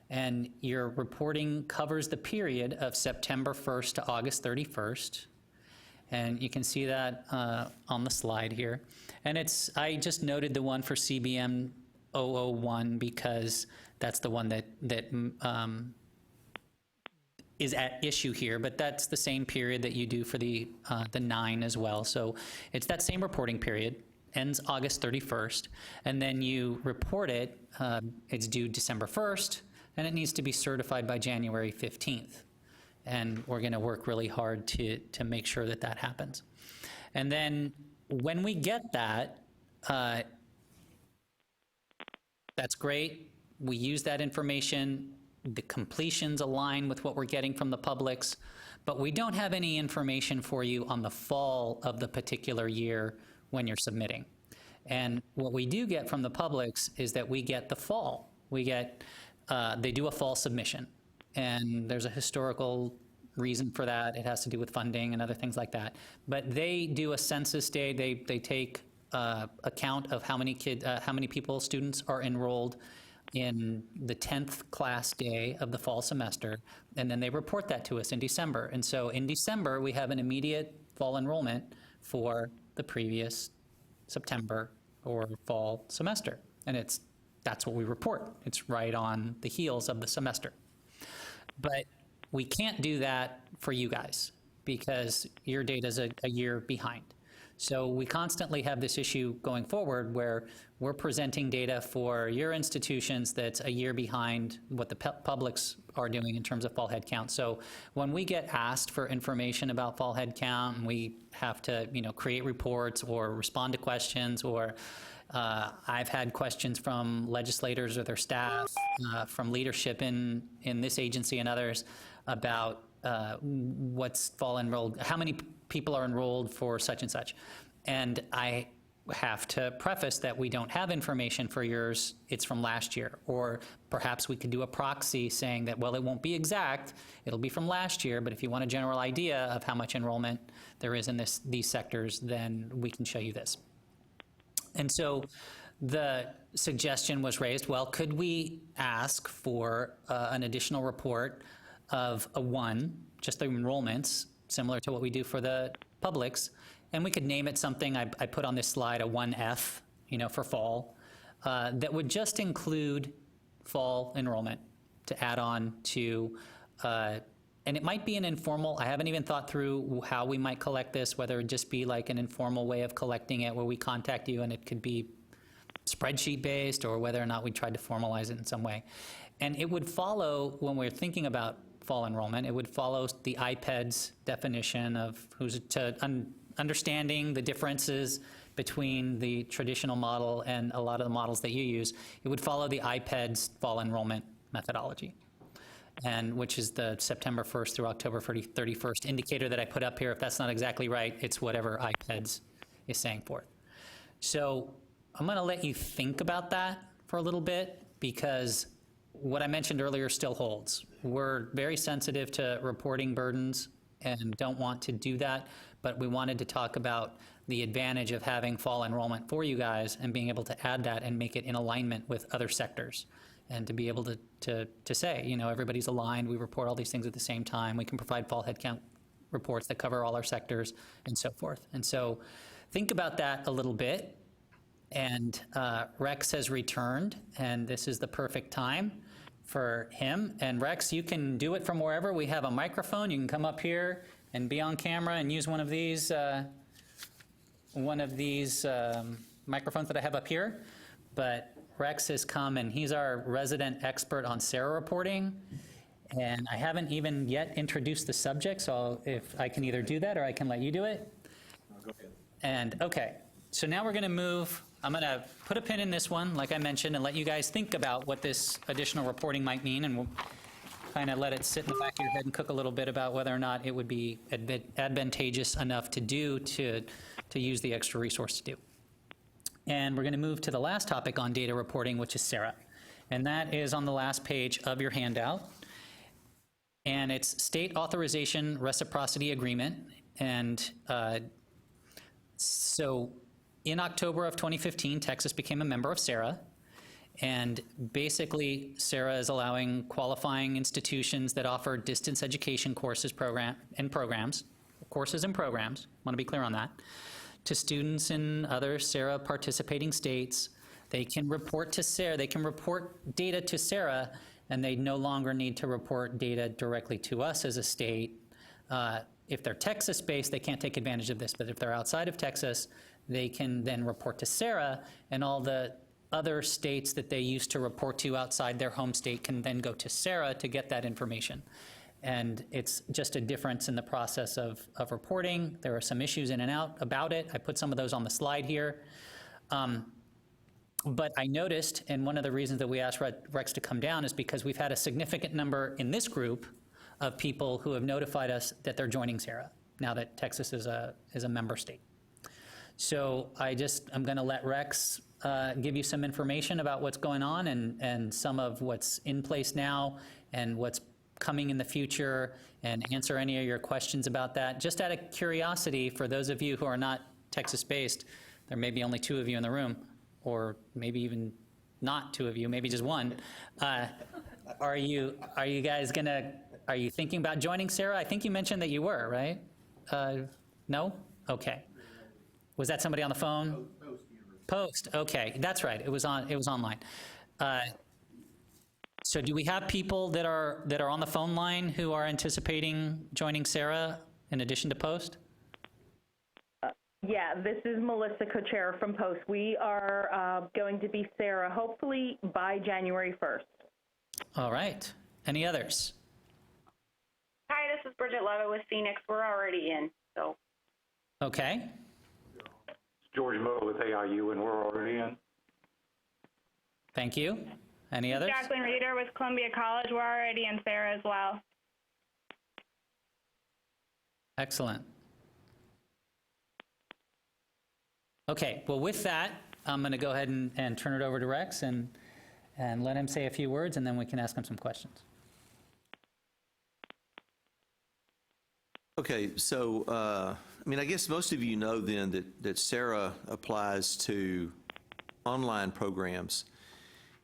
and your reporting covers the period of September 1st to August 31st. And you can see that on the slide here. And I just noted the one for CBM 001 because that's the one that is at issue here, but that's the same period that you do for the 9 as well. So it's that same reporting period, ends August 31st, and then you report it, it's due December 1st, and it needs to be certified by January 15th. And we're gonna work really hard to make sure that that happens. And then when we get that, that's great. We use that information. The completions align with what we're getting from the publics, but we don't have any information for you on the fall of the particular year when you're submitting. And what we do get from the publics is that we get the fall. We get they do a fall submission. And there's a historical reason for that. It has to do with funding and other things like that. But they do a census day. They take account of how many students are enrolled in the 10th class day of the fall semester, and then they report that to us in December. And so in December, we have an immediate fall enrollment for the previous September or fall semester. And that's what we report. It's right on the heels of the semester. But we can't do that for you guys because your data's a year behind. So we constantly have this issue going forward where we're presenting data for your institutions that's a year behind what the publics are doing in terms of fall head count. So when we get asked for information about fall head count, and we have to, create reports or respond to questions, or I've had questions from legislators or their staff, from leadership in this agency and others about what's fall enrolled, how many people are enrolled for such and such. And I have to preface that we don't have information for yours, it's from last year. Or perhaps we could do a proxy saying that, well, it won't be exact, it'll be from last year, but if you want a general idea of how much enrollment there is in these sectors, then we can show you this. And so the suggestion was raised, well, could we ask for an additional report of just the enrollments, similar to what we do for the publics, and we could name it something, I put on this slide a 1F, for fall, that would just include fall enrollment to add on to, and it might be an informal, I haven't even thought through how we might collect this, whether it just be like an informal way of collecting it where we contact you and it could be spreadsheet based, or whether or not we tried to formalize it in some way. And it would follow, when we're thinking about fall enrollment, it would follow the IPED's definition of understanding the differences between the traditional model and a lot of the models that you use. It would follow the IPED's fall enrollment methodology, and which is the September 1st through October 31st indicator that I put up here. If that's not exactly right, it's whatever IPED's is saying for it. So I'm going to let you think about that for a little bit, because what I mentioned earlier still holds. We're very sensitive to reporting burdens and don't want to do that, but we wanted to talk about the advantage of having fall enrollment for you guys and being able to add that and make it in alignment with other sectors, and to be able to say, everybody's aligned, we report all these things at the same time, we can provide fall headcount reports that cover all our sectors, and so forth. And so think about that a little bit. And Rex has returned, and this is the perfect time for him. And Rex, you can do it from wherever. We have a microphone. You can come up here and be on camera and use one of these microphones that I have up here. But Rex has come, and he's our resident expert on SARA reporting. And I haven't even yet introduced the subject, so if I can either do that or I can let you do it. Go ahead. And okay, so now we're going to move. I'm going to put a pin in this one, like I mentioned, and let you guys think about what this additional reporting might mean, and we'll kind of let it sit in the back of your head and cook a little bit about whether or not it would be advantageous enough to do to use the extra resource to do. And we're going to move to the last topic on data reporting, which is SARA. And that is on the last page of your handout. And it's State Authorization Reciprocity Agreement. And so in October of 2015, Texas became a member of SARA. And basically, SARA is allowing qualifying institutions that offer distance education courses and programs, want to be clear on that, to students in other SARA participating states. They can report to SARA, they can report data to SARA, and they no longer need to report data directly to us as a state. If they're Texas-based, they can't take advantage of this, but if they're outside of Texas, they can then report to SARA, and all the other states that they used to report to outside their home state can then go to SARA to get that information. And it's just a difference in the process of reporting. There are some issues in and out about it. I put some of those on the slide here. But I noticed, and one of the reasons that we asked Rex to come down is because we've had a significant number in this group of people who have notified us that they're joining SARA now that Texas is a member state. So I'm going to let Rex give you some information about what's going on and some of what's in place now and what's coming in the future, and answer any of your questions about that. Just out of curiosity, for those of you who are not Texas-based, there may be only 2 of you in the room, or maybe even not 2 of you, maybe just 1. Are you thinking about joining Sarah? I think you mentioned that you were, right? No? Okay. Was that somebody on the phone? Post. Okay, that's right. It was online. So do we have people that are on the phone line who are anticipating joining Sarah in addition to Post? Yeah, this is Melissa Cochera from Post. We are going to be Sarah, hopefully by January 1st. All right. Any others? Hi, this is Bridget Levitt with Phoenix. We're already in, so. Okay. George Miller with AIU, and we're already in. Thank you. Any others? Jacqueline Reeder with Columbia College. We're already in Sarah as well. Excellent. Okay, well, with that, I'm going to go ahead and turn it over to Rex and let him say a few words, and then we can ask him some questions. Okay, so, I guess most of you know then that Sarah applies to online programs,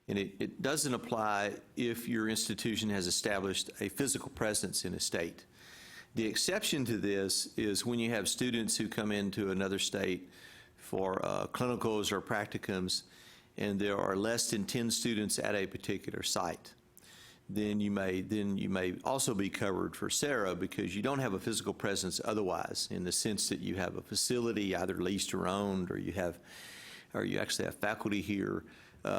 and it doesn't apply if your institution has established a physical presence in a state. The exception to this is when you have students who come into another state for clinicals or practicums, and there are less than 10 students at a particular site. Then you may also be covered for Sarah because you don't have a physical presence otherwise, in the sense that you have a facility either leased or owned, or you actually have faculty here.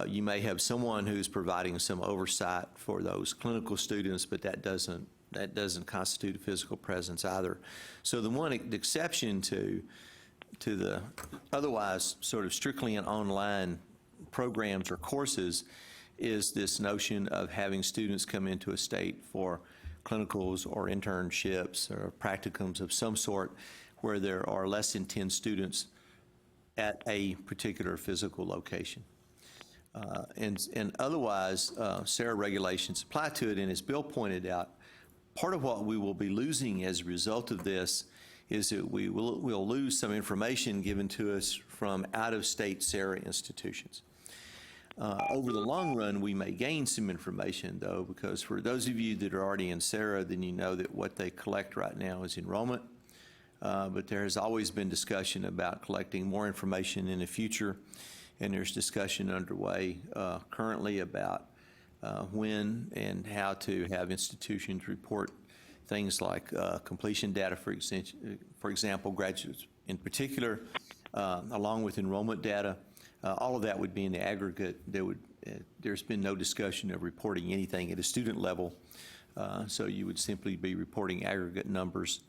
You may have someone who's providing some oversight for those clinical students, but that doesn't constitute a physical presence either. So the one exception to the otherwise sort of strictly an online programs or courses is this notion of having students come into a state for clinicals or internships or practicums of some sort where there are less than 10 students at a particular physical location. And otherwise, SARA regulations apply to it, and as Bill pointed out, part of what we will be losing as a result of this is that we'll lose some information given to us from out-of-state SARA institutions. Over the long run, we may gain some information, though, because for those of you that are already in SARA, then you know that what they collect right now is enrollment. But there has always been discussion about collecting more information in the future, and there's discussion underway currently about when and how to have institutions report things like completion data, for example, graduates in particular, along with enrollment data. All of that would be in the aggregate. There's been no discussion of reporting anything at a student level, so you would simply be reporting aggregate numbers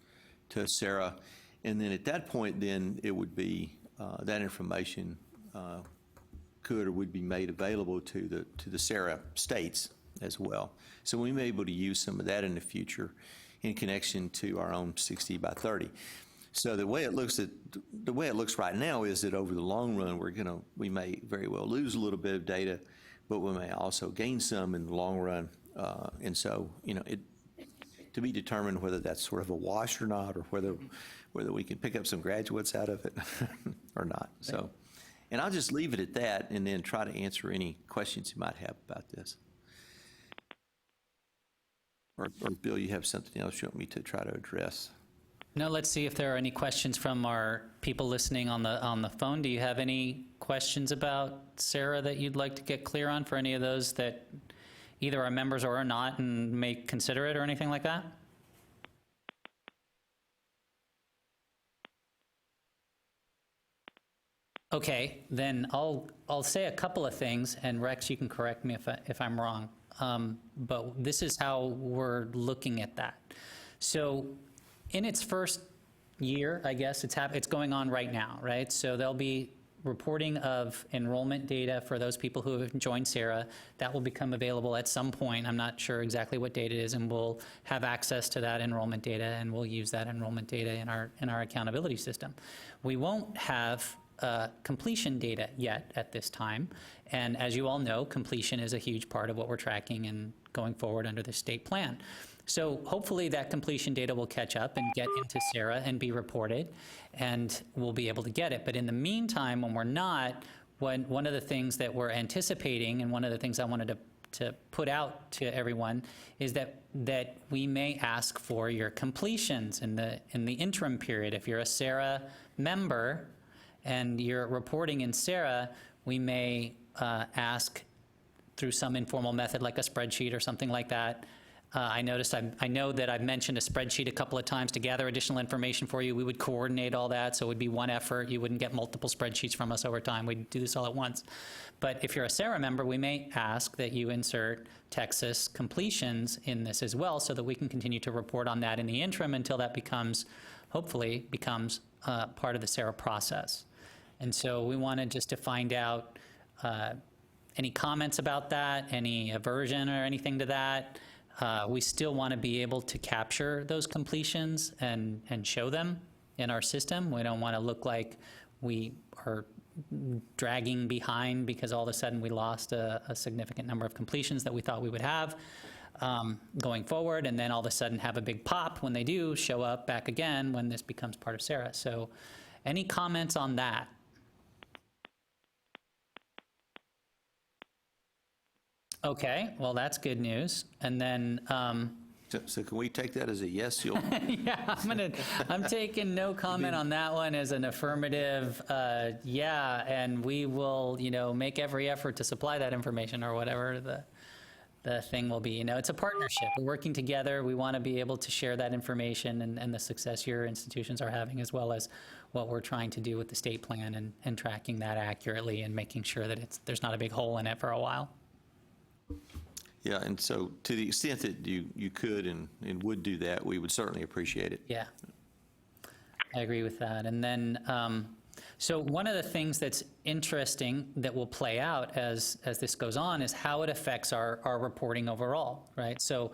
to SARA, and then at that point, then it would be that information could or would be made available to the SARA states as well. So we may be able to use some of that in the future in connection to our own 60 by 30. So the way it looks right now is that over the long run, we may very well lose a little bit of data, but we may also gain some in the long run. And so, to be determined whether that's sort of a wash or not, or whether we can pick up some graduates out of it or not. So, and I'll just leave it at that, and then try to answer any questions you might have about this. Or Bill, you have something else you want me to try to address? No, let's see if there are any questions from our people listening on the phone. Do you have any questions about SARA that you'd like to get clear on for any of those that either are members or are not and may consider it or anything like that? Okay, then I'll say a couple of things, and Rex, you can correct me if I'm wrong. But this is how we're looking at that. So in its first year, I guess, it's going on right now, right? So there'll be reporting of enrollment data for those people who have joined Sarah. That will become available at some point. I'm not sure exactly what date it is, and we'll have access to that enrollment data, and we'll use that enrollment data in our accountability system. We won't have completion data yet at this time, and as you all know, completion is a huge part of what we're tracking and going forward under the state plan. So hopefully that completion data will catch up and get into Sarah and be reported, and we'll be able to get it. But in the meantime, when we're not, one of the things that we're anticipating, and one of the things I wanted to put out to everyone, is that we may ask for your completions in the interim period. If you're a Sarah member and you're reporting in Sarah, we may ask through some informal method like a spreadsheet or something like that. I know that I've mentioned a spreadsheet a couple of times to gather additional information for you. We would coordinate all that, so it would be one effort. You wouldn't get multiple spreadsheets from us over time. We'd do this all at once. But if you're a Sarah member, we may ask that you insert Texas completions in this as well, so that we can continue to report on that in the interim until that hopefully becomes part of the Sarah process. And so we wanted just to find out any comments about that, any aversion or anything to that. We still want to be able to capture those completions and show them in our system. We don't want to look like we are dragging behind because all of a sudden we lost a significant number of completions that we thought we would have going forward, and then all of a sudden have a big pop when they do show up back again when this becomes part of Sarah. So any comments on that? Okay, well, that's good news. And then, So can we take that as a yes? yeah, I'm taking no comment on that one as an affirmative, yeah, and we will, make every effort to supply that information or whatever the thing will be. It's a partnership. We're working together. We want to be able to share that information and the success your institutions are having, as well as what we're trying to do with the state plan and tracking that accurately and making sure that there's not a big hole in it for a while. Yeah, and so to the extent that you could and would do that, we would certainly appreciate it. Yeah, I agree with that. And then, so one of the things that's interesting that will play out as this goes on is how it affects our reporting overall, right? So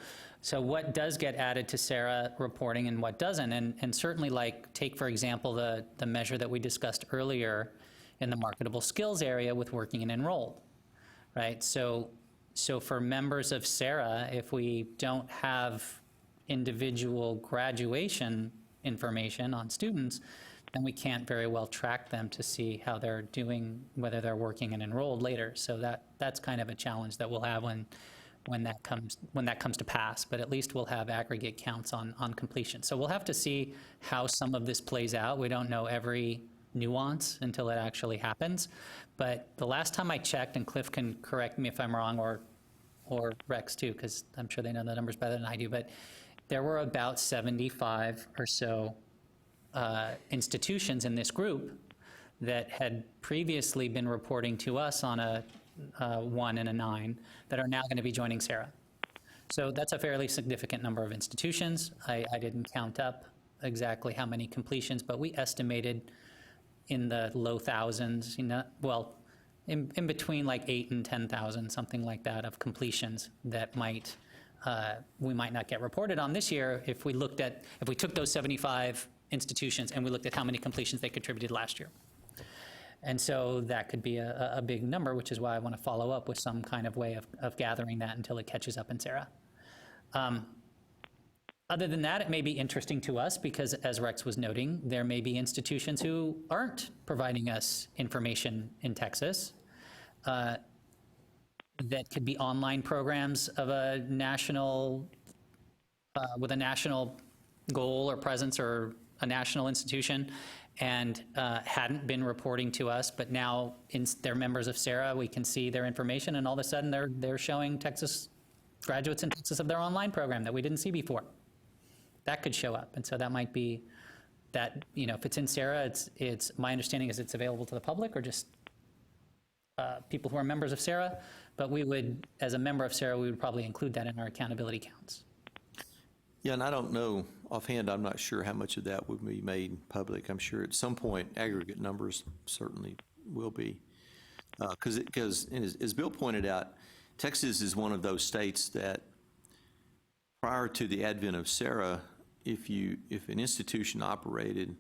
what does get added to Sarah reporting and what doesn't? And certainly, take, for example, the measure that we discussed earlier in the marketable skills area with working and enrolled, right? So for members of Sarah, if we don't have individual graduation information on students, then we can't very well track them to see how they're doing, whether they're working and enrolled later. So that's kind of a challenge that we'll have when that comes to pass. But at least we'll have aggregate counts on completion. So we'll have to see how some of this plays out. We don't know every nuance until it actually happens. But the last time I checked, and Cliff can correct me if I'm wrong, or Rex too, because I'm sure they know the numbers better than I do, but there were about 75 or so institutions in this group that had previously been reporting to us on a 1 and a 9 that are now going to be joining Sarah. So that's a fairly significant number of institutions. I didn't count up exactly how many completions, but we estimated in the low thousands, well, in between 8 and 10,000, something like that, of completions that we might not get reported on this year if we took those 75 institutions and we looked at how many completions they contributed last year. And so that could be a big number, which is why I want to follow up with some kind of way of gathering that until it catches up in Sarah. Other than that, it may be interesting to us because, as Rex was noting, there may be institutions who aren't providing us information in Texas that could be online programs of a national, with a national goal or presence or a national institution, and hadn't been reporting to us, but now they're members of Sarah. We can see their information, and all of a sudden they're showing Texas graduates in Texas of their online program that we didn't see before. That could show up, and so that might be that, if it's in Sarah, it's my understanding is it's available to the public or just people who are members of Sarah, but we would, as a member of Sarah, we would probably include that in our accountability counts. Yeah, and I don't know, offhand, I'm not sure how much of that would be made public. I'm sure at some point aggregate numbers certainly will be. Because as Bill pointed out, Texas is one of those states that prior to the advent of SARA, if an institution operated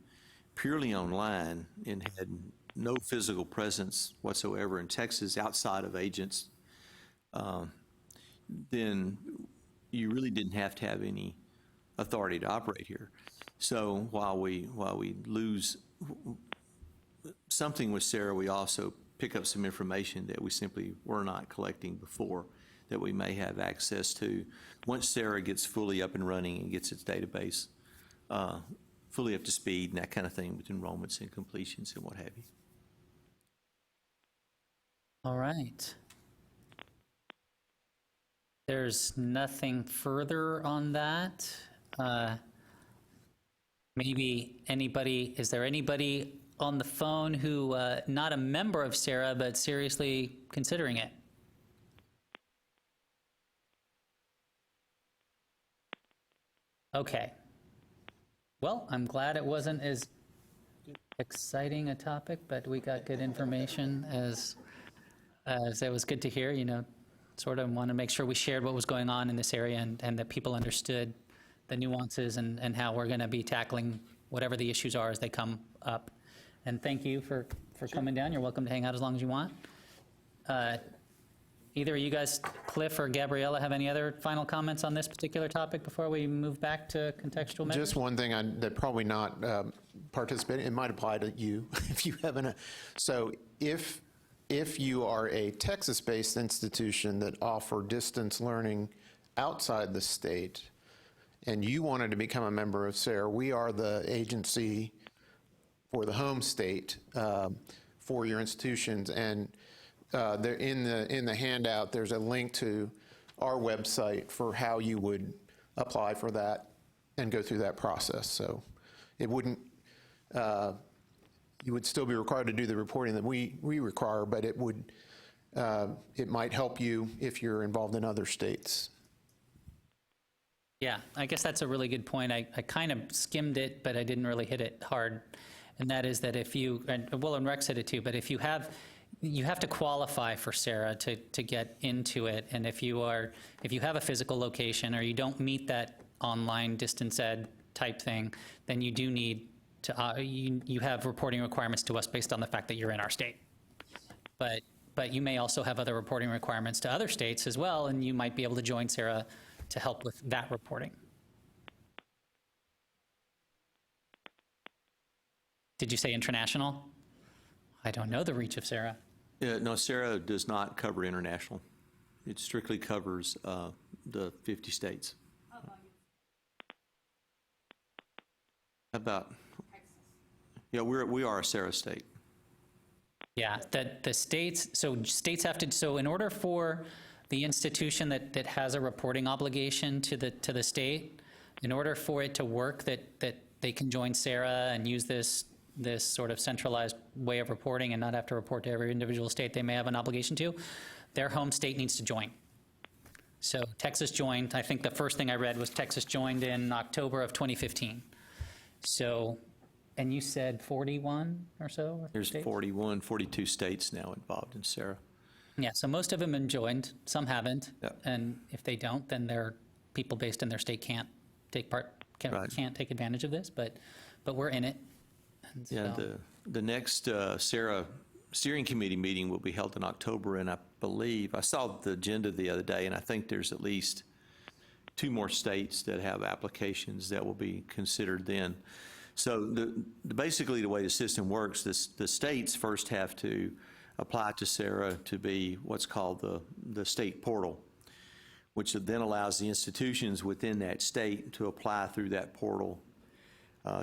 purely online and had no physical presence whatsoever in Texas outside of agents, then you really didn't have to have any authority to operate here. So while we lose something with SARA, we also pick up some information that we simply were not collecting before that we may have access to once SARA gets fully up and running and gets its database fully up to speed and that kind of thing with enrollments and completions and what have you. All right. There's nothing further on that. Maybe anybody, is there anybody on the phone who, not a member of SARA, but seriously considering it? Okay. Well, I'm glad it wasn't as exciting a topic, but we got good information as it was good to hear, you know, sort of want to make sure we shared what was going on in this area and that people understood the nuances and how we're going to be tackling whatever the issues are as they come up. And thank you for coming down. You're welcome to hang out as long as you want. Either of you guys, Cliff or Gabriella, have any other final comments on this particular topic before we move back to contextual measures? Just one thing that probably not participating, it might apply to you if you haven't. So if you are a Texas-based institution that offer distance learning outside the state and you wanted to become a member of SARA, we are the agency for the home state for your institutions. And there in the handout, there's a link to our website for how you would apply for that and go through that process. So it wouldn't, you would still be required to do the reporting that we require, but it would, it might help you if you're involved in other states. Yeah, I guess that's a really good point. I kind of skimmed it, but I didn't really hit it hard. And that is that if you, and Will and Rex said it too, but if you have to qualify for SARA to get into it. And if you have a physical location or you don't meet that online distance ed type thing, then you do need to, you have reporting requirements to us based on the fact that you're in our state. But you may also have other reporting requirements to other states as well, and you might be able to join SARA to help with that reporting. Did you say international? I don't know the reach of SARA. No, SARA does not cover international. It strictly covers the 50 states. About, yeah, we are a SARA state. Yeah, the states, so states have to, so in order for the institution that has a reporting obligation to the state, in order for it to work, that they can join SARA and use this sort of centralized way of reporting and not have to report to every individual state they may have an obligation to, their home state needs to join. So Texas joined, I think the first thing I read was Texas joined in October of 2015. So, and you said 41 or so? There's states? 41, 42 states now involved in SARA. Yeah, so most of them have joined, some haven't. Yep. And if they don't, then their people based in their state can't take part, can't take advantage of this, but we're in it. And Yeah, so, the next SARA steering committee meeting will be held in October, and I believe, I saw the agenda the other day, and I think there's at least 2 more states that have applications that will be considered then. So basically the way the system works, the states first have to apply to SARA to be what's called the state portal, which then allows the institutions within that state to apply through that portal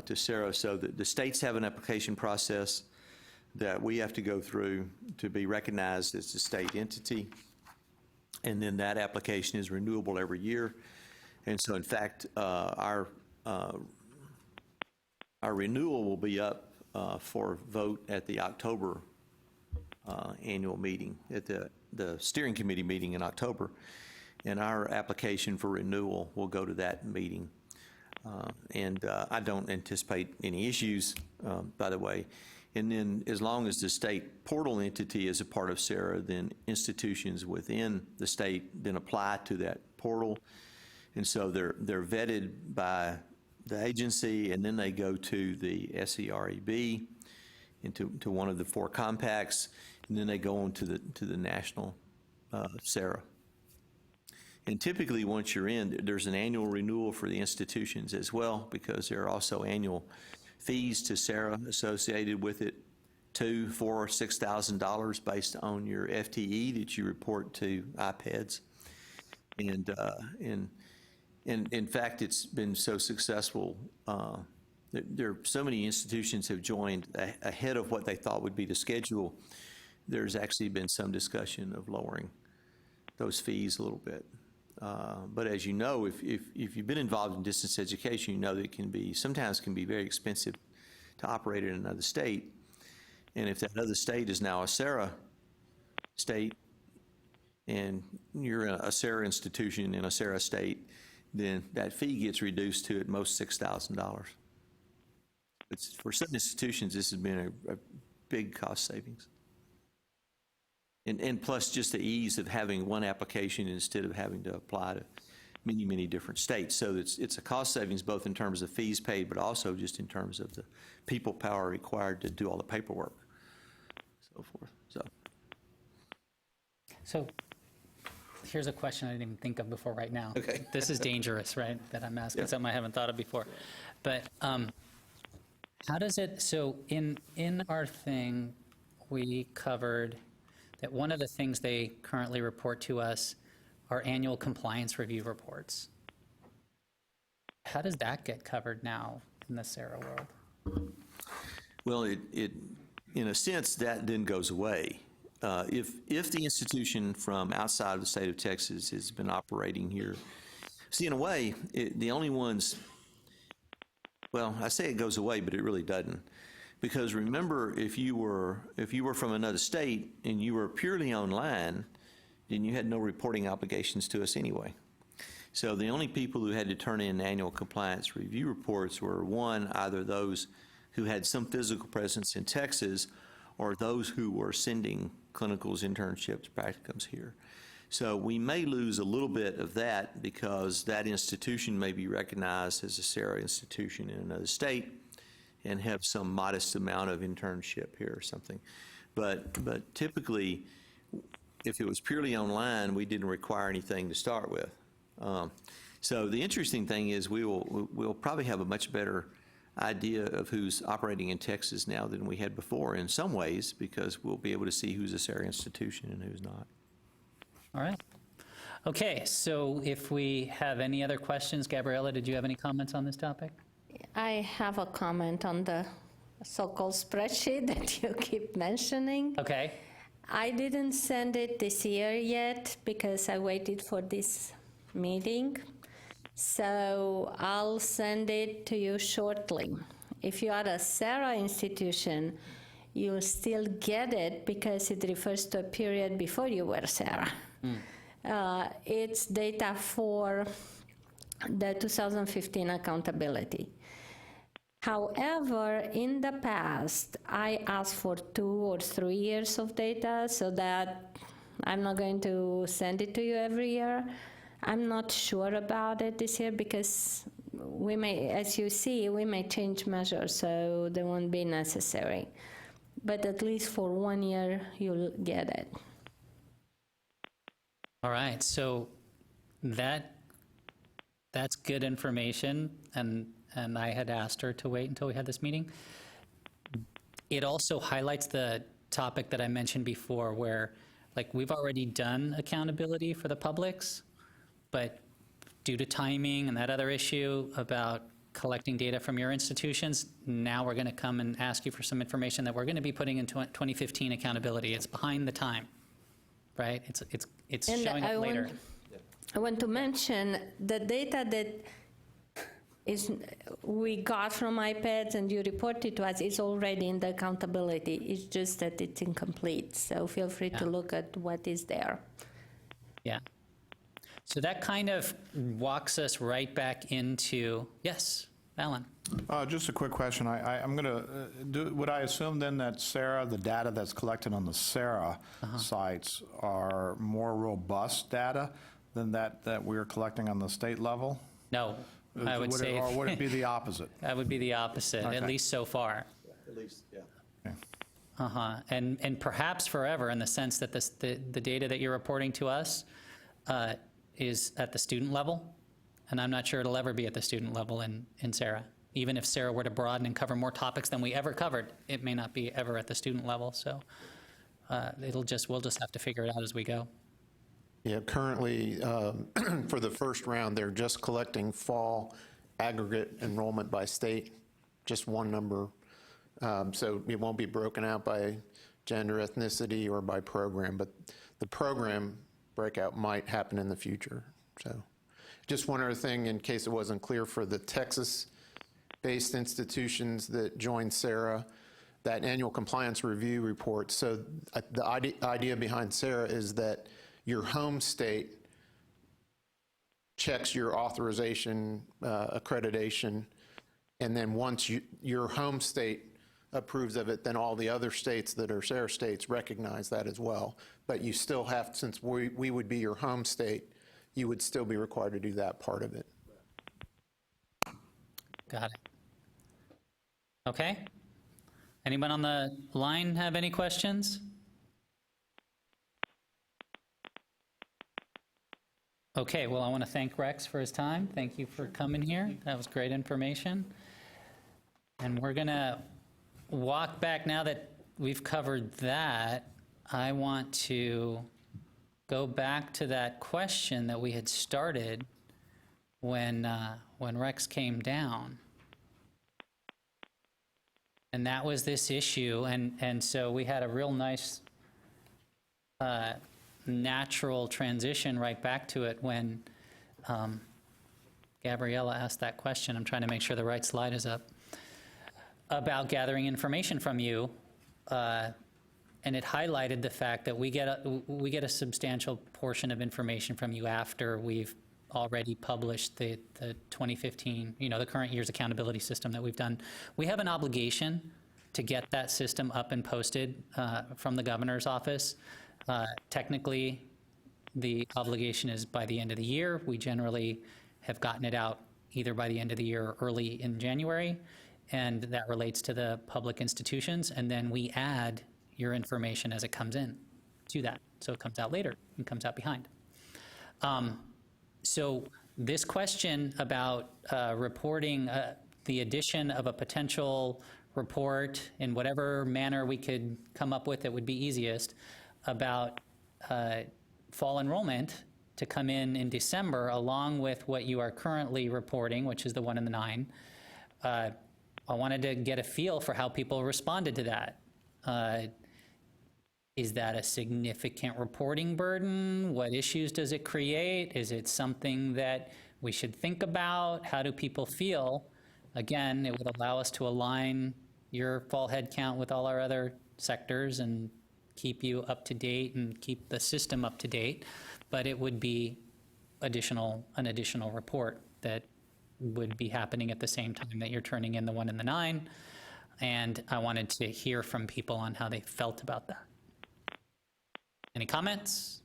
to SARA. So the states have an application process that we have to go through to be recognized as a state entity, and then that application is renewable every year. And so in fact, our renewal will be up for vote at the October annual meeting, at the steering committee meeting in October. And our application for renewal will go to that meeting. And I don't anticipate any issues, by the way. And then as long as the state portal entity is a part of SARA, then institutions within the state then apply to that portal. And so they're vetted by the agency, and then they go to the SEREB, into one of the 4 compacts, and then they go on to the national SARA. And typically, once you're in, there's an annual renewal for the institutions as well, because there are also annual fees to SARA associated with it, $2,000, $4,000, $6,000 based on your FTE that you report to IPEDS. And in fact, it's been so successful. There are so many institutions have joined ahead of what they thought would be the schedule. There's actually been some discussion of lowering those fees a little bit. But as you know, if you've been involved in distance education, you know that it sometimes can be very expensive to operate in another state. And if that other state is now a SARA state, and you're a SARA institution in a SARA state, then that fee gets reduced to at most $6,000. For some institutions, this has been a big cost savings. And plus just the ease of having one application instead of having to apply to many, many different states. So it's a cost savings both in terms of fees paid, but also just in terms of the people power required to do all the paperwork, so forth. So here's a question I didn't even think of before right now. Okay. This is dangerous, right, that I'm asking something I haven't thought of before. But how does it, so in our thing, we covered that one of the things they currently report to us are annual compliance review reports. How does that get covered now in the SARA world? Well, it in a sense, that then goes away. If the institution from outside of the state of Texas has been operating here, see, in a way, the only ones, well, I say it goes away, but it really doesn't. Because remember, if you were from another state and you were purely online, then you had no reporting obligations to us anyway. So the only people who had to turn in annual compliance review reports were, one, either those who had some physical presence in Texas or those who were sending clinicals, internships, practicums here. So we may lose a little bit of that because that institution may be recognized as a SARA institution in another state and have some modest amount of internship here or something. But typically, if it was purely online, we didn't require anything to start with. So the interesting thing is we'll probably have a much better idea of who's operating in Texas now than we had before in some ways, because we'll be able to see who's a SARA institution and who's not. All right. Okay, so if we have any other questions, Gabriella, did you have any comments on this topic? I have a comment on the so-called spreadsheet that you keep mentioning. Okay. I didn't send it this year yet because I waited for this meeting. So I'll send it to you shortly. If you are a SARA institution, you'll still get it because it refers to a period before you were SARA. It's data for the 2015 accountability. However, in the past, I asked for 2 or 3 years of data so that I'm not going to send it to you every year. I'm not sure about it this year because we may, as you see, we may change measures, so they won't be necessary. But at least for 1 year, you'll get it. All right, so that's good information, and I had asked her to wait until we had this meeting. It also highlights the topic that I mentioned before where, like, we've already done accountability for the publics, but due to timing and that other issue about collecting data from your institutions, now we're going to come and ask you for some information that we're going to be putting into 2015 accountability. It's behind the time, right? It's And showing up later. I want to mention the data that we got from iPads and you reported to us is already in the accountability. It's just that it's incomplete. So feel free to look at what is there. Yeah. So that kind of walks us right back into, yes. Alan? Just a quick question. I'm going to, would I assume then that SARA, the data that's collected on the SARA sites are more robust data than that we're collecting on the state level? No, I would say. Or would it be the opposite? That would be the opposite, at Okay. least so far. At least, yeah. And perhaps forever, in the sense that the data that you're reporting to us is at the student level, and I'm not sure it'll ever be at the student level in SARA. Even if SARA were to broaden and cover more topics than we ever covered, it may not be ever at the student level. So we'll just have to figure it out as we go. Yeah, currently, for the first round, they're just collecting fall aggregate enrollment by state, just one number. So it won't be broken out by gender, ethnicity, or by program, but the program breakout might happen in the future. So just one other thing, in case it wasn't clear, for the Texas-based institutions that joined SARA, that annual compliance review report, so the idea behind SARA is that your home state checks your authorization, accreditation, and then once your home state approves of it, then all the other states that are SARA states recognize that as well. But you still have, since we would be your home state, you would still be required to do that part of it. Got it. Okay. Anyone on the line have any questions? Okay, well, I want to thank Rex for his time. Thank you for coming here. That was great information. And we're going to walk back. Now that we've covered that, I want to go back to that question that we had started when Rex came down. And that was this issue. And so we had a real nice natural transition right back to it when Gabriella asked that question. I'm trying to make sure the right slide is up. About gathering information from you, and it highlighted the fact that we get a substantial portion of information from you after we've already published the 2015, the current year's accountability system that we've done. We have an obligation to get that system up and posted from the governor's office. Technically, the obligation is by the end of the year. We generally have gotten it out either by the end of the year or early in January, and that relates to the public institutions, and then we add your information as it comes in to that. So it comes out later and comes out behind. So this question about reporting the addition of a potential report in whatever manner we could come up with that would be easiest about fall enrollment to come in December, along with what you are currently reporting, which is the 1 and the 9. I wanted to get a feel for how people responded to that. Is that a significant reporting burden? What issues does it create? Is it something that we should think about? How do people feel? Again, it would allow us to align your fall head count with all our other sectors and keep you up to date and keep the system up to date, but it would be an additional report that would be happening at the same time that you're turning in the 1 and the 9, and I wanted to hear from people on how they felt about that. Any comments?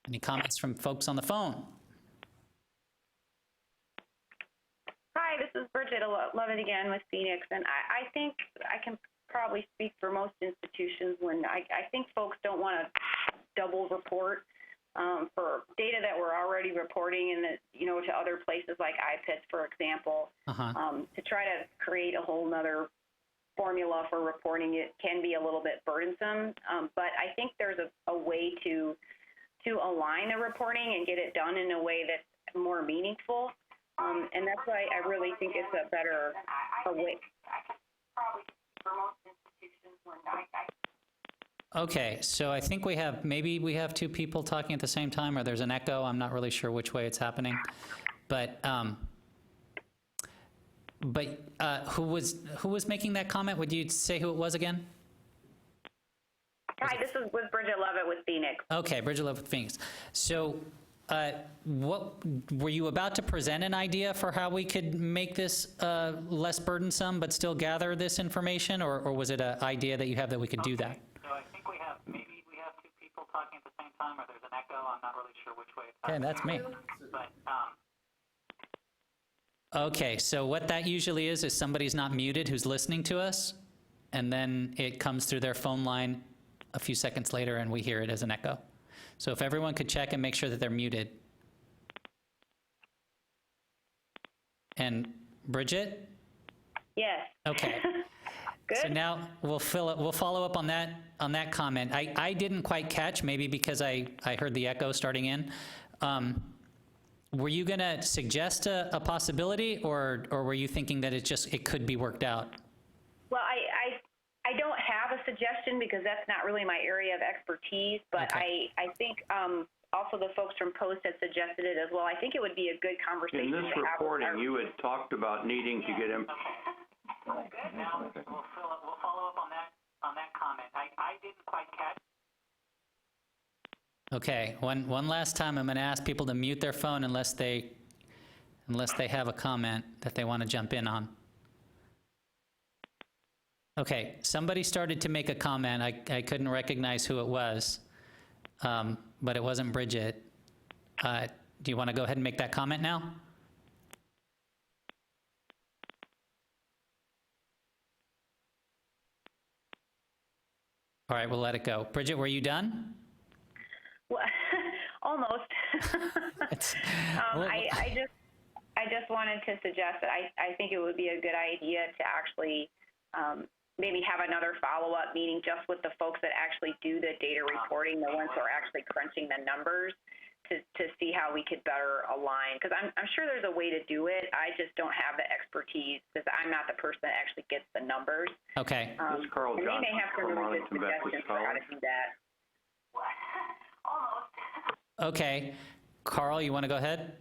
Any comments from folks on the phone? Hi, this is Bridget Lovett again with Phoenix, and I think I can probably speak for most institutions when I think folks don't want to double report for data that we're already reporting and that, to other places like IPIDS, for example, to try to create a whole nother formula for reporting it can be a little bit burdensome. But I think there's a way to align the reporting and get it done in a way that's more meaningful. And that's why I really think it's a better way. Probably for most institutions when Okay, so I think maybe we have two people talking at the same time, or there's an echo. I'm not really sure which way it's happening. But who was making that comment? Would you say who it was again? Hi, this is with Bridget Lovett with Phoenix. Okay, Bridget Lovett with Phoenix. So what were you about to present an idea for how we could make this less burdensome but still gather this information, or was it an idea that you have that we could do that? So I think we have two people talking at the same time, or there's an echo. I'm not really sure which way. Okay, that's me. But Okay, so what that usually is somebody's not muted who's listening to us, and then it comes through their phone line a few seconds later, and we hear it as an echo. So if everyone could check and make sure that they're muted. And Bridget? Yes. Okay. Good. So now we'll follow up on that comment. I didn't quite catch, maybe because I heard the echo starting in. Were you going to suggest a possibility, or were you thinking that it could be worked out? Well, I don't have a suggestion because that's not really my area of expertise, but Okay. I think also the folks from Post had suggested it as well. I think it would be a good conversation In this to have with reporting, our- you had talked about needing to get him. good. Now we'll follow up on that comment. I didn't quite catch. Okay, one last time, I'm going to ask people to mute their phone unless they have a comment that they want to jump in on. Okay, somebody started to make a comment. I couldn't recognize who it was, but it wasn't Bridget. Do you want to go ahead and make that comment now? All right, we'll let it go. Bridget, were you done? Well, almost. I just wanted to suggest that I think it would be a good idea to actually maybe have another follow-up meeting just with the folks that actually do the data reporting, the ones who are actually crunching the numbers, to see how we could better align. Because I'm sure there's a way to do it. I just don't have the expertise because I'm not the person that actually gets the numbers. Okay. This is Carl And they may Johnson have some from really good Arlington Baptist suggestions for how to College. do that. Okay. Carl, you want to go ahead?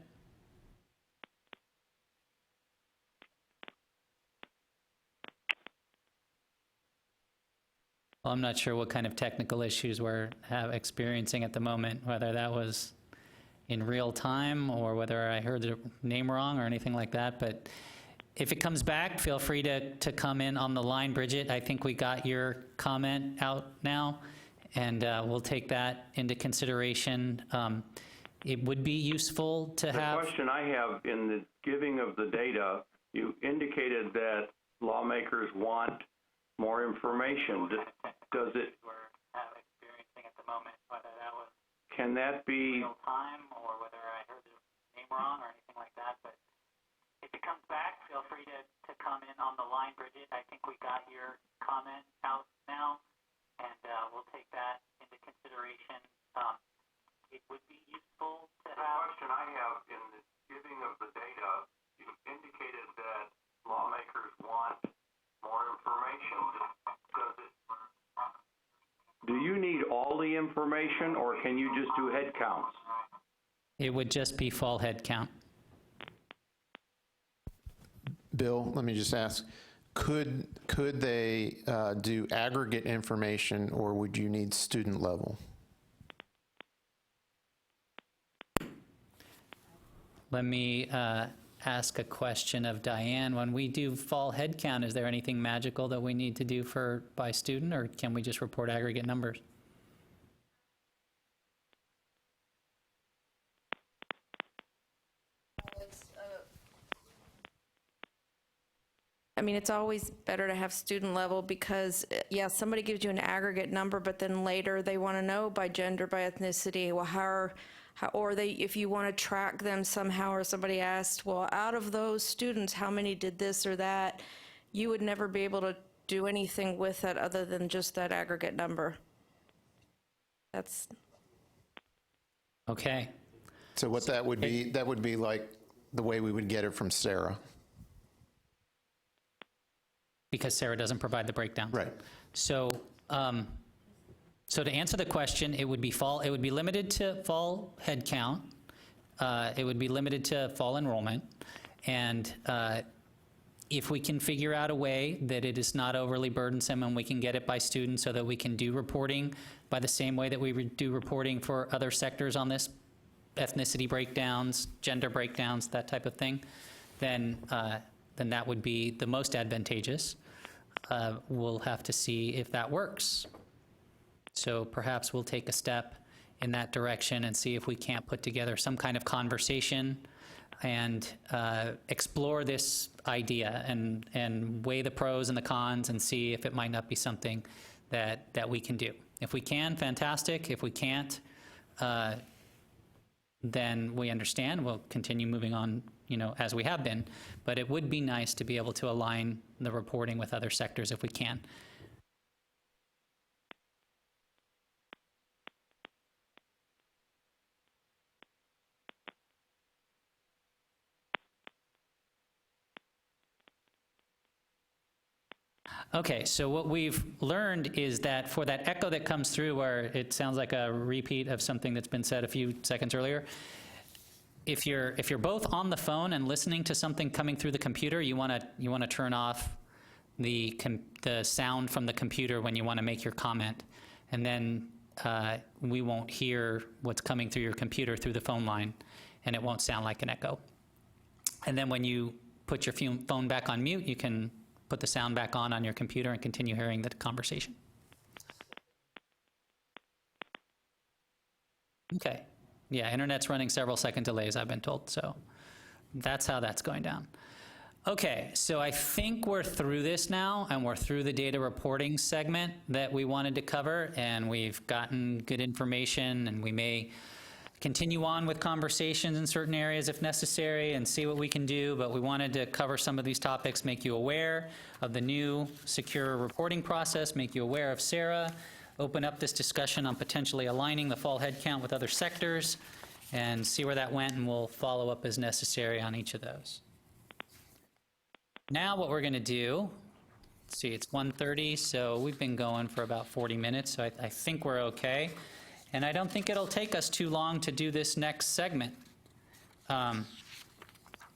Well, I'm not sure what kind of technical issues we're experiencing at the moment, whether that was in real time or whether I heard the name wrong or anything like that. But if it comes back, feel free to come in on the line. Bridget, I think we got your comment out now, and we'll take that into consideration. It would be useful to have... The question I have, in the giving of the data, you indicated that lawmakers want more information. Does it... We're experiencing at the moment, whether that was Can that be... real time or whether I heard the name wrong or anything like that. But if it comes back, feel free to come in on the line, Bridget. I think we got your comment out now, and we'll take that into consideration. It would be useful to have... The question I have, in the giving of the data, you indicated that lawmakers want more information. Do you need all the information, or can you just do head counts? It would just be fall head count. Bill, let me just ask, could they do aggregate information, or would you need student level? Let me ask a question of Diane. When we do fall head count, is there anything magical that we need to do by student, or can we just report aggregate numbers? I mean, it's always better to have student level because, yeah, somebody gives you an aggregate number, but then later they want to know by gender, by ethnicity, well, if you want to track them somehow, or somebody asked, well, out of those students, how many did this or that? You would never be able to do anything with that other than just that aggregate number. That's... Okay. So what that would be like the way we would get it from Sarah. Because Sarah doesn't provide the breakdown. Right. So, so to answer the question, it would be limited to fall head count. It would be limited to fall enrollment. And if we can figure out a way that it is not overly burdensome and we can get it by students so that we can do reporting by the same way that we do reporting for other sectors on this ethnicity breakdowns, gender breakdowns, that type of thing, then that would be the most advantageous. We'll have to see if that works. So perhaps we'll take a step in that direction and see if we can't put together some kind of conversation and explore this idea and weigh the pros and the cons and see if it might not be something that we can do. If we can, fantastic. If we can't, then we understand. We'll continue moving on, as we have been. But it would be nice to be able to align the reporting with other sectors if we can. Okay, so what we've learned is that for that echo that comes through where it sounds like a repeat of something that's been said a few seconds earlier, if you're both on the phone and listening to something coming through the computer, you want to turn off the sound from the computer when you want to make your comment, and then we won't hear what's coming through your computer through the phone line, and it won't sound like an echo. And then when you put your phone back on mute, you can put the sound back on your computer and continue hearing the conversation. Okay. Yeah, internet's running several second delays, I've been told, so that's how that's going down. Okay, so I think we're through this now, and we're through the data reporting segment that we wanted to cover, and we've gotten good information, and we may continue on with conversations in certain areas if necessary and see what we can do, but we wanted to cover some of these topics, make you aware of the new secure reporting process, make you aware of SARA, open up this discussion on potentially aligning the fall headcount with other sectors, and see where that went, and we'll follow up as necessary on each of those. Now what we're going to do, let's see, it's 1:30, so we've been going for about 40 minutes, so I think we're okay. And I don't think it'll take us too long to do this next segment. But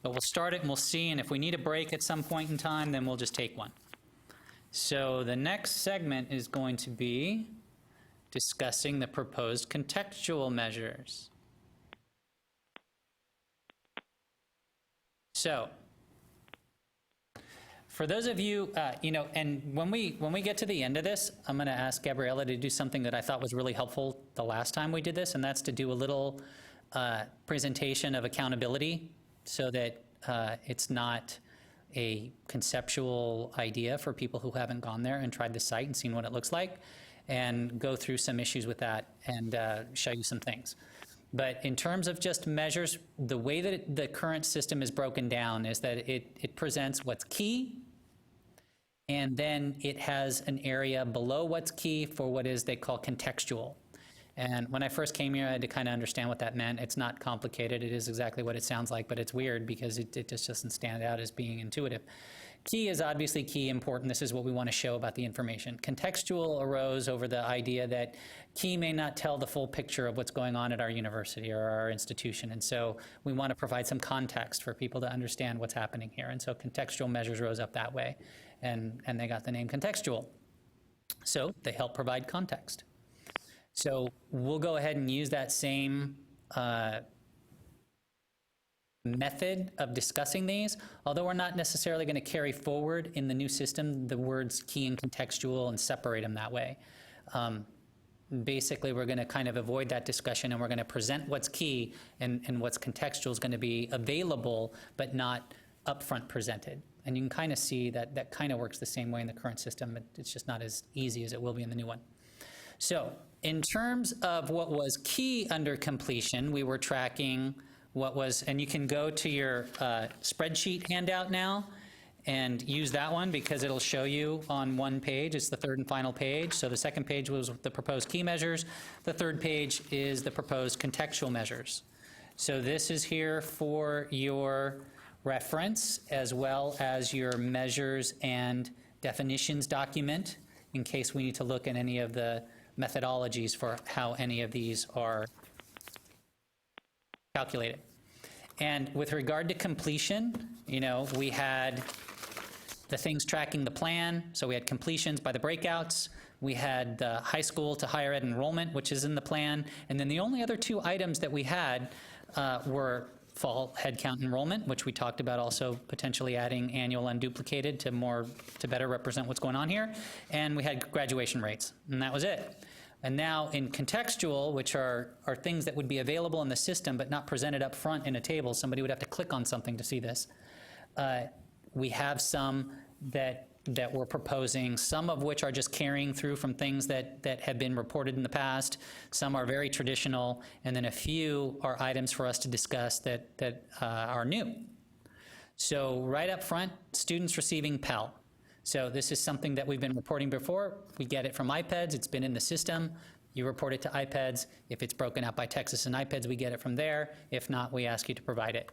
we'll start it and we'll see, and if we need a break at some point in time, then we'll just take one. So the next segment is going to be discussing the proposed contextual measures. So, for those of you, and when we get to the end of this, I'm going to ask Gabriella to do something that I thought was really helpful the last time we did this, and that's to do a little presentation of accountability so that it's not a conceptual idea for people who haven't gone there and tried the site and seen what it looks like, and go through some issues with that and show you some things. But in terms of just measures, the way that the current system is broken down is that it presents what's key, and then it has an area below what's key for what is they call contextual. And when I first came here, I had to kind of understand what that meant. It's not complicated. It is exactly what it sounds like, but it's weird because it just doesn't stand out as being intuitive. Key is obviously key, important. This is what we want to show about the information. Contextual arose over the idea that key may not tell the full picture of what's going on at our university or our institution. And so we want to provide some context for people to understand what's happening here. And so contextual measures rose up that way. And they got the name contextual. So they help provide context. So we'll go ahead and use that same method of discussing these, although we're not necessarily going to carry forward in the new system the words key and contextual and separate them that way. Basically, we're going to kind of avoid that discussion, and we're going to present what's key, and what's contextual is going to be available but not upfront presented. And you can kind of see that that kind of works the same way in the current system. It's just not as easy as it will be in the new one. So in terms of what was key under completion, we were tracking what was, and you can go to your spreadsheet handout now and use that one because it'll show you on one page. It's the third and final page. So the second page was the proposed key measures. The third page is the proposed contextual measures. So this is here for your reference as well as your measures and definitions document in case we need to look at any of the methodologies for how any of these are calculated. And with regard to completion, we had the things tracking the plan. So we had completions by the breakouts. We had the high school to higher ed enrollment, which is in the plan. And then the only other two items that we had were fall headcount enrollment, which we talked about, also potentially adding annual unduplicated to better represent what's going on here. And we had graduation rates, and that was it. And now in contextual, which are things that would be available in the system but not presented up front in a table, somebody would have to click on something to see this. We have some that we're proposing, some of which are just carrying through from things that have been reported in the past. Some are very traditional, and then a few are items for us to discuss that are new. So right up front, students receiving Pell. So this is something that we've been reporting before. We get it from iPads. It's been in the system. You report it to iPads. If it's broken out by Texas and iPads, we get it from there. If not, we ask you to provide it.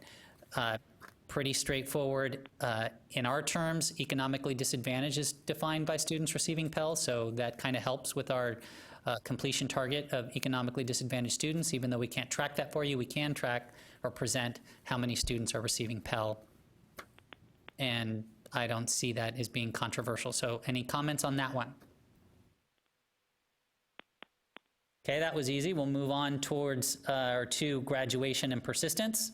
Pretty straightforward. In our terms, economically disadvantaged is defined by students receiving Pell, so that kind of helps with our completion target of economically disadvantaged students. Even though we can't track that for you, we can track or present how many students are receiving Pell. And I don't see that as being controversial. So any comments on that one? Okay, that was easy. We'll move on towards or to graduation and persistence.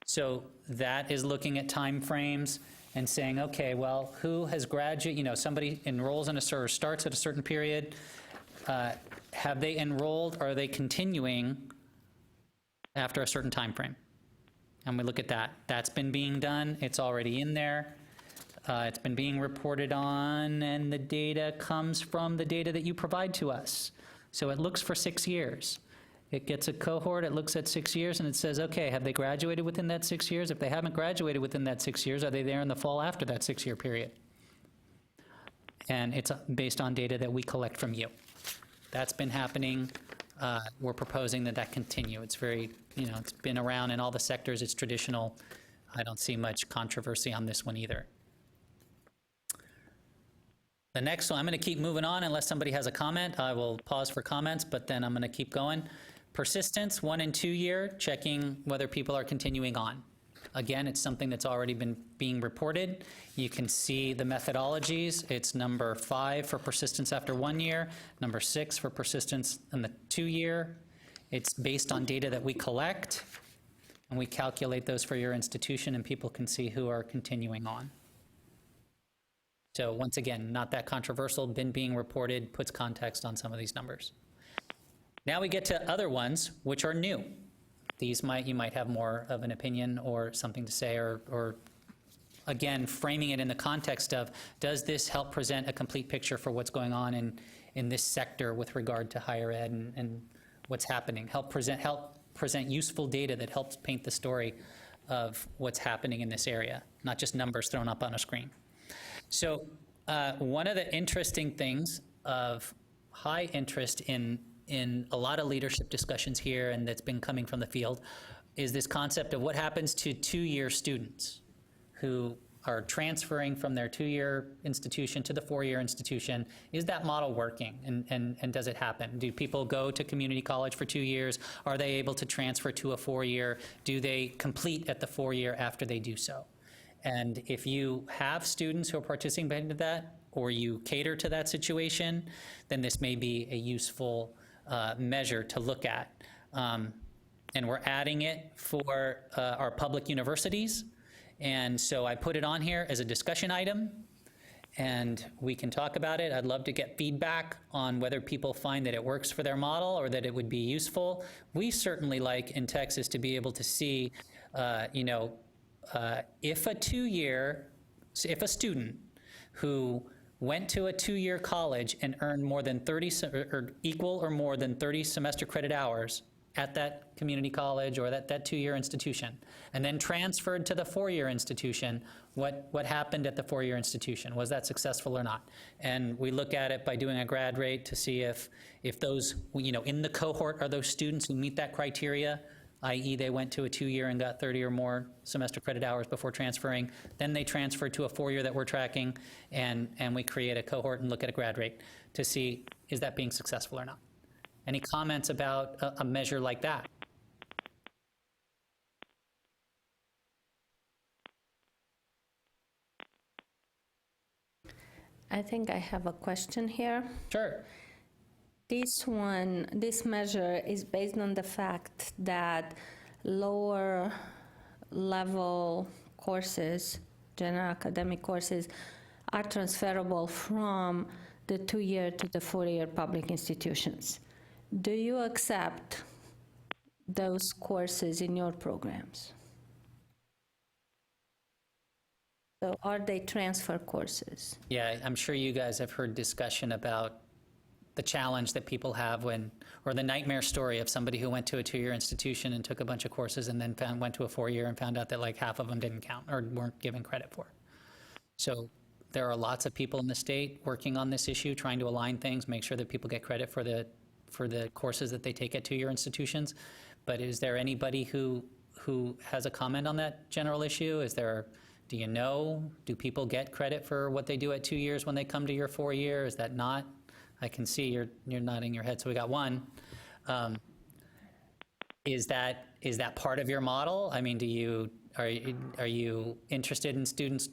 So that is looking at time frames and saying, okay, well, who has graduated? Somebody enrolls in or starts at a certain period. Have they enrolled? Or are they continuing after a certain time frame? And we look at that. That's been being done. It's already in there. It's been being reported on, and the data comes from the data that you provide to us. So it looks for 6 years. It gets a cohort, it looks at 6 years, and it says, okay, have they graduated within that 6 years? If they haven't graduated within that 6 years, are they there in the fall after that 6-year period? And it's based on data that we collect from you. That's been happening. We're proposing that continue. It's very, it's been around in all the sectors. It's traditional. I don't see much controversy on this one either. The next one, I'm going to keep moving on unless somebody has a comment. I will pause for comments, but then I'm going to keep going. Persistence, 1 and 2 year, checking whether people are continuing on. Again, it's something that's already been being reported. You can see the methodologies. It's number 5 for persistence after 1 year, number 6 for persistence in the 2 year. It's based on data that we collect, and we calculate those for your institution, and people can see who are continuing on. So once again, not that controversial, been being reported, puts context on some of these numbers. Now we get to other ones, which are new. These you might have more of an opinion or something to say, or again, framing it in the context of, does this help present a complete picture for what's going on in this sector with regard to higher ed and what's happening? Help present useful data that helps paint the story of what's happening in this area, not just numbers thrown up on a screen. So one of the interesting things of high interest in a lot of leadership discussions here, and that's been coming from the field, is this concept of what happens to 2-year students who are transferring from their 2-year institution to the 4-year institution. Is that model working, and does it happen? Do people go to community college for 2 years? Are they able to transfer to a 4-year? Do they complete at the 4-year after they do so? And if you have students who are participating in that, or you cater to that situation, then this may be a useful measure to look at. And we're adding it for our public universities. And so I put it on here as a discussion item, and we can talk about it. I'd love to get feedback on whether people find that it works for their model or that it would be useful. We certainly like in Texas to be able to see, if a student who went to a 2-year college and earned more than 30 or equal or more than 30 semester credit hours at that community college or that 2-year institution, and then transferred to the 4-year institution, what happened at the 4-year institution? Was that successful or not? And we look at it by doing a grad rate to see if those, in the cohort are those students who meet that criteria, i.e. they went to a 2-year and got 30 or more semester credit hours before transferring. Then they transferred to a 4-year that we're tracking, and we create a cohort and look at a grad rate to see, is that being successful or not? Any comments about a measure like that? I think I have a question here. Sure. This measure is based on the fact that lower level courses, general academic courses, are transferable from the 2-year to the 4-year public institutions. Do you accept those courses in your programs? So are they transfer courses? Yeah, I'm sure you guys have heard discussion about the challenge that people have when, or the nightmare story of somebody who went to a 2-year institution and took a bunch of courses and then went to a 4-year and found out that like half of them didn't count or weren't given credit for. So there are lots of people in the state working on this issue, trying to align things, make sure that people get credit for the courses that they take at 2-year institutions. But is there anybody who has a comment on that general issue? Do you know, do people get credit for what they do at 2 years when they come to your 4-year? Is that not? I can see you're nodding your head, so we got one. Is that part of your model? I mean, are you interested in students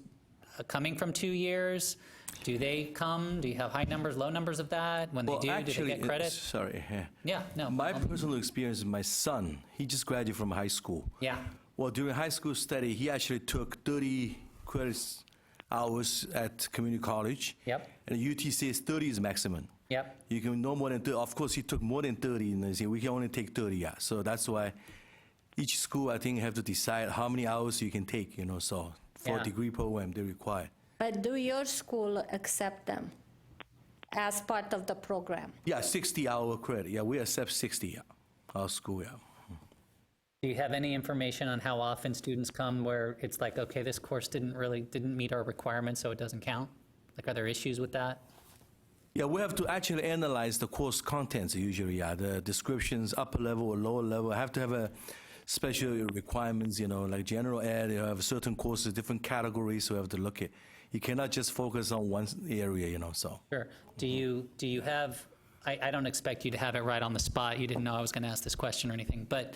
coming from 2 years? Do they come? Do you have high numbers, low numbers of that? When they do they get credit? Sorry. Yeah, no. My personal experience is my son, he just graduated from high school. Yeah. Well, during high school study, he actually took 30 credits hours at community college. Yep. And UT says 30 is maximum. Yep. You can no more than 30. Of course, he took more than 30, and they say we can only take 30. Yeah. So that's why each school, I think, have to decide how many hours you can take. So for Yeah. degree program, they require. But do your school accept them as part of the program? Yeah, 60-hour credit. Yeah, we accept 60. Yeah, our school. Yeah. Do you have any information on how often students come where it's like, okay, this course didn't meet our requirements, so it doesn't count? Like, are there issues with that? Yeah, we have to actually analyze the course contents usually, the descriptions, upper level or lower level. Have to have a special requirements, like general ed, you have certain courses, different categories, so we have to look at. You cannot just focus on one area, so. Sure. Do you have, I don't expect you to have it right on the spot. You didn't know I was going to ask this question or anything, but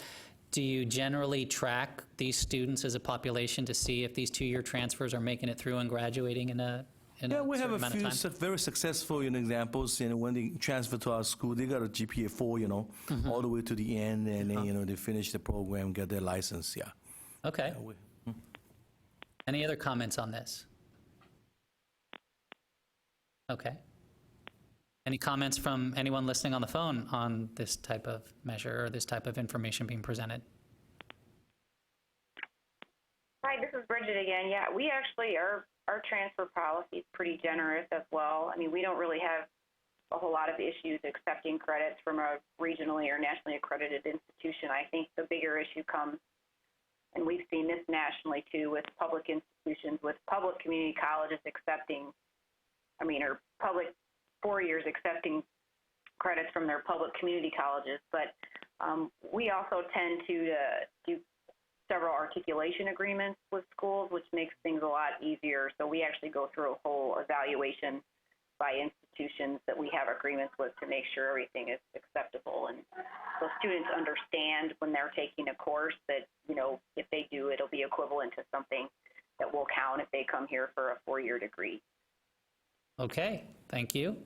do you generally track these students as a population to see if these 2-year transfers are making it through and graduating in a Yeah, we have certain a amount of few time? very successful examples. When they transfer to our school, they got a GPA 4, all the way to the end, and then they finish the program, get their license. Yeah. Okay. Any other comments on this? Okay. Any comments from anyone listening on the phone on this type of measure or this type of information being presented? Hi, this is Bridget again. Yeah, we actually, our transfer policy is pretty generous as well. I mean, we don't really have a whole lot of issues accepting credits from a regionally or nationally accredited institution. I think the bigger issue comes, and we've seen this nationally too, with public institutions, with public community colleges accepting, or public 4 years accepting credits from their public community colleges. But we also tend to do several articulation agreements with schools, which makes things a lot easier. So we actually go through a whole evaluation by institutions that we have agreements with to make sure everything is acceptable. And so students understand when they're taking a course that, if they do, it'll be equivalent to something that will count if they come here for a 4-year degree. Okay, thank you.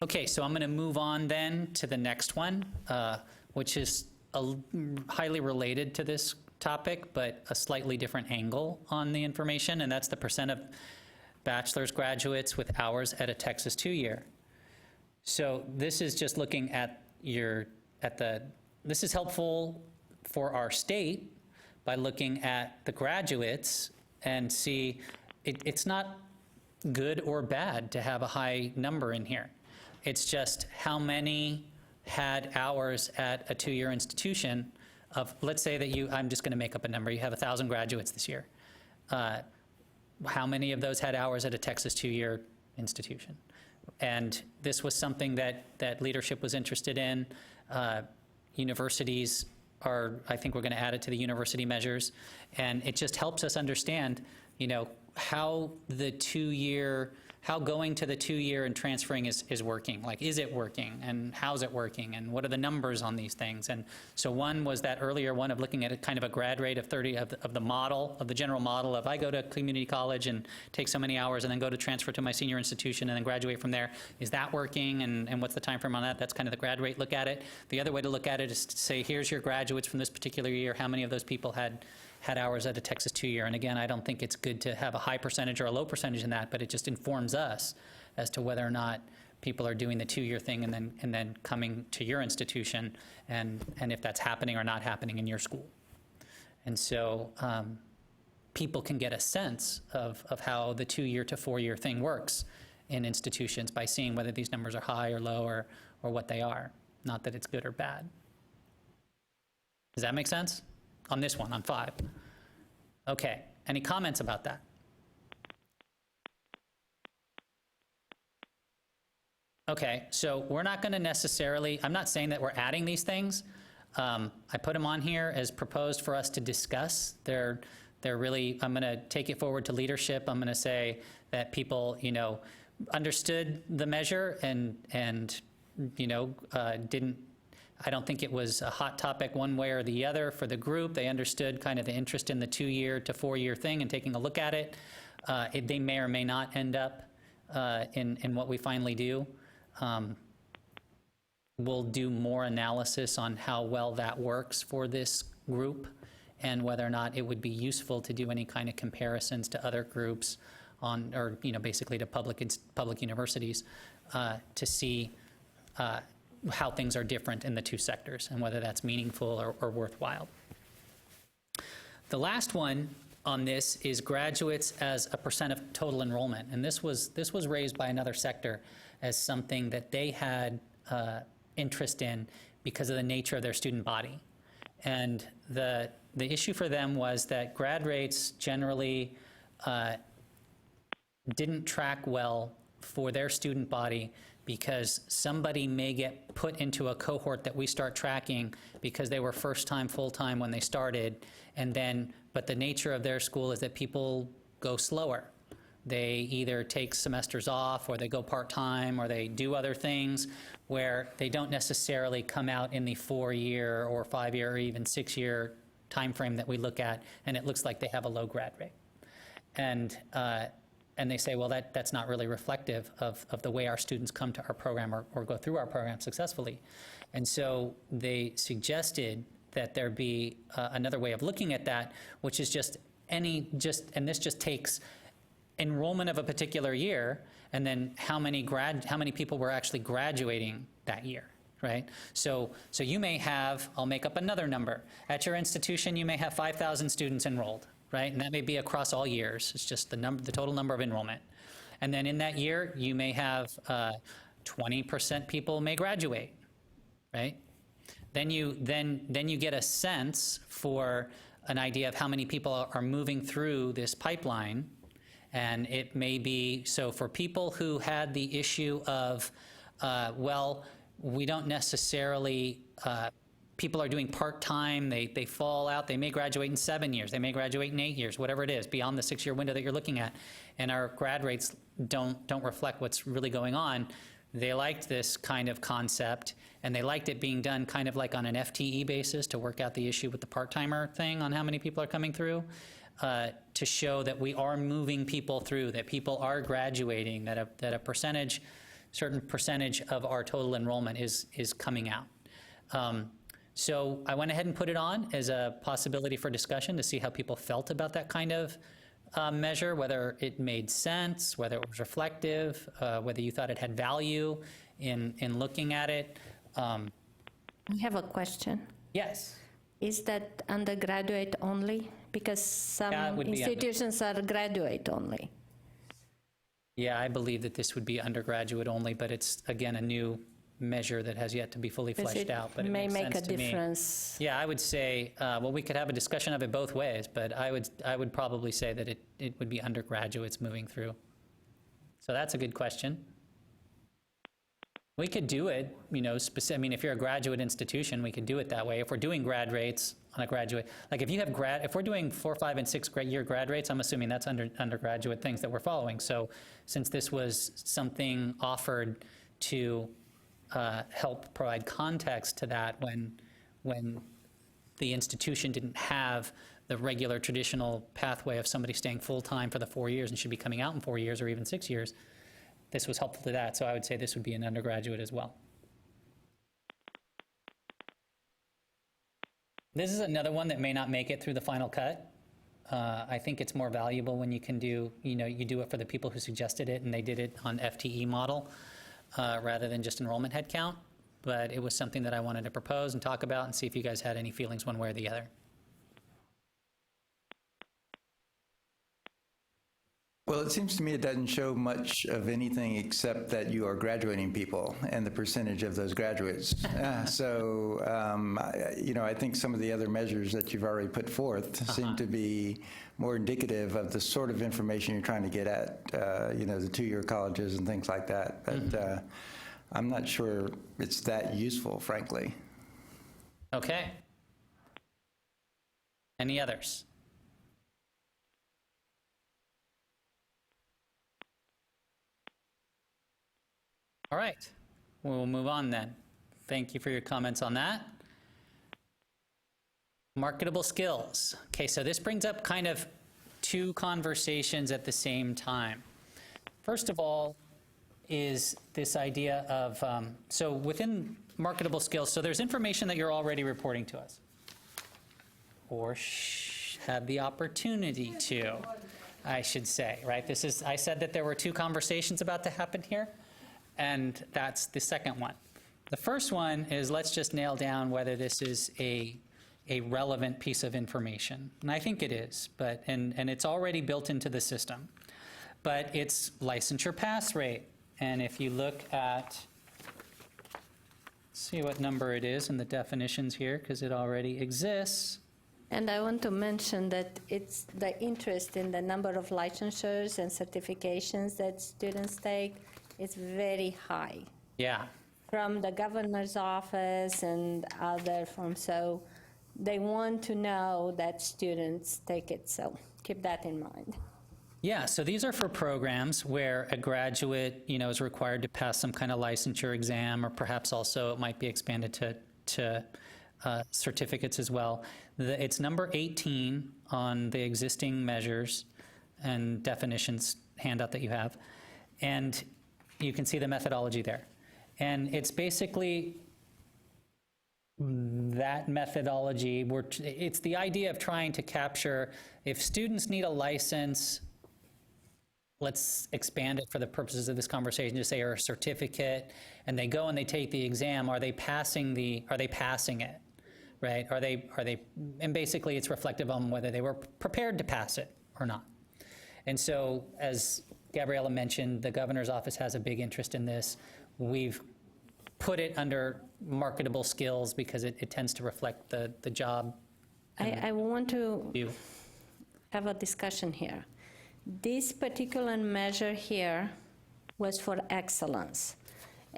Okay, so I'm going to move on then to the next one, which is highly related to this topic, but a slightly different angle on the information, and that's the percent of bachelor's graduates with hours at a Texas 2-year. So this is just looking at this is helpful for our state by looking at the graduates and see, it's not good or bad to have a high number in here. It's just how many had hours at a 2-year institution of, let's say that I'm just going to make up a number, you have 1,000 graduates this year. How many of those had hours at a Texas 2-year institution? And this was something that leadership was interested in. Universities I think we're going to add it to the university measures, and it just helps us understand, how how going to the 2-year and transferring is working. Like, is it working, and how's it working, and what are the numbers on these things? And so one was that earlier one of looking at a kind of a grad rate of 30 of the model, of the general model of I go to community college and take so many hours and then go to transfer to my senior institution and then graduate from there. Is that working, and what's the time frame on that? That's kind of the grad rate look at it. The other way to look at it is to say, here's your graduates from this particular year. How many of those people had hours at a Texas 2-year? And again, I don't think it's good to have a high percentage or a low percentage in that, but it just informs us as to whether or not people are doing the 2-year thing and then coming to your institution, and if that's happening or not happening in your school. And so people can get a sense of how the 2-year to 4-year thing works in institutions by seeing whether these numbers are high or low or what they are, not that it's good or bad. Does that make sense? On this one, on 5. Okay, any comments about that? Okay, so we're not going to necessarily, I'm not saying that we're adding these things. I put them on here as proposed for us to discuss. They're really, I'm going to take it forward to leadership. I'm going to say that people, understood the measure and didn't, I don't think it was a hot topic one way or the other for the group. They understood kind of the interest in the 2-year to 4-year thing and taking a look at it. They may or may not end up in what we finally do. We'll do more analysis on how well that works for this group and whether or not it would be useful to do any kind of comparisons to other groups or basically to public universities to see how things are different in the 2 sectors and whether that's meaningful or worthwhile. The last one on this is graduates as a % of total enrollment. And this was raised by another sector as something that they had interest in because of the nature of their student body. And the issue for them was that grad rates generally didn't track well for their student body because somebody may get put into a cohort that we start tracking because they were first-time, full-time when they started, but the nature of their school is that people go slower. They either take semesters off, or they go part-time, or they do other things where they don't necessarily come out in the 4-year or 5-year or even 6-year time frame that we look at, and it looks like they have a low grad rate. And they say, well, that's not really reflective of the way our students come to our program or go through our program successfully. And so they suggested that there be another way of looking at that, which is and this just takes enrollment of a particular year and then how many people were actually graduating that year, right? So you may have, I'll make up another number. At your institution, you may have 5,000 students enrolled. Right? And that may be across all years. It's just the total number of enrollment. And then in that year, you may have 20% people may graduate, right? Then you get a sense for an idea of how many people are moving through this pipeline. And it may be, so for people who had the issue of, we don't necessarily, people are doing part-time, they fall out, they may graduate in 7 years, they may graduate in 8 years, whatever it is, beyond the 6-year window that you're looking at, and our grad rates don't reflect what's really going on. They liked this kind of concept, and they liked it being done kind of like on an FTE basis to work out the issue with the part-timer thing on how many people are coming through, to show that we are moving people through, that people are graduating, that a certain percentage of our total enrollment is coming out. So I went ahead and put it on as a possibility for discussion to see how people felt about that kind of measure, whether it made sense, whether it was reflective, whether you thought it had value in looking at it. I have a question. Yes. Is that undergraduate only? Because some institutions are graduate only. Yeah, I believe that this would be undergraduate only, but it's, again, a new measure that has yet to be fully fleshed out, but it may makes make sense a to me. difference. Yeah, I would say, we could have a discussion of it both ways, but I would probably say that it would be undergraduates moving through. So that's a good question. We could do it, you know, I mean, if you're a graduate institution, we could do it that way. If we're doing grad rates on a graduate, like if you have if we're doing 4, 5, and 6 year grad rates, I'm assuming that's undergraduate things that we're following. So since this was something offered to help provide context to that when the institution didn't have the regular traditional pathway of somebody staying full-time for the 4 years and should be coming out in 4 years or even 6 years, this was helpful to that. So I would say this would be an undergraduate as well. This is another one that may not make it through the final cut. I think it's more valuable when you can do, you know, you do it for the people who suggested it and they did it on FTE model rather than just enrollment headcount. But it was something that I wanted to propose and talk about and see if you guys had any feelings one way or the other. Well, it seems to me it doesn't show much of anything except that you are graduating people and the percentage of those graduates. You know, I think some of the other measures that you've already put forth seem to be more indicative of the sort of information you're trying to get at, you know, the 2-year colleges and things like that. But I'm not sure it's that useful, frankly. Okay. Any others? All right, we'll move on then. Thank you for your comments on that. Marketable skills. Okay, so this brings up kind of 2 conversations at the same time. First of all is this idea of, so within marketable skills, so there's information that you're already reporting to us, or have the opportunity to, I should say, right? This is, I said that there were 2 conversations about to happen here. And that's the second one. The first one is let's just nail down whether this is a relevant piece of information. And I think it is, but and it's already built into the system. But it's licensure pass rate. And if you look at, see what number it is in the definitions here, because it already exists. And I want to mention that it's the interest in the number of licensures and certifications that students take. It's very high. Yeah. From the governor's office and other firms. So they want to know that students take it. So keep that in mind. Yeah, so these are for programs where a graduate, you know, is required to pass some kind of licensure exam, or perhaps also it might be expanded to certificates as well. It's number 18 on the existing measures and definitions handout that you have. And you can see the methodology there. And it's basically that methodology, it's the idea of trying to capture, if students need a license, let's expand it for the purposes of this conversation to say, or a certificate, and they go and they take the exam, are they passing it, right? And basically it's reflective on whether they were prepared to pass it or not. And so, as Gabriella mentioned, the governor's office has a big interest in this. We've put it under marketable skills because it tends to reflect the job. I want to have a discussion here. This particular measure here was for excellence.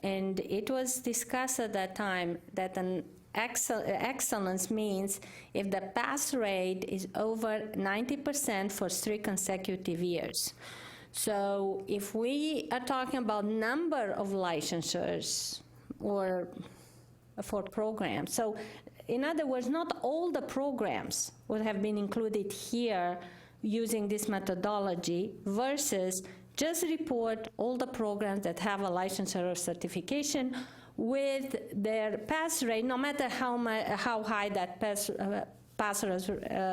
And it was discussed at that time that an excellence means if the pass rate is over 90% for 3 consecutive years. So if we are talking about number of licensures or for programs, so in other words, not all the programs would have been included here using this methodology versus just report all the programs that have a licensure or certification with their pass rate, no matter how high that pass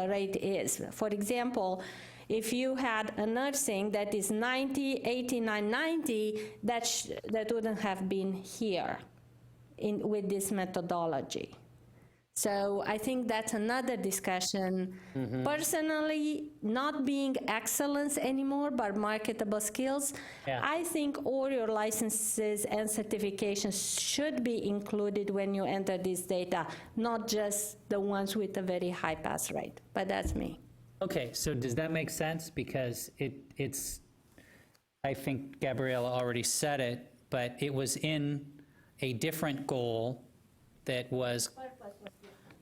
rate is. For example, if you had a nursing that is 90, 89, 90, that wouldn't have been here with this methodology. So I think that's another discussion. Personally, not being excellence anymore, but marketable skills, I think all your licenses and certifications should be included when you enter this data, not just the ones with a very high pass rate. But that's me. Okay, so does that make sense? Because it's, I think Gabriella already said it, but it was in a different goal that was,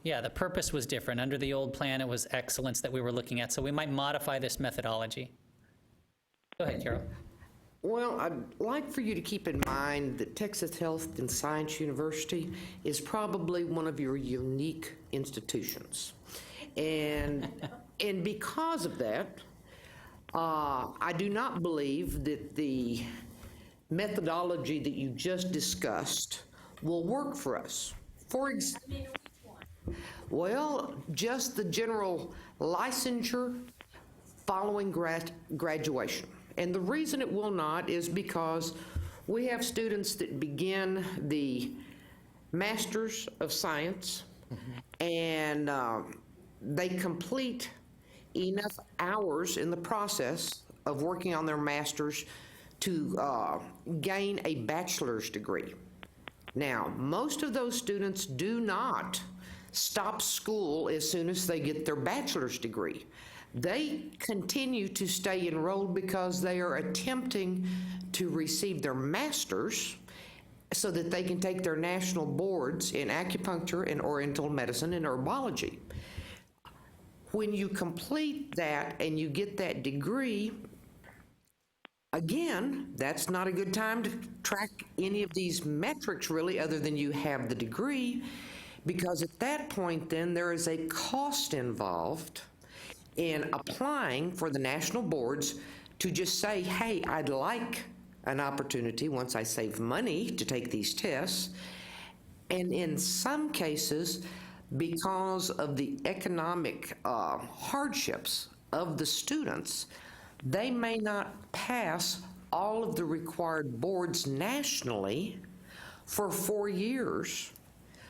yeah, the purpose was different. Under the old plan, it was excellence that we were looking at, so we might modify this methodology. Go ahead, Carol. Well, I'd like for you to keep in mind that Texas Health and Science University is probably one of your unique institutions. And because of that, I do not believe that the methodology that you just discussed will work for us. For example, well, just the general licensure following graduation. And the reason it will not is because we have students that begin the Masters of Science, and they complete enough hours in the process of working on their master's to gain a bachelor's degree. Now, most of those students do not stop school as soon as they get their bachelor's degree. They continue to stay enrolled because they are attempting to receive their master's so that they can take their national boards in acupuncture and oriental medicine and herbology. When you complete that and you get that degree, again, that's not a good time to track any of these metrics really, other than you have the degree, because at that point then there is a cost involved in applying for the national boards to just say, hey, I'd like an opportunity once I save money to take these tests. And in some cases, because of the economic hardships of the students, they may not pass all of the required boards nationally for 4 years.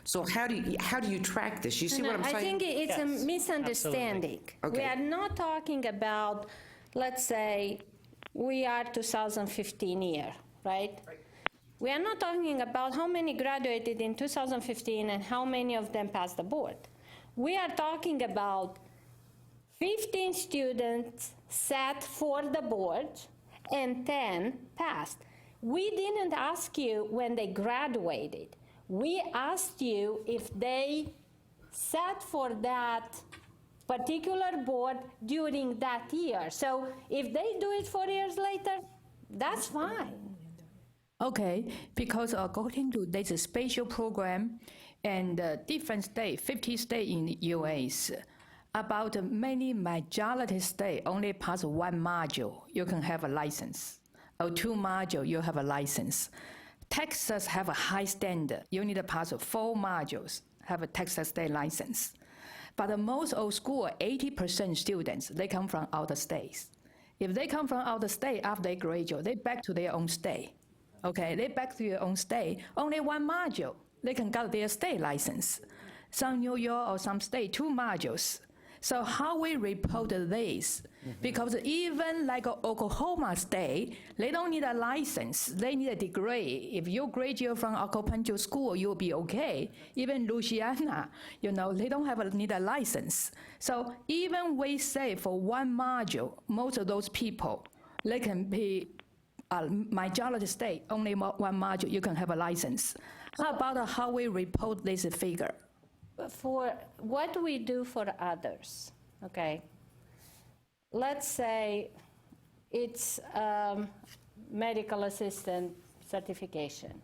So how do you track this? You see what I'm saying? I think it's a misunderstanding. Okay. We are not talking about, let's say, we are 2015 year, right? We are not talking about how many graduated in 2015 and how many of them passed the board. We are talking about 15 students sat for the board and 10 passed. We didn't ask you when they graduated. We asked you if they sat for that particular board during that year. So if they do it 4 years later, that's fine. Okay, because according to this special program and different state, 50 states in the US, about many majority state only pass one module, you can have a license. Or 2 modules, you have a license. Texas have a high standard. You need to pass 4 modules, have a Texas state license. But most old school, 80% students, they come from outer states. If they come from outer state after they graduate, they back to their own state. Okay, they back to their own state, only 1 module, they can get their state license. Some New York or some state, 2 modules. So how we report this? Because even like Oklahoma State, they don't need a license, they need a degree. If you graduate from acupuncture school, you'll be okay. Even Louisiana, they don't need a license. So even we say for 1 module, most of those people, they can be majority state, only 1 module, you can have a license. How about how we report this figure? For what we do for others, okay? Let's say it's medical assistant certification.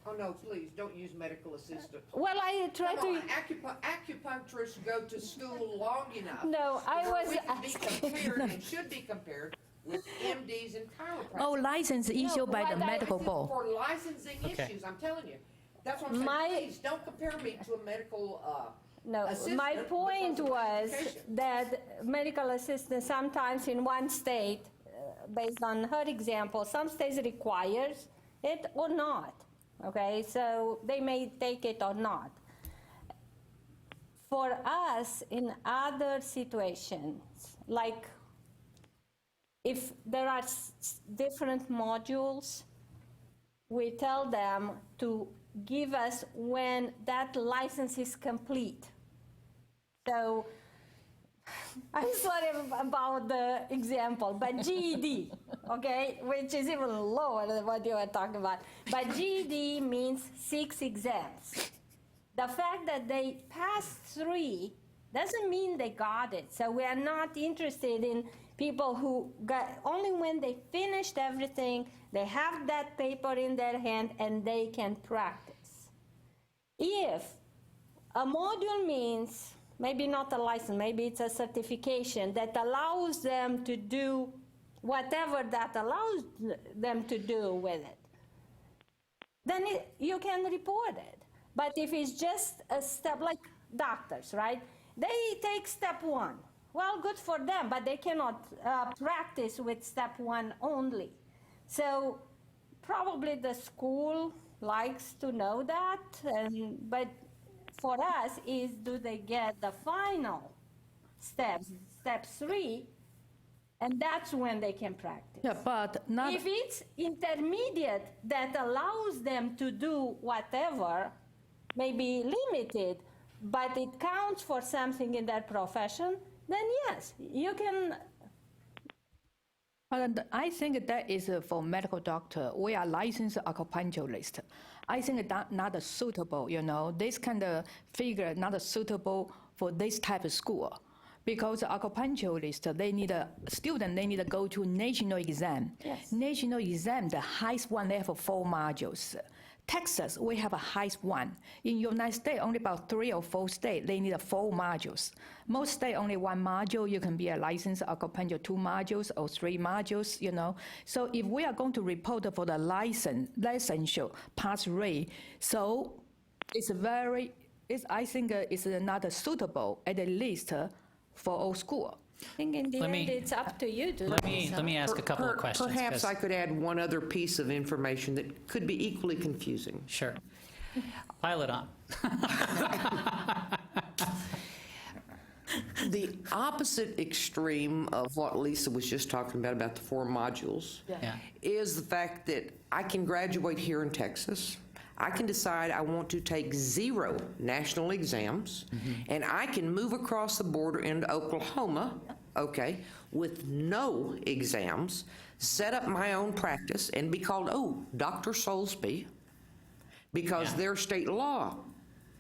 Oh, no, please, don't use medical assistant. Well, I try Come to... on, acupuncturists go to school long enough. No, I was We can be asking- compared and should be compared with MDs and chiropractors. Oh, license issued by the medical board. For licensing issues, I'm telling you. That's what I'm saying. Please, don't compare me to a medical No, assistant my point because of was education. that medical assistants sometimes in one state, based on her example, some states requires it or not, okay? So they may take it or not. For us, in other situations, like if there are different modules, we tell them to give us when that license is complete. So I'm sorry about the example, but GED, okay, which is even lower than what you were talking about. But GED means 6 exams. The fact that they passed 3 doesn't mean they got it. So we are not interested in people who got, only when they finished everything, they have that paper in their hand and they can practice. If a module means, maybe not a license, maybe it's a certification that allows them to do whatever that allows them to do with it, then you can report it. But if it's just a step, like doctors, right? They take step 1. Well, good for them, but they cannot practice with step 1 only. So probably the school likes to know that, but for us is, do they get the final steps, step 3, and that's when they can practice. Yeah, but not. If it's intermediate that allows them to do whatever, maybe limited, but it counts for something in their profession, then yes, you can. But I think that is for medical doctor. We are licensed acupuncturist. I think that not suitable, this kind of figure not suitable for this type of school. Because acupuncturist, they need to go to national exam. Yes. National exam, the highest one, they have 4 modules. Texas, we have a highest one. In United States, only about 3 or 4 states, they need 4 modules. Most states, only 1 module. You can be a licensed acupuncture, 2 modules or 3 modules, So if we are going to report for the licensure pass rate, so I think it's not suitable, at least for all school. I think in the end, it's up to you to Let me ask a couple of questions. Perhaps 'cause- I could add one other piece of information that could be equally confusing. Sure. Pile it on. The opposite extreme of what Lisa was just talking about the 4 modules, Yeah. is the fact that I can graduate here in Texas. I can decide I want to take 0 national exams, and I can move across the border into Oklahoma, okay, with no exams, set up my own practice, and be called, Dr. Soulsby, because their state law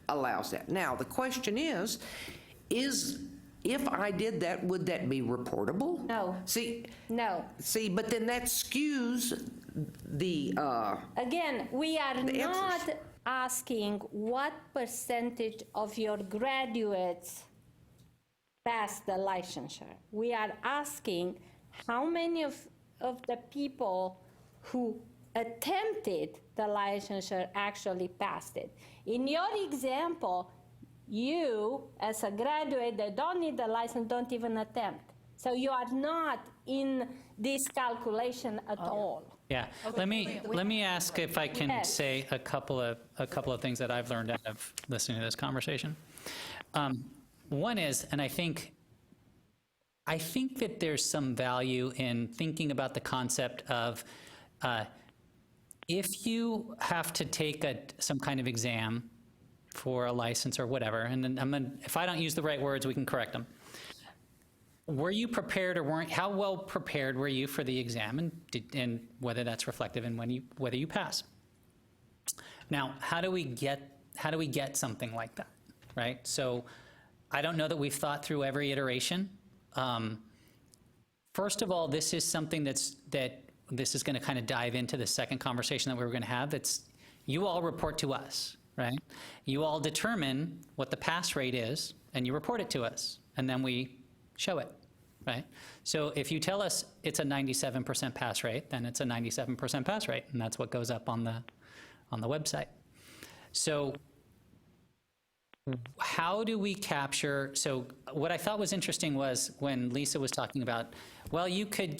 allows that. Now, the question is if I did that, would that be reportable? No. No. See, but then that skews the Again, we are the not answers. asking what percentage of your graduates pass the licensure. We are asking how many of the people who attempted the licensure actually passed it. In your example, you, as a graduate that don't need the license, don't even attempt. So you are not in this calculation at all. Yeah. Let me ask if I can Yes. say a couple of things that I've learned out of listening to this conversation. One is, and I think that there's some value in thinking about the concept of if you have to take some kind of exam for a license or whatever, and then if I don't use the right words, we can correct them. Were you prepared or weren't? How well prepared were you for the exam, and whether that's reflective in whether you pass? Now, how do we get something like that, right? So, I don't know that we've thought through every iteration. First of all, this is something this is going to kind of dive into the second conversation that we were going to have. That's you all report to us, right? You all determine what the pass rate is, and you report it to us, and then we show it, right? So if you tell us it's a 97% pass rate, then it's a 97% pass rate, and that's what goes up on the website. So how do we capture, so what I thought was interesting was when Lisa was talking about, well, you could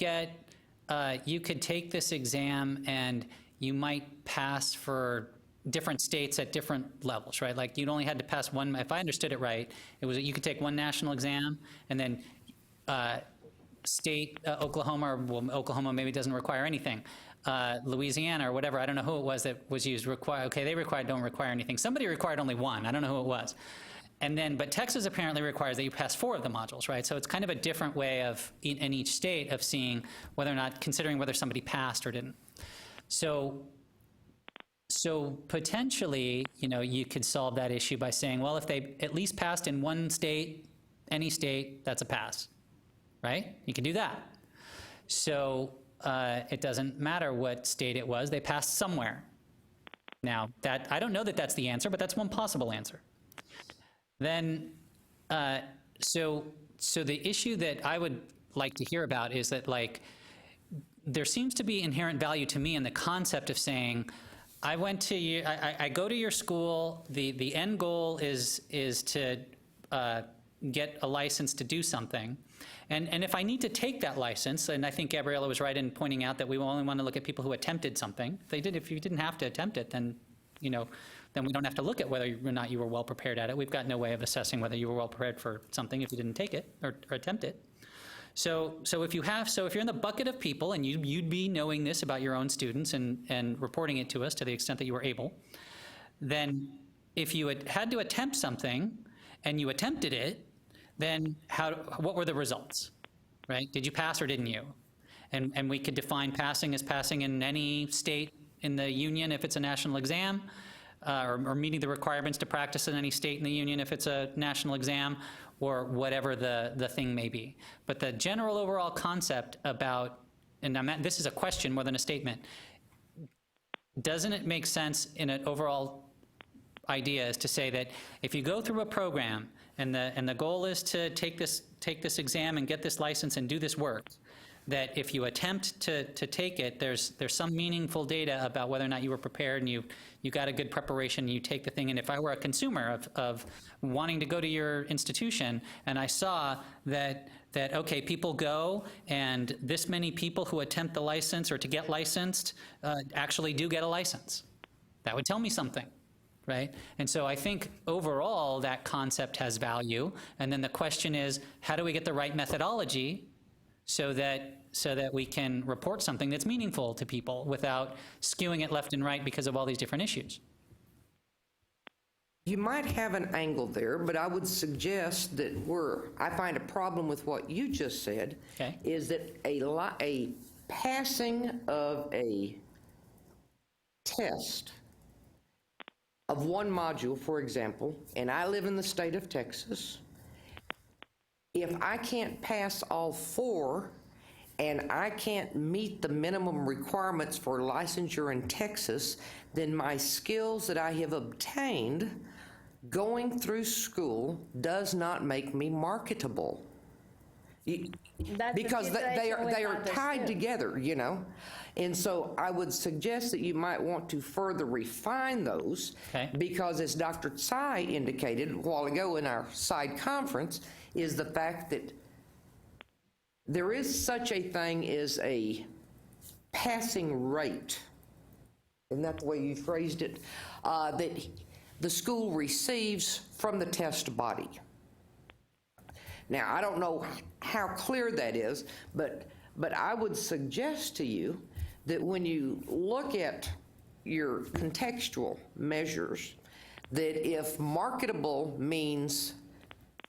take this exam and you might pass for different states at different levels, right? Like you'd only had to pass one, if I understood it right, it was you could take one national exam and then state, Oklahoma, well, Oklahoma maybe doesn't require anything. Louisiana or whatever, I don't know who it was that was used, don't require anything. Somebody required only one, I don't know who it was. but Texas apparently requires that you pass 4 of the modules, right? So it's kind of a different way of, in each state, of seeing whether or not, considering whether somebody passed or didn't. So potentially, you could solve that issue by saying, well, if they at least passed in one state, any state, that's a pass, right? You can do that. So it doesn't matter what state it was, they passed somewhere. Now, I don't know that that's the answer, but that's one possible answer. Then, so the issue that I would like to hear about is that, like, there seems to be inherent value to me in the concept of saying, I go to your school, the end goal is to get a license to do something. And if I need to take that license, and I think Gabriella was right in pointing out that we only want to look at people who attempted something. If you didn't have to attempt it, then we don't have to look at whether or not you were well prepared at it. We've got no way of assessing whether you were well prepared for something if you didn't take it or attempt it. So if you're in the bucket of people, and you'd be knowing this about your own students and reporting it to us to the extent that you were able, then if you had to attempt something and you attempted it, then what were the results, right? Did you pass or didn't you? And we could define passing as passing in any state in the union if it's a national exam, or meeting the requirements to practice in any state in the union if it's a national exam, or whatever the thing may be. But the general overall concept about, and this is a question more than a statement, doesn't it make sense in an overall idea is to say that if you go through a program and the goal is to take this exam and get this license and do this work, that if you attempt to take it, there's some meaningful data about whether or not you were prepared and you got a good preparation and you take the thing. And if I were a consumer of wanting to go to your institution and I saw that okay, people go and this many people who attempt the license or to get licensed actually do get a license, that would tell me something. Right? And so I think overall that concept has value. And then the question is, how do we get the right methodology so that we can report something that's meaningful to people without skewing it left and right because of all these different issues? You might have an angle there, but I would suggest that I find a problem with what you just said, okay, is that a passing of a test of one module, for example, and I live in the state of Texas, if I can't pass all 4 and I can't meet the minimum requirements for licensure in Texas, then my skills that I have obtained going through school does not make me marketable. Because they are tied together, And so I would suggest that you might want to further refine those, okay, because as Dr. Tsai indicated a while ago in our side conference, is the fact that there is such a thing as a passing rate, isn't that the way you phrased it, that the school receives from the test body. Now, I don't know how clear that is, but I would suggest to you that when you look at your contextual measures, that if marketable means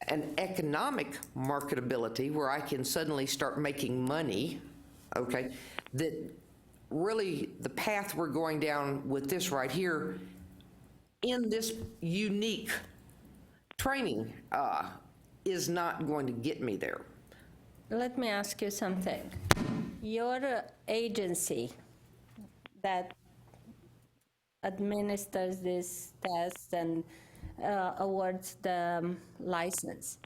an economic marketability where I can suddenly start making money, okay, that really the path we're going down with this right here in this unique training is not going to get me there. Let me ask you something. Your agency that administers this test and awards the license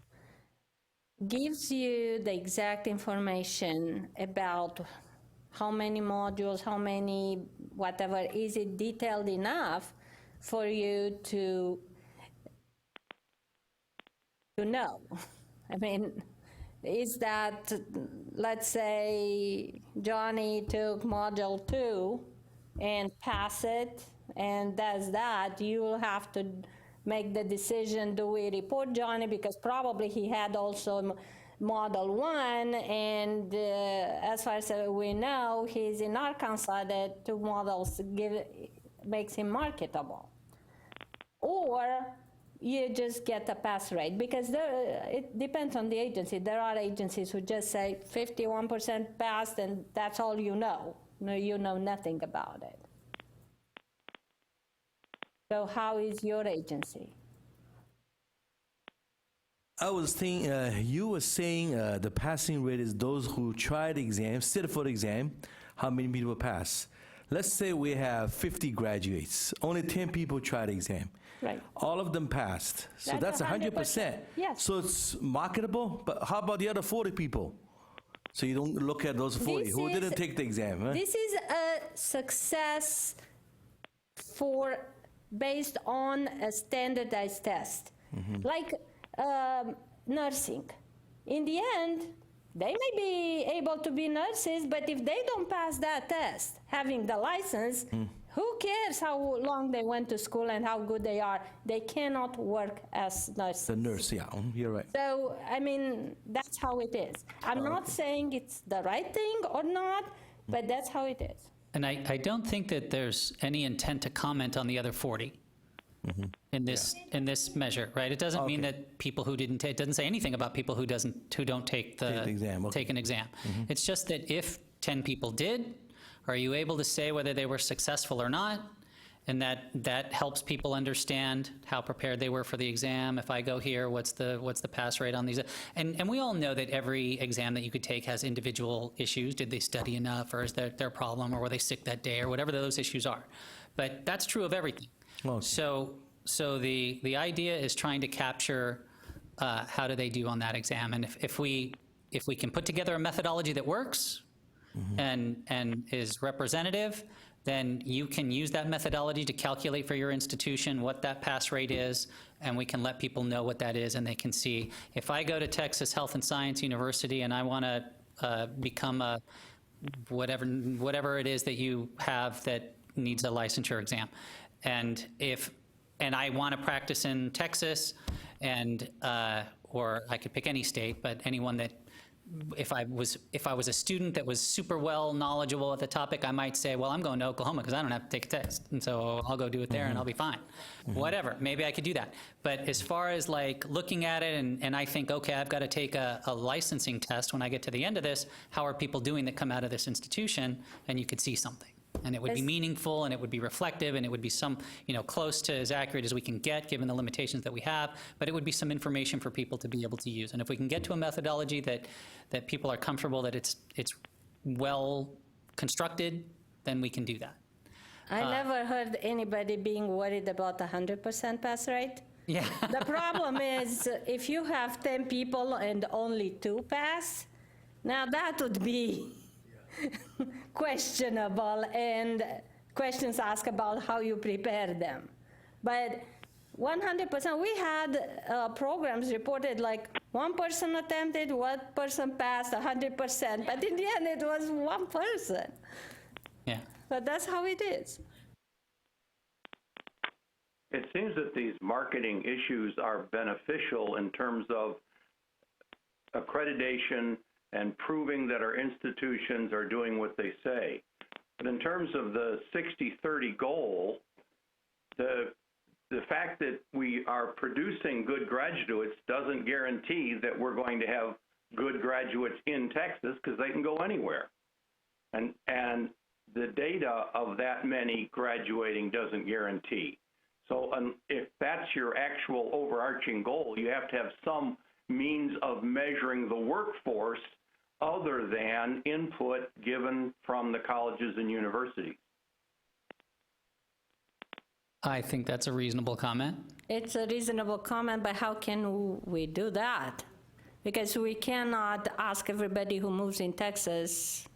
gives you the exact information about how many modules, how many whatever. Is it detailed enough for you to know? I mean, is that, let's say Johnny took module 2 and pass it and does that, you will have to make the decision, do we report Johnny, because probably he had also model 1, and as far as we know, he's in Arkansas, that 2 models makes him marketable. Or you just get a pass rate? Because it depends on the agency. There are agencies who just say 51% passed and that's all you know. No, you know nothing about it. So how is your agency? I was thinking, you were saying the passing rate is those who try the exam, sit for the exam, how many people pass. Let's say we have 50 graduates, only 10 people try the exam. Right. All of them passed, so that's 100%. Yes. So it's marketable, but how about the other 40 people? So you don't look at those 40 This who is- didn't take the exam, huh? This is a success based on a standardized test. Like nursing. In the end, they may be able to be nurses, but if they don't pass that test, having the license, who cares how long they went to school and how good they are? They cannot work as nurses. The nurse, yeah, you're right. So, I mean, that's how it is. I'm not saying it's the right thing or not, but that's how it is. And I don't think that there's any intent to comment on the other 40 in this measure, right? It doesn't mean that people who didn't take, it doesn't say anything about people who don't take the exam, okay. take an exam. It's just that if 10 people did, are you able to say whether they were successful or not? And that helps people understand how prepared they were for the exam. If I go here, what's the pass rate on these? And we all know that every exam that you could take has individual issues. Did they study enough, or is that their problem, or were they sick that day, or whatever those issues are. But that's true of everything. Okay. So the idea is trying to capture how do they do on that exam, and if we can put together a methodology that works and is representative, then you can use that methodology to calculate for your institution what that pass rate is, and we can let people know what that is, and they can see. If I go to Texas Health and Science University and I want to become a whatever it is that you have that needs a licensure exam, and I want to practice in Texas, and or I could pick any state, but anyone that, if I was a student that was super well knowledgeable at the topic, I might say, well, I'm going to Oklahoma because I don't have to take a test, and so I'll go do it there and I'll be fine. Whatever, maybe I could do that. But as far as like looking at it and I think, okay, I've got to take a licensing test when I get to the end of this, how are people doing that come out of this institution? And you could see something. And it would be meaningful, and it would be reflective, and it would be some, close to as accurate as we can get given the limitations that we have, but it would be some information for people to be able to use. And if we can get to a methodology that people are comfortable that it's well constructed, then we can do that. I never heard anybody being worried about 100% pass rate. Yeah. The problem is if you have 10 people and only 2 pass, now that would be questionable, and questions asked about how you prepare them. But 100%, we had programs reported like 1 person attempted, 1 person passed 100%, but in the end it was 1 person. Yeah. But that's how it is. It seems that these marketing issues are beneficial in terms of accreditation and proving that our institutions are doing what they say. But in terms of the 60-30 goal, the fact that we are producing good graduates doesn't guarantee that we're going to have good graduates in Texas, because they can go anywhere. And the data of that many graduating doesn't guarantee. So if that's your actual overarching goal, you have to have some means of measuring the workforce other than input given from the colleges and universities. I think that's a reasonable comment. It's a reasonable comment, but how can we do that? Because we cannot ask everybody who moves in Texas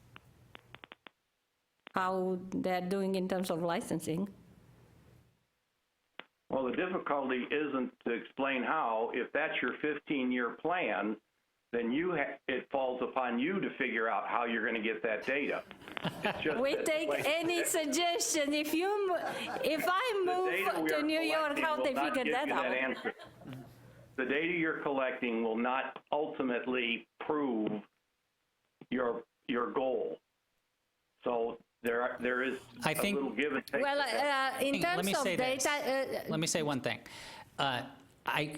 how they're doing in terms of licensing. Well, the difficulty isn't to explain how. If that's your 15-year plan, then it falls upon you to figure out how you're going to get that data. We take any suggestion. If I move to New York, how they figure that out? The data you're collecting will not ultimately prove your goal. So there is a little give and take. Well, in terms of data, let me say one thing.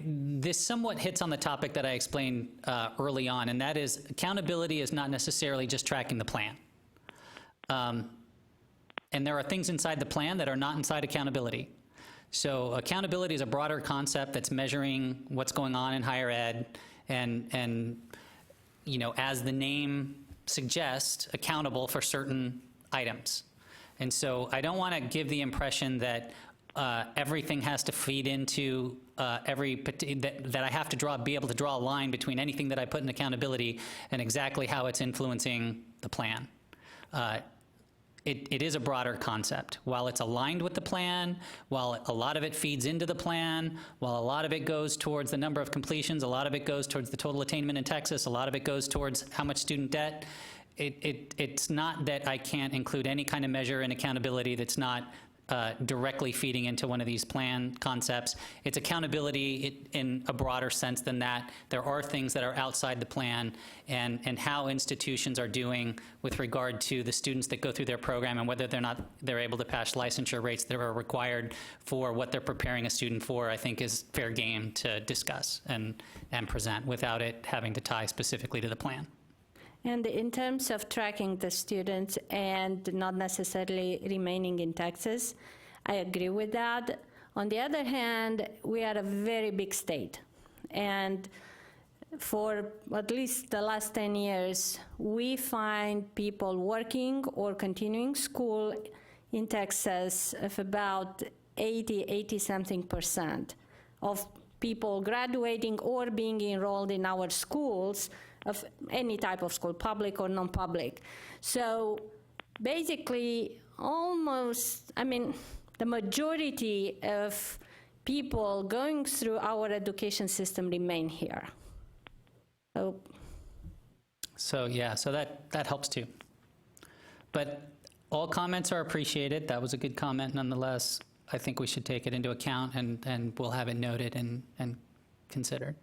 this somewhat hits on the topic that I explained early on, and that is accountability is not necessarily just tracking the plan. And there are things inside the plan that are not inside accountability. So accountability is a broader concept that's measuring what's going on in higher ed, and you know, as the name suggests, accountable for certain items. And so I don't want to give the impression that everything has to feed into that I have to be able to draw a line between anything that I put in accountability and exactly how it's influencing the plan. It is a broader concept. While it's aligned with the plan, while a lot of it feeds into the plan, while a lot of it goes towards the number of completions, a lot of it goes towards the total attainment in Texas, a lot of it goes towards how much student debt, it's not that I can't include any kind of measure in accountability that's not directly feeding into one of these plan concepts. It's accountability in a broader sense than that. There are things that are outside the plan, and how institutions are doing with regard to the students that go through their program and whether they're able to pass licensure rates that are required for what they're preparing a student for, I think is fair game to discuss and present without it having to tie specifically to the plan. And in terms of tracking the students and not necessarily remaining in Texas, I agree with that. On the other hand, we are a very big state. And for at least the last 10 years, we find people working or continuing school in Texas of about 80-something% of people graduating or being enrolled in our schools of any type of school, public or non-public. So basically, almost, I mean, the majority of people going through our education system remain here. So yeah, so that helps too. But all comments are appreciated. That was a good comment nonetheless. I think we should take it into account, and we'll have it noted and considered.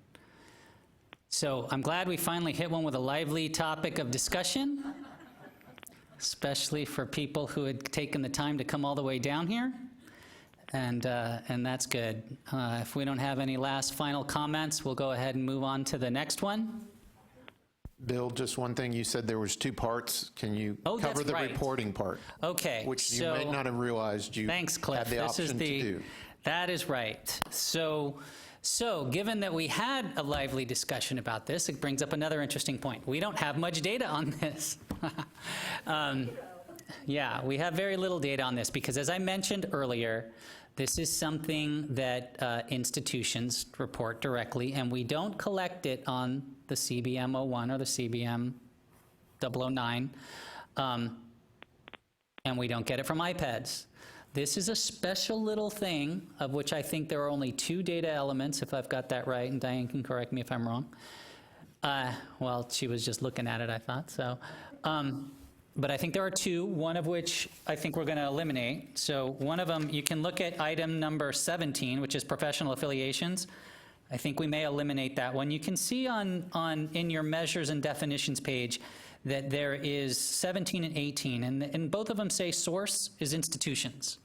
So I'm glad we finally hit one with a lively topic of discussion, especially for people who had taken the time to come all the way down here, and that's good. If we don't have any last final comments, we'll go ahead and move on to the next one. Bill, just one thing, you said there was two parts. Can you cover the reporting part? Okay. Which you may not have realized you thanks, Cliff. had the option to do. That is right. So given that we had a lively discussion about this, it brings up another interesting point. We don't have much data on this. Yeah, we have very little data on this because, as I mentioned earlier, this is something that institutions report directly, and we don't collect it on the CBM 01 or the CBM 009, and we don't get it from iPads. This is a special little thing of which I think there are only 2 data elements, if I've got that right, and Diane can correct me if I'm wrong. Well, she was just looking at it, I thought, so. But I think there are 2, one of which I think we're going to eliminate. So one of them, you can look at item number 17, which is professional affiliations. I think we may eliminate that one. You can see in your measures and definitions page that there is 17 and 18, and both of them say source is institutions.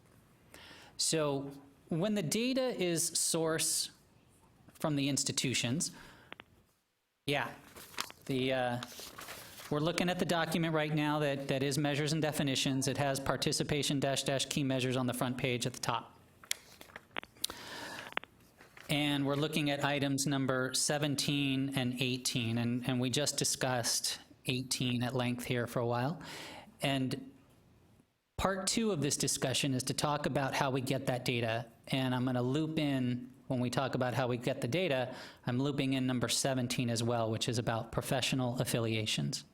So when the data is source from the institutions, yeah, we're looking at the document right now that is measures and definitions. It has participation -- key measures on the front page at the top. And we're looking at items number 17 and 18, and we just discussed 18 at length here for a while. And part 2 of this discussion is to talk about how we get that data, and I'm going to loop in, when we talk about how we get the data, I'm looping in number 17 as well, which is about professional affiliations.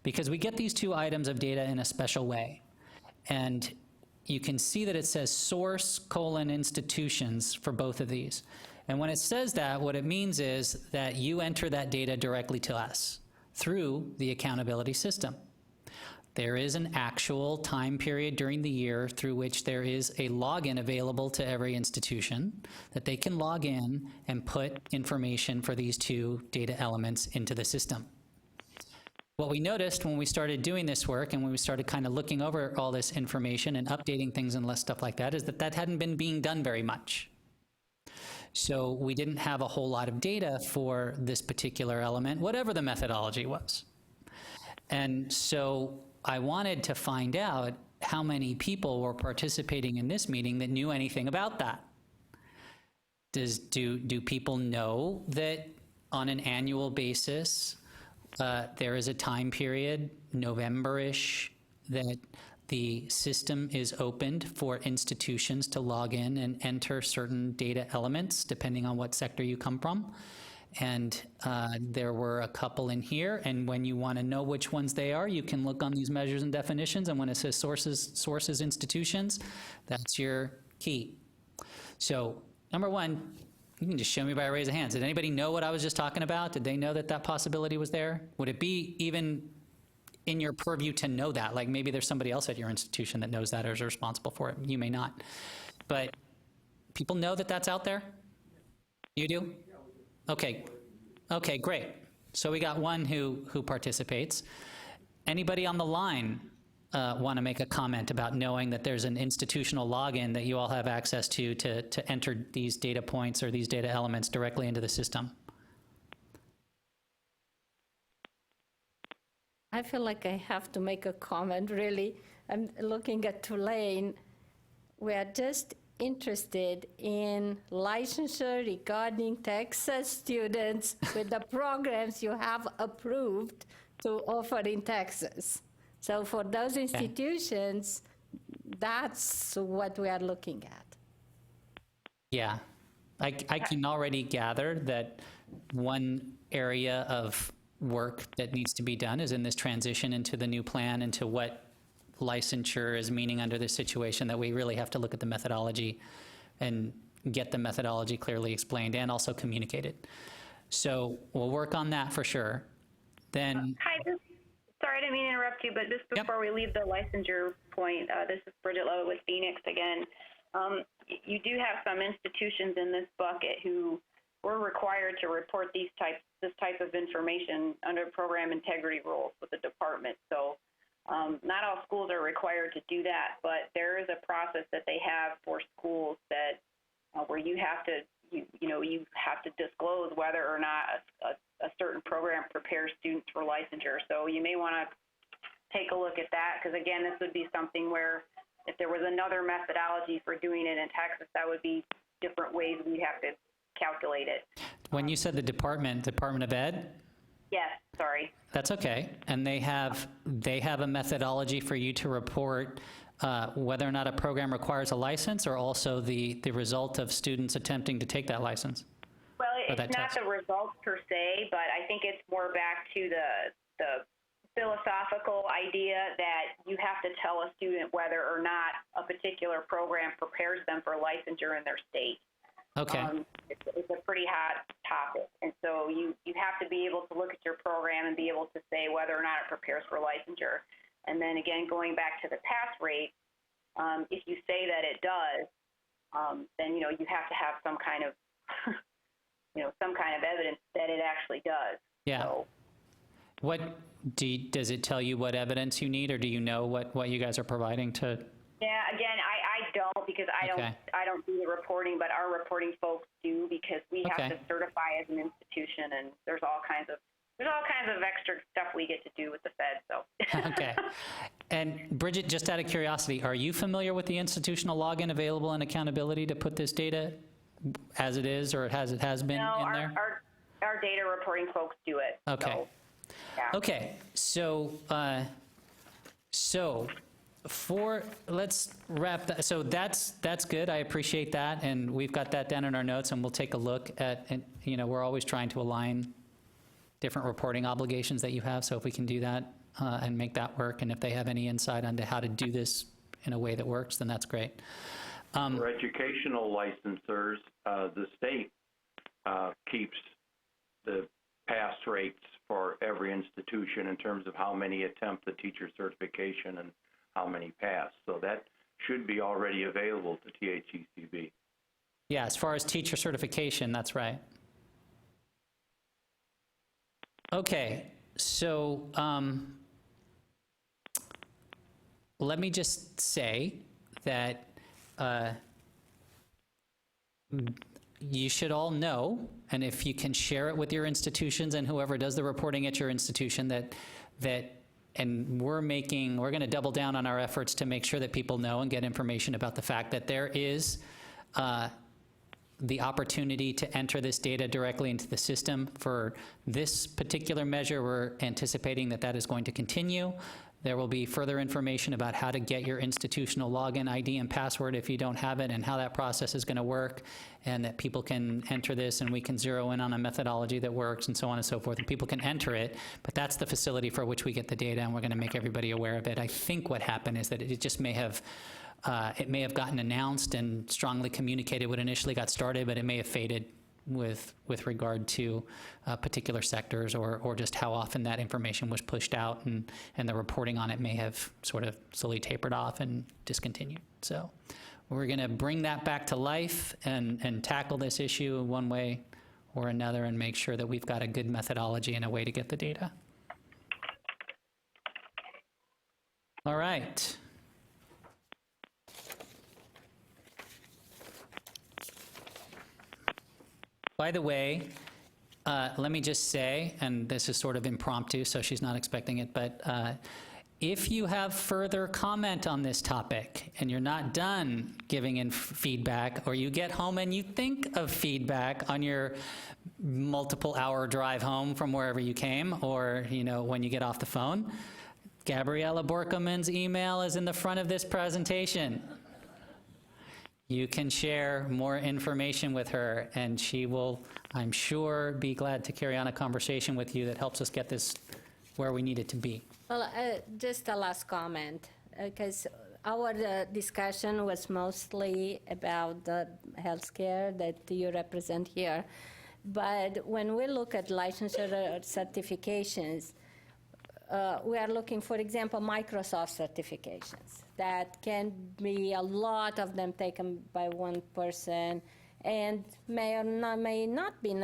Because we get these 2 items of data in a special way. And you can see that it says source : institutions for both of these. And when it says that, what it means is that you enter that data directly to us through the accountability system. There is an actual time period during the year through which there is a login available to every institution that they can log in and put information for these 2 data elements into the system. What we noticed when we started doing this work and when we started kind of looking over all this information and updating things and less stuff like that is that hadn't been being done very much. So we didn't have a whole lot of data for this particular element, whatever the methodology was. And so I wanted to find out how many people were participating in this meeting that knew anything about that. Do people know that on an annual basis, there is a time period, November-ish, that the system is opened for institutions to log in and enter certain data elements, depending on what sector you come from? And there were a couple in here, and when you want to know which ones they are, you can look on these measures and definitions, and when it says sources institutions, that's your key. So number one, you can just show me by a raise of hands. Did anybody know what I was just talking about? Did they know that that possibility was there? Would it be even in your purview to know that? Like maybe there's somebody else at your institution that knows that or is responsible for it. You may not. But people know that that's out there? You do? Okay. Okay, great. So we got one who participates. Anybody on the line want to make a comment about knowing that there's an institutional login that you all have access to enter these data points or these data elements directly into the system? I feel like I have to make a comment, really. I'm looking at Tulane. We are just interested in licensure regarding Texas students with the programs you have approved to offer in Texas. So for those institutions, that's what we are looking at. Yeah, I can already gather that one area of work that needs to be done is in this transition into the new plan, into what licensure is meaning under this situation, that we really have to look at the methodology and get the methodology clearly explained and also communicated. So we'll work on that for sure. Then, Hi, sorry, I didn't mean to interrupt you, but just before we leave the licensure point, this is Bridget Lovett with Phoenix again. You do have some institutions in this bucket who were required to report this type of information under program integrity rules with the department. So not all schools are required to do that, but there is a process that they have for schools that where you have to you have to disclose whether or not a certain program prepares students for licensure. So you may want to take a look at that, because again, this would be something where if there was another methodology for doing it in Texas, that would be different ways we have to calculate it. when you said the Department of Ed, Yes, sorry. that's okay. And they have a methodology for you to report whether or not a program requires a license, or also the result of students attempting to take that license? Well, Or it's that not test. the results per se, but I think it's more back to the philosophical idea that you have to tell a student whether or not a particular program prepares them for licensure in their state. Okay. It's a pretty hot topic, and so you have to be able to look at your program and be able to say whether or not it prepares for licensure. And then again, going back to the pass rate, if you say that it does, then you have to have some kind of some kind of evidence that it actually does. Yeah. So, Does it tell you what evidence you need, or do you know what you guys are providing to? yeah, again, I don't, because I don't do the reporting, but our reporting folks do, because we have to certify as an institution, and there's all kinds of extra stuff we get to do with the Fed. So Okay. And Bridget, just out of curiosity, are you familiar with the institutional login available and accountability to put this data as it is, or as it has been no, in there? our data reporting folks do it. Okay. So, yeah. Okay, let's wrap that. So that's good. I appreciate that, and we've got that down in our notes, and we'll take a look at. And we're always trying to align different reporting obligations that you have. So if we can do that and make that work, and if they have any insight onto how to do this in a way that works, then that's great. For educational licensors, the state keeps the pass rates for every institution in terms of how many attempt the teacher certification and how many pass. So that should be already available to THECB. Yeah, as far as teacher certification, that's right. Okay, so let me just say that you should all know, and if you can share it with your institutions and whoever does the reporting at your institution, and we're going to double down on our efforts to make sure that people know and get information about the fact that there is the opportunity to enter this data directly into the system. For this particular measure, we're anticipating that that is going to continue. There will be further information about how to get your institutional login ID and password if you don't have it, and how that process is going to work, and that people can enter this, and we can zero in on a methodology that works, and so on and so forth, and people can enter it, but that's the facility for which we get the data, and we're going to make everybody aware of it. I think what happened is that it just may have gotten announced and strongly communicated when it initially got started, but it may have faded with regard to particular sectors, or just how often that information was pushed out, and the reporting on it may have sort of slowly tapered off and discontinued. So we're going to bring that back to life and tackle this issue in one way or another, and make sure that we've got a good methodology and a way to get the data. All right. By the way, let me just say, and this is sort of impromptu, so she's not expecting it, but if you have further comment on this topic and you're not done giving in feedback, or you get home and you think of feedback on your multiple-hour drive home from wherever you came, or when you get off the phone, Gabriella Borkelman's email is in the front of this presentation. You can share more information with her, and she will, I'm sure, be glad to carry on a conversation with you that helps us get this where we need it to be. Well, just a last comment, because our discussion was mostly about the healthcare that you represent here. But when we look at licensure certifications, we are looking, for example, Microsoft certifications. That can be a lot of them taken by one person, and may not be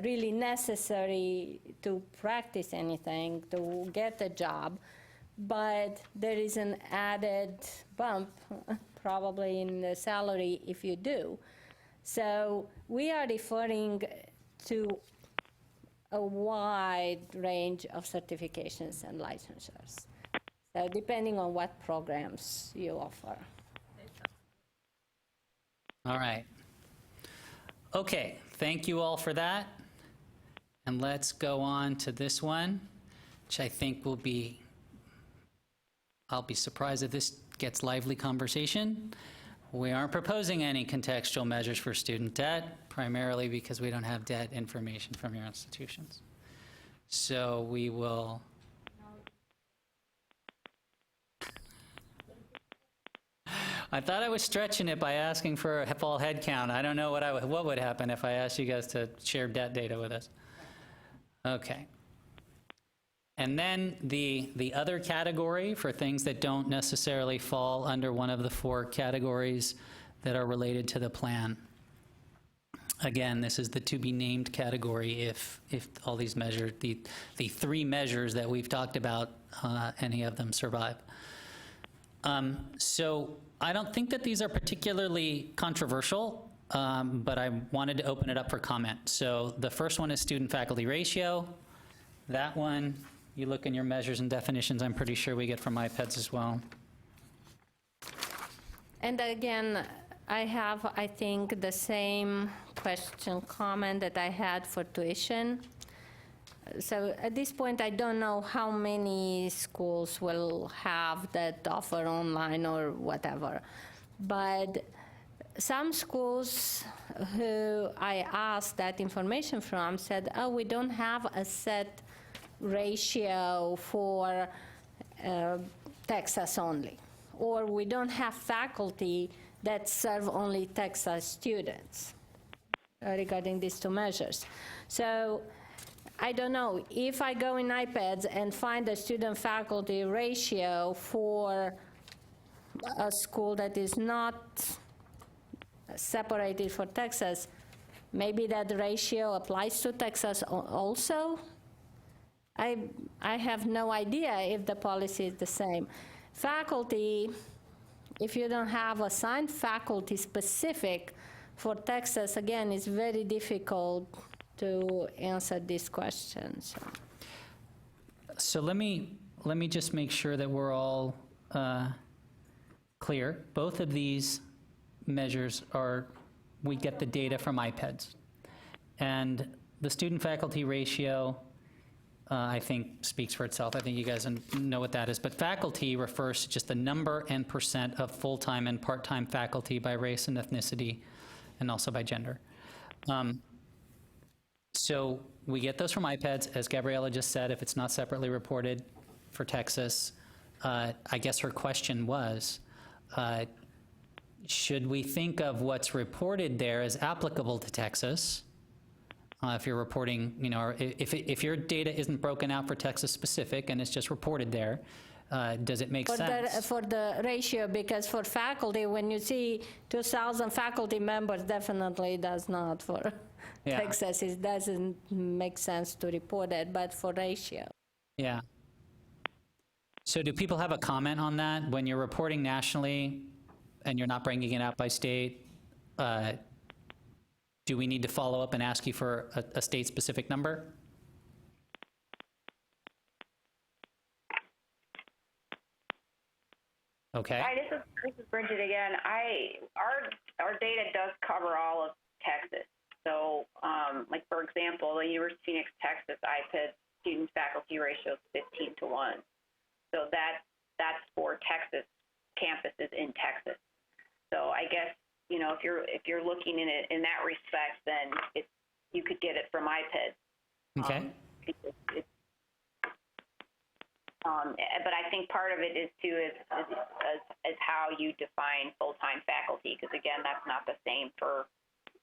really necessary to practice anything, to get a job, but there is an added bump probably in the salary if you do. So we are referring to a wide range of certifications and licensures. So depending on what programs you offer. All right. Okay, thank you all for that. And let's go on to this one, which I think I'll be surprised if this gets lively conversation. We aren't proposing any contextual measures for student debt, primarily because we don't have debt information from your institutions. So we will... I thought I was stretching it by asking for a fall head count. I don't know what would happen if I asked you guys to share debt data with us. Okay. And then the other category for things that don't necessarily fall under one of the 4 categories that are related to the plan. Again, this is the to be named category if all these measures, the 3 measures that we've talked about, any of them survive. So I don't think that these are particularly controversial, but I wanted to open it up for comment. So the first one is student-faculty ratio. That one, you look in your measures and definitions, I'm pretty sure we get from iPads as well. And again, I have, I think, the same comment that I had for tuition. So at this point, I don't know how many schools will have that offer online or whatever. But some schools who I asked that information from said, oh, we don't have a set ratio for Texas only, or we don't have faculty that serve only Texas students regarding these 2 measures. So I don't know, if I go in iPads and find a student-faculty ratio for a school that is not separated for Texas, maybe that ratio applies to Texas also? I have no idea if the policy is the same. Faculty, if you don't have assigned faculty specific for Texas, again, it's very difficult to answer this question. So let me just make sure that we're all clear. Both of these measures are, we get the data from iPads. And the student-faculty ratio, I think, speaks for itself. I think you guys know what that is. But faculty refers to just the number and percent of full-time and part-time faculty by race and ethnicity, and also by gender. So we get those from iPads, as Gabriella just said, if it's not separately reported for Texas. I guess her question was, should we think of what's reported there as applicable to Texas? If you're reporting, you know, or if your data isn't broken out for Texas specific and it's just reported there, does it make sense? For the ratio, because for faculty, when you see 2,000 faculty members, definitely does not. For Texas, it doesn't make sense to report it, but for ratio. Yeah. So do people have a comment on that? When you're reporting nationally and you're not breaking it out by state, do we need to follow up and ask you for a state-specific number? Okay. Hi, this is Bridget again. Our data does cover all of Texas. So, like for example, the University of Phoenix, Texas IPED student-faculty ratio is 15-1. So that's for Texas campuses in Texas. So I guess, you know, if you're looking in it in that respect, then you could get it from iPads. Okay. But I think part of it is too is how you define full-time faculty, because again, that's not the same for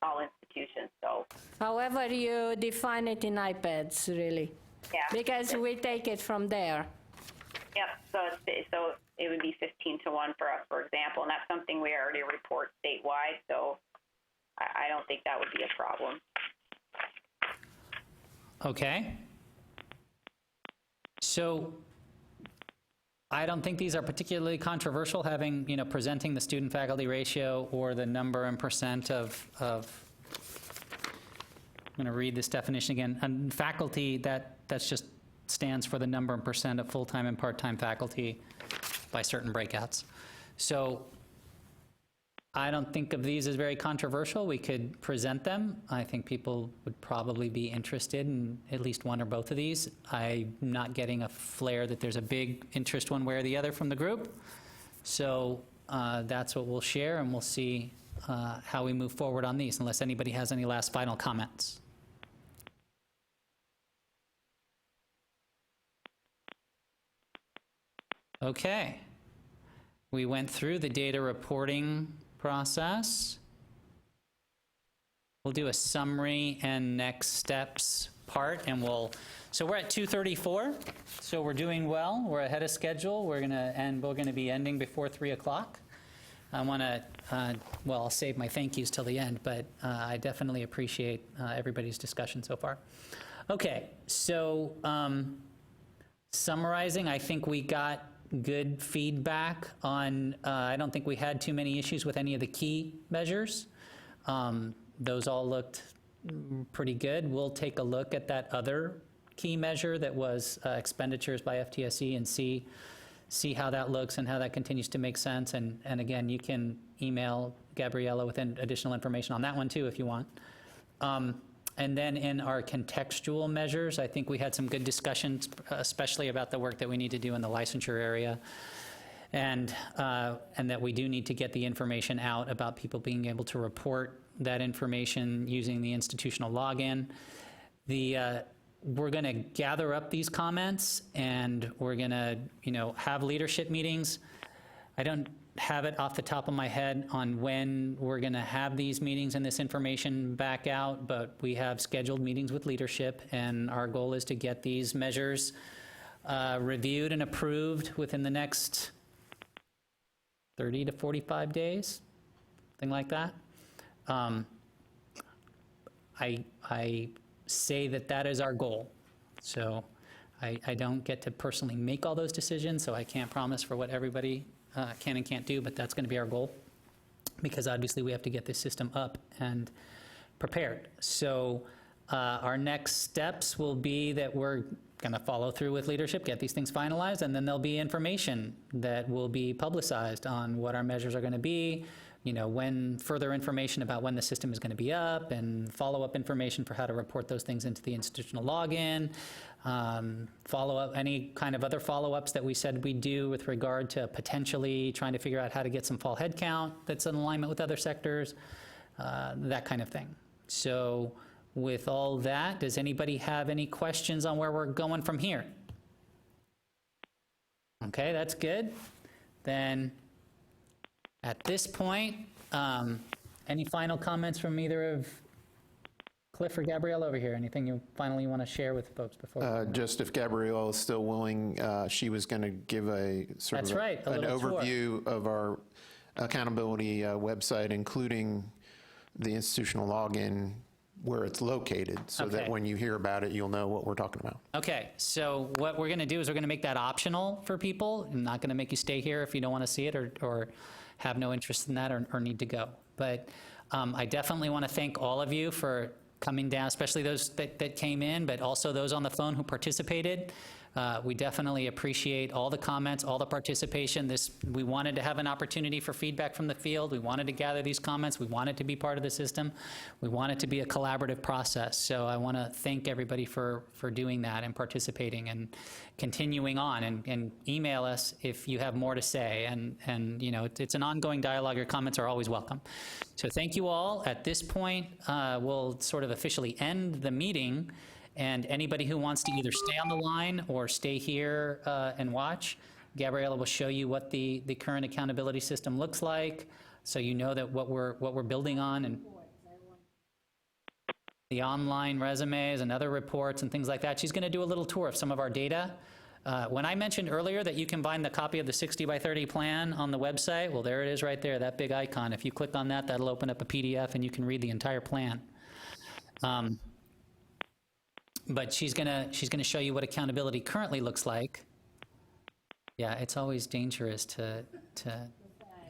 all institutions. So however you define it in iPads, really. Yeah. Because we take it from there. Yep. So it would be 15-1 for us, for example, and that's something we already report statewide. So I don't think that would be a problem. Okay. So I don't think these are particularly controversial, having, you know, presenting the student-faculty ratio or the number and percent of I'm going to read this definition again. And faculty, that's just stands for the number and percent of full-time and part-time faculty by certain breakouts. So I don't think of these as very controversial. We could present them. I think people would probably be interested in at least one or both of these. I'm not getting a flare that there's a big interest one way or the other from the group. So that's what we'll share, and we'll see how we move forward on these, unless anybody has any last final comments. Okay. We went through the data reporting process. We'll do a summary and next steps part, and so we're at 2:34, so we're doing well. We're ahead of schedule. We're gonna be ending before 3 o'clock. I wanna, I'll save my thank yous till the end, but I definitely appreciate everybody's discussion so far. Okay, so summarizing, I think we got good feedback on, I don't think we had too many issues with any of the key measures. Those all looked pretty good. We'll take a look at that other key measure that was expenditures by FTSE and see how that looks and how that continues to make sense. And again, you can email Gabriella with additional information on that one too if you want. And then in our contextual measures, I think we had some good discussions, especially about the work that we need to do in the licensure area, and that we do need to get the information out about people being able to report that information using the institutional login. We're going to gather up these comments, and we're going to, have leadership meetings. I don't have it off the top of my head on when we're going to have these meetings and this information back out, but we have scheduled meetings with leadership, and our goal is to get these measures reviewed and approved within the next 30 to 45 days, something like that. I say that is our goal. So I don't get to personally make all those decisions, so I can't promise for what everybody can and can't do, but that's going to be our goal. because obviously we have to get this system up and prepared. So our next steps will be that we're going to follow through with leadership, get these things finalized, and then there'll be information that will be publicized on what our measures are going to be, you know, when further information about when the system is going to be up, and follow-up information for how to report those things into the institutional login, follow-up, any kind of other follow-ups that we said we'd do with regard to potentially trying to figure out how to get some fall headcount that's in alignment with other sectors, that kind of thing. So with all that, does anybody have any questions on where we're going from here? Okay, that's good. Then at this point, any final comments from either of Cliff or Gabrielle over here? Anything you finally want to share with folks before? Just if Gabrielle is still willing, she was going to give a sort That's of right, a an little tour. overview of our accountability website, including the institutional login, where it's located, so that Okay. when you hear about it, you'll know what we're talking about. Okay, so what we're going to do is we're going to make that optional for people. I'm not going to make you stay here if you don't want to see it or have no interest in that or need to go. But I definitely want to thank all of you for coming down, especially those that came in, but also those on the phone who participated. We definitely appreciate all the comments, all the participation. We wanted to have an opportunity for feedback from the field. We wanted to gather these comments. We wanted to be part of the system. We want it to be a collaborative process. So I want to thank everybody for doing that and participating and continuing on, and email us if you have more to say. And you know, it's an ongoing dialogue. Your comments are always welcome. So thank you all. At this point, we'll sort of officially end the meeting. And anybody who wants to either stay on the line or stay here and watch, Gabriella will show you what the current accountability system looks like, so you know that what we're building on, and the online resumes and other reports and things like that. She's going to do a little tour of some of our data. When I mentioned earlier that you can find the copy of the 60 by 30 plan on the website, well, there it is right there, that big icon. If you click on that, that'll open up a PDF and you can read the entire plan. But she's gonna show you what accountability currently looks like. Yeah, it's always dangerous to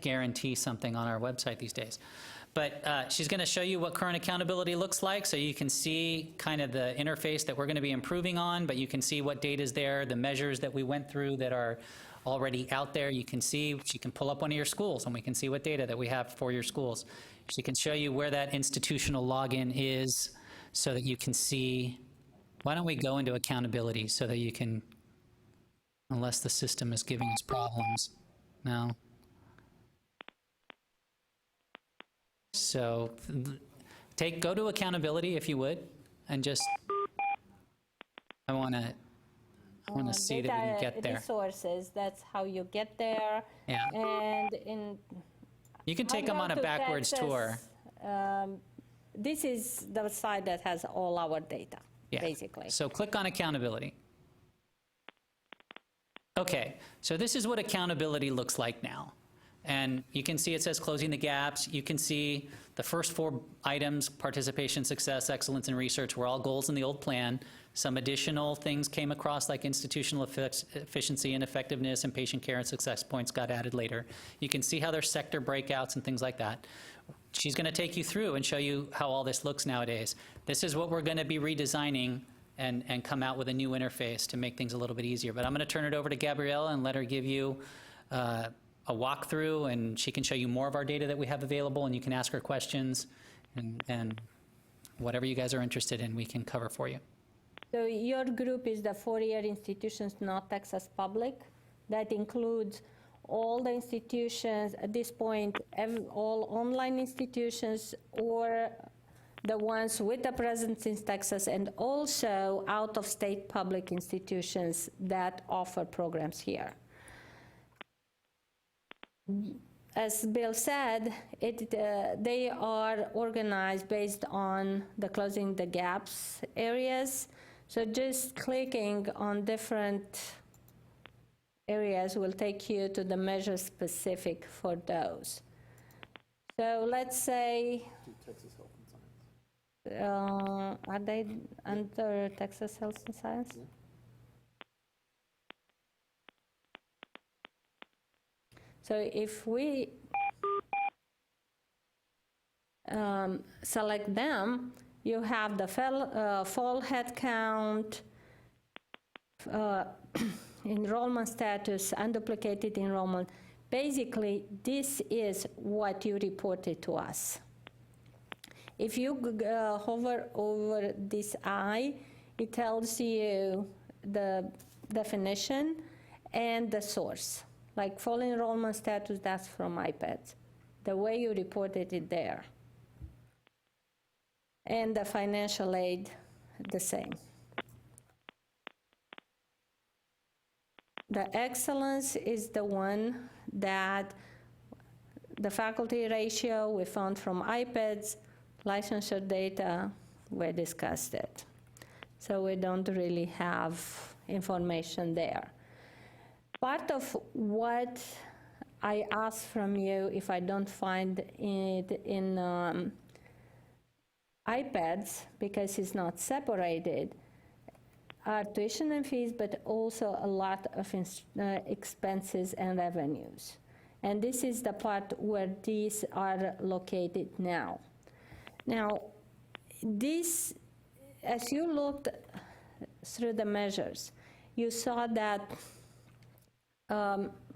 guarantee something on our website these days. But she's gonna show you what current accountability looks like, so you can see kind of the interface that we're gonna be improving on, but you can see what data's there, the measures that we went through that are already out there. You can see, she can pull up one of your schools and we can see what data that we have for your schools. She can show you where that institutional login is so that you can see. Why don't we go into accountability so that you can, unless the system is giving us problems. No. So go to accountability if you would, and just, I want to see that we can get there. Resources, that's how you get there. Yeah. And You can take them on a backwards tour. This is the site that has all our data. Yeah. Basically. So click on accountability. Okay, so this is what accountability looks like now. And you can see it says closing the gaps. You can see the first 4 items, participation, success, excellence, and research, were all goals in the old plan. Some additional things came across, like institutional efficiency and effectiveness, and patient care and success points got added later. You can see how there's sector breakouts and things like that. She's going to take you through and show you how all this looks nowadays. This is what we're going to be redesigning and come out with a new interface to make things a little bit easier. But I'm going to turn it over to Gabriella and let her give you a walkthrough, and she can show you more of our data that we have available, and you can ask her questions, and whatever you guys are interested in, we can cover for you. So your group is the 4-year institutions not Texas public. That includes all the institutions at this point, all online institutions, or the ones with a presence in Texas, and also out-of-state public institutions that offer programs here. As Bill said, they are organized based on the closing the gaps areas. So just clicking on different areas will take you to the measure specific for those. So let's say, Texas Health and Science. are they under Texas Health and Science? Yeah. So if we select them, you have the fall head count, enrollment status, unduplicated enrollment. Basically, this is what you reported to us. If you hover over this I, it tells you the definition and the source. Like full enrollment status, that's from iPads. The way you reported it there. And the financial aid, the same. The excellence is the one that the faculty ratio we found from iPads, licensure data, we discussed it. So we don't really have information there. Part of what I ask from you, if I don't find it in iPads, because it's not separated, are tuition and fees, but also a lot of expenses and revenues. And this is the part where these are located now. Now, this, as you looked through the measures, you saw that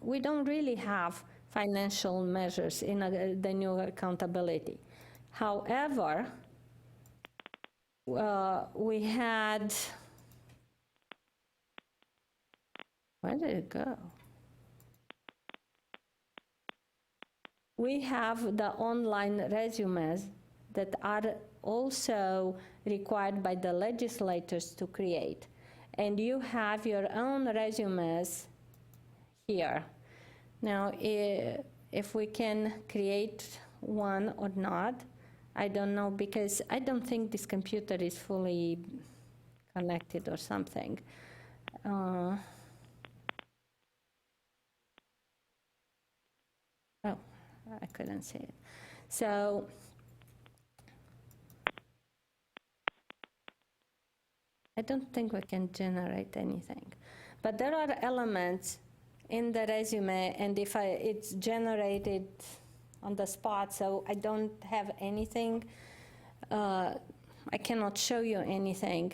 we don't really have financial measures in the new accountability. However, we had, where did it go? We have the online resumes that are also required by the legislators to create. And you have your own resumes here. Now, if we can create one or not, I don't know, because I don't think this computer is fully connected or something. Oh, I couldn't see it. So, I don't think we can generate anything. But there are elements in the resume, and if it's generated on the spot, so I don't have anything, I cannot show you anything,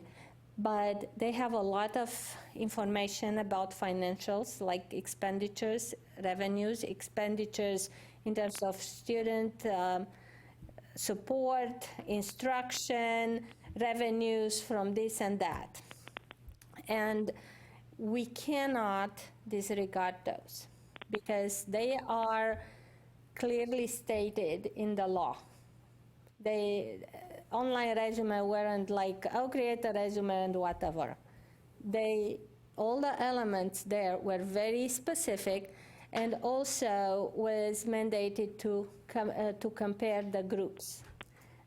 but they have a lot of information about financials, like expenditures, revenues, expenditures in terms of student support, instruction, revenues from this and that. And we cannot disregard those because they are clearly stated in the law. The online resume weren't like, oh, create a resume and whatever. All the elements there were very specific, and also was mandated to compare the groups.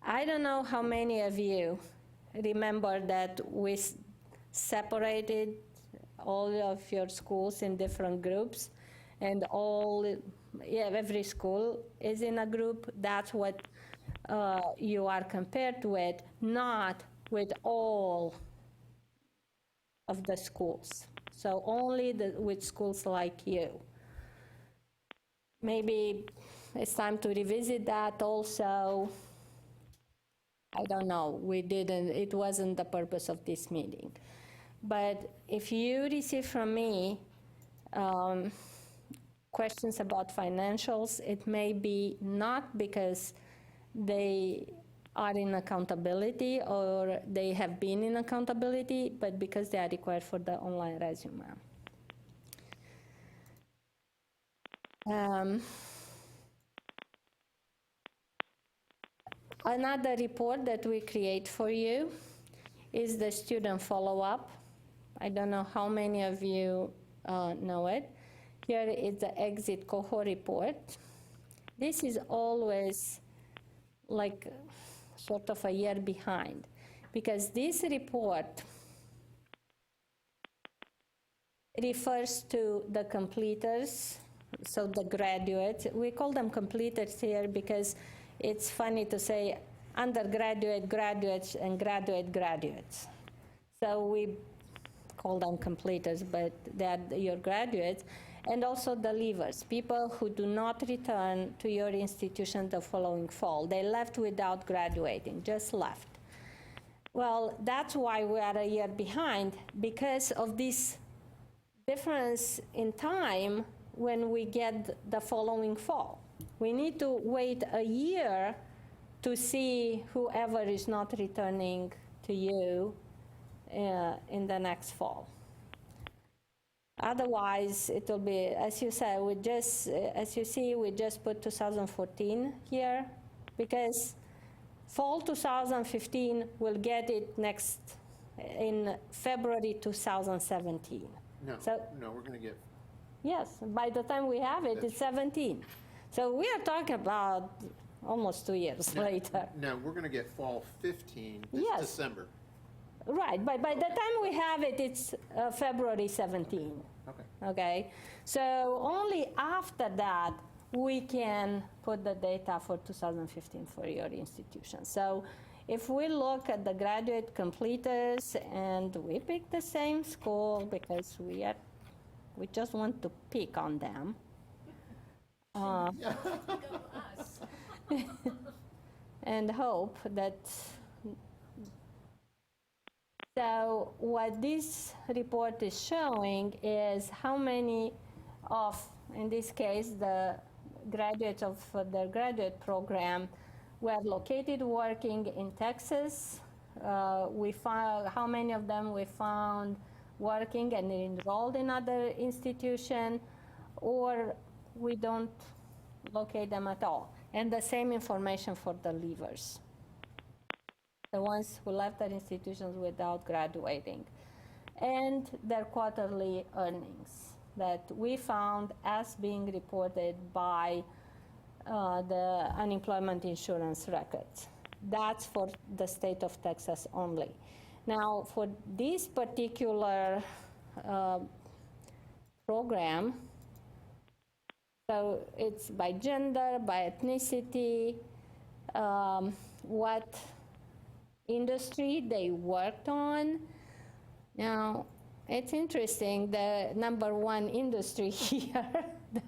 I don't know how many of you remember that we separated all of your schools in different groups, and every school is in a group. That's what you are compared with, not with all of the schools. So only with schools like you. Maybe it's time to revisit that also. I don't know, it wasn't the purpose of this meeting. But if you receive from me questions about financials, it may be not because they are in accountability or they have been in accountability, but because they are required for the online resume. Another report that we create for you is the student follow-up. I don't know how many of you know it. Here is the exit cohort report. This is always like sort of a year behind, because this report refers to the completers, so the graduates. We call them completers here because it's funny to say undergraduate graduates and graduate graduates. So we call them completers, but they're your graduates. and also the leavers, people who do not return to your institution the following fall. They left without graduating, just left. Well, that's why we are a year behind, because of this difference in time when we get the following fall. We need to wait a year to see whoever is not returning to you in the next fall. Otherwise, it will be, as you said, as you see, we just put 2014 here, because fall 2015 will get it in February 2017. No, So- no, we're going to get, Yes, by the time we have it, it's 17. So we are talking about almost 2 years later. no, we're going to get fall 15 this Yes. December. Right, but by the time we have it, it's February 17. Okay. Okay, so only after that we can put the data for 2015 for your institution. So if we look at the graduate completers, and we pick the same school because we just want to pick on them. And hope that. So what this report is showing is how many of, in this case, the graduates of the graduate program were located working in Texas. We found how many of them we found working and enrolled in other institution, or we don't locate them at all. And the same information for the leavers, the ones who left their institutions without graduating, and their quarterly earnings that we found as being reported by the unemployment insurance records. That's for the state of Texas only. Now, for this particular program, so it's by gender, by ethnicity, what industry they worked on. Now, it's interesting, the number one industry here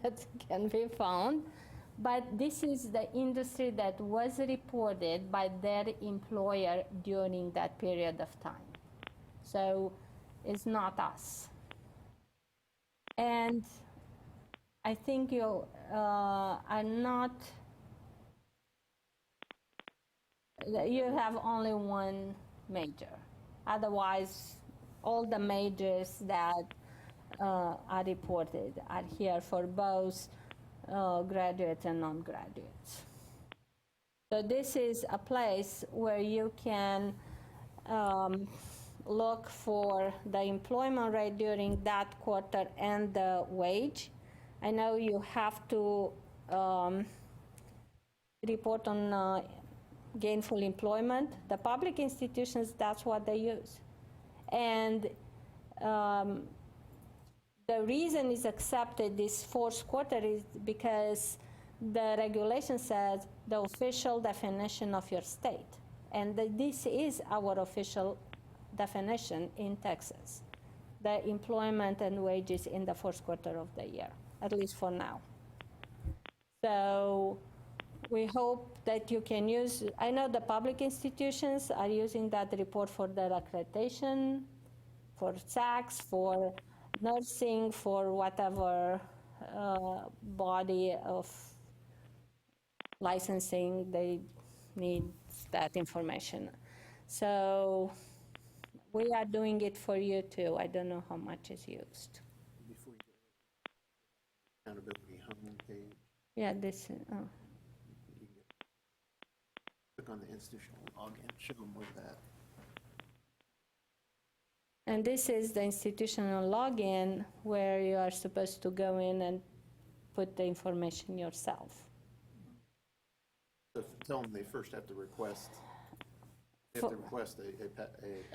that can be found, but this is the industry that was reported by their employer during that period of time. So it's not us. And I think you are not, you have only one major. Otherwise, all the majors that are reported are here for both graduates and non-graduates. So this is a place where you can look for the employment rate during that quarter and the wage. I know you have to report on gainful employment. The public institutions, that's what they use. And the reason is accepted this fourth quarter is because the regulation says the official definition of your state. And this is our official definition in Texas, the employment and wages in the fourth quarter of the year, at least for now. So we hope that you can use, I know the public institutions are using that report for their accreditation, for SACs, for nursing, for whatever body of licensing they need that information. So we are doing it for you too. I don't know how much is used. Before you get accountability homepage, Yeah, this, click on the institutional login, show them where that. and this is the institutional login where you are supposed to go in and put the information yourself. So tell them they first have to request, they have to request a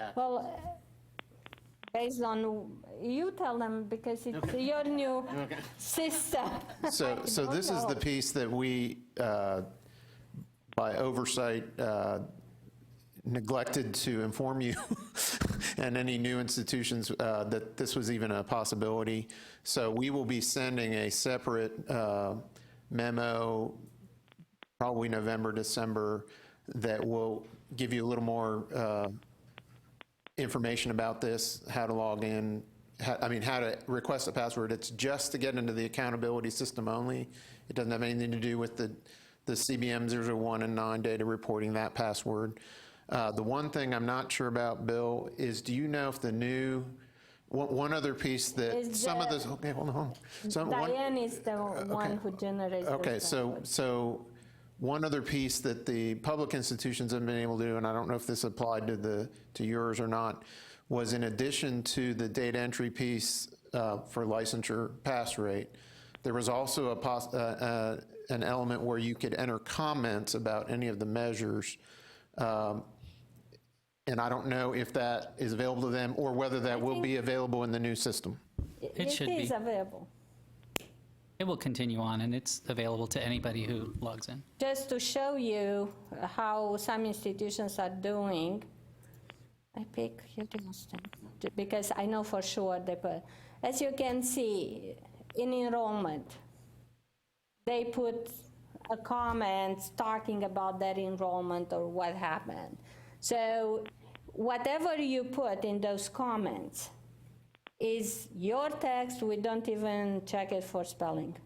action. Well, based on, you tell them because it's your new system. So this is the piece that we, by oversight, neglected to inform you and any new institutions that this was even a possibility. So we will be sending a separate memo, probably November, December, that will give you a little more information about this, how to log in, how to request a password. It's just to get into the accountability system only. It doesn't have anything to do with the CBM 001 and 9 data reporting, that password. The one thing I'm not sure about, Bill, is do you know if the new, one other piece that Is some of the- this, okay, hold on. Diane is the one who generates Okay, those so, passwords. so one other piece that the public institutions have been able to do, and I don't know if this applied to yours or not, was in addition to the data entry piece for licensure pass rate, there was also an element where you could enter comments about any of the measures. And I don't know if that is available to them or whether that will be available in the new system. It should is be. available. It will continue on, and it's available to anybody who logs in. Just to show you how some institutions are doing, I pick Houston because I know for sure they put, as you can see, in enrollment, they put a comment talking about that enrollment or what happened. So whatever you put in those comments is your text. We don't even check it for spelling.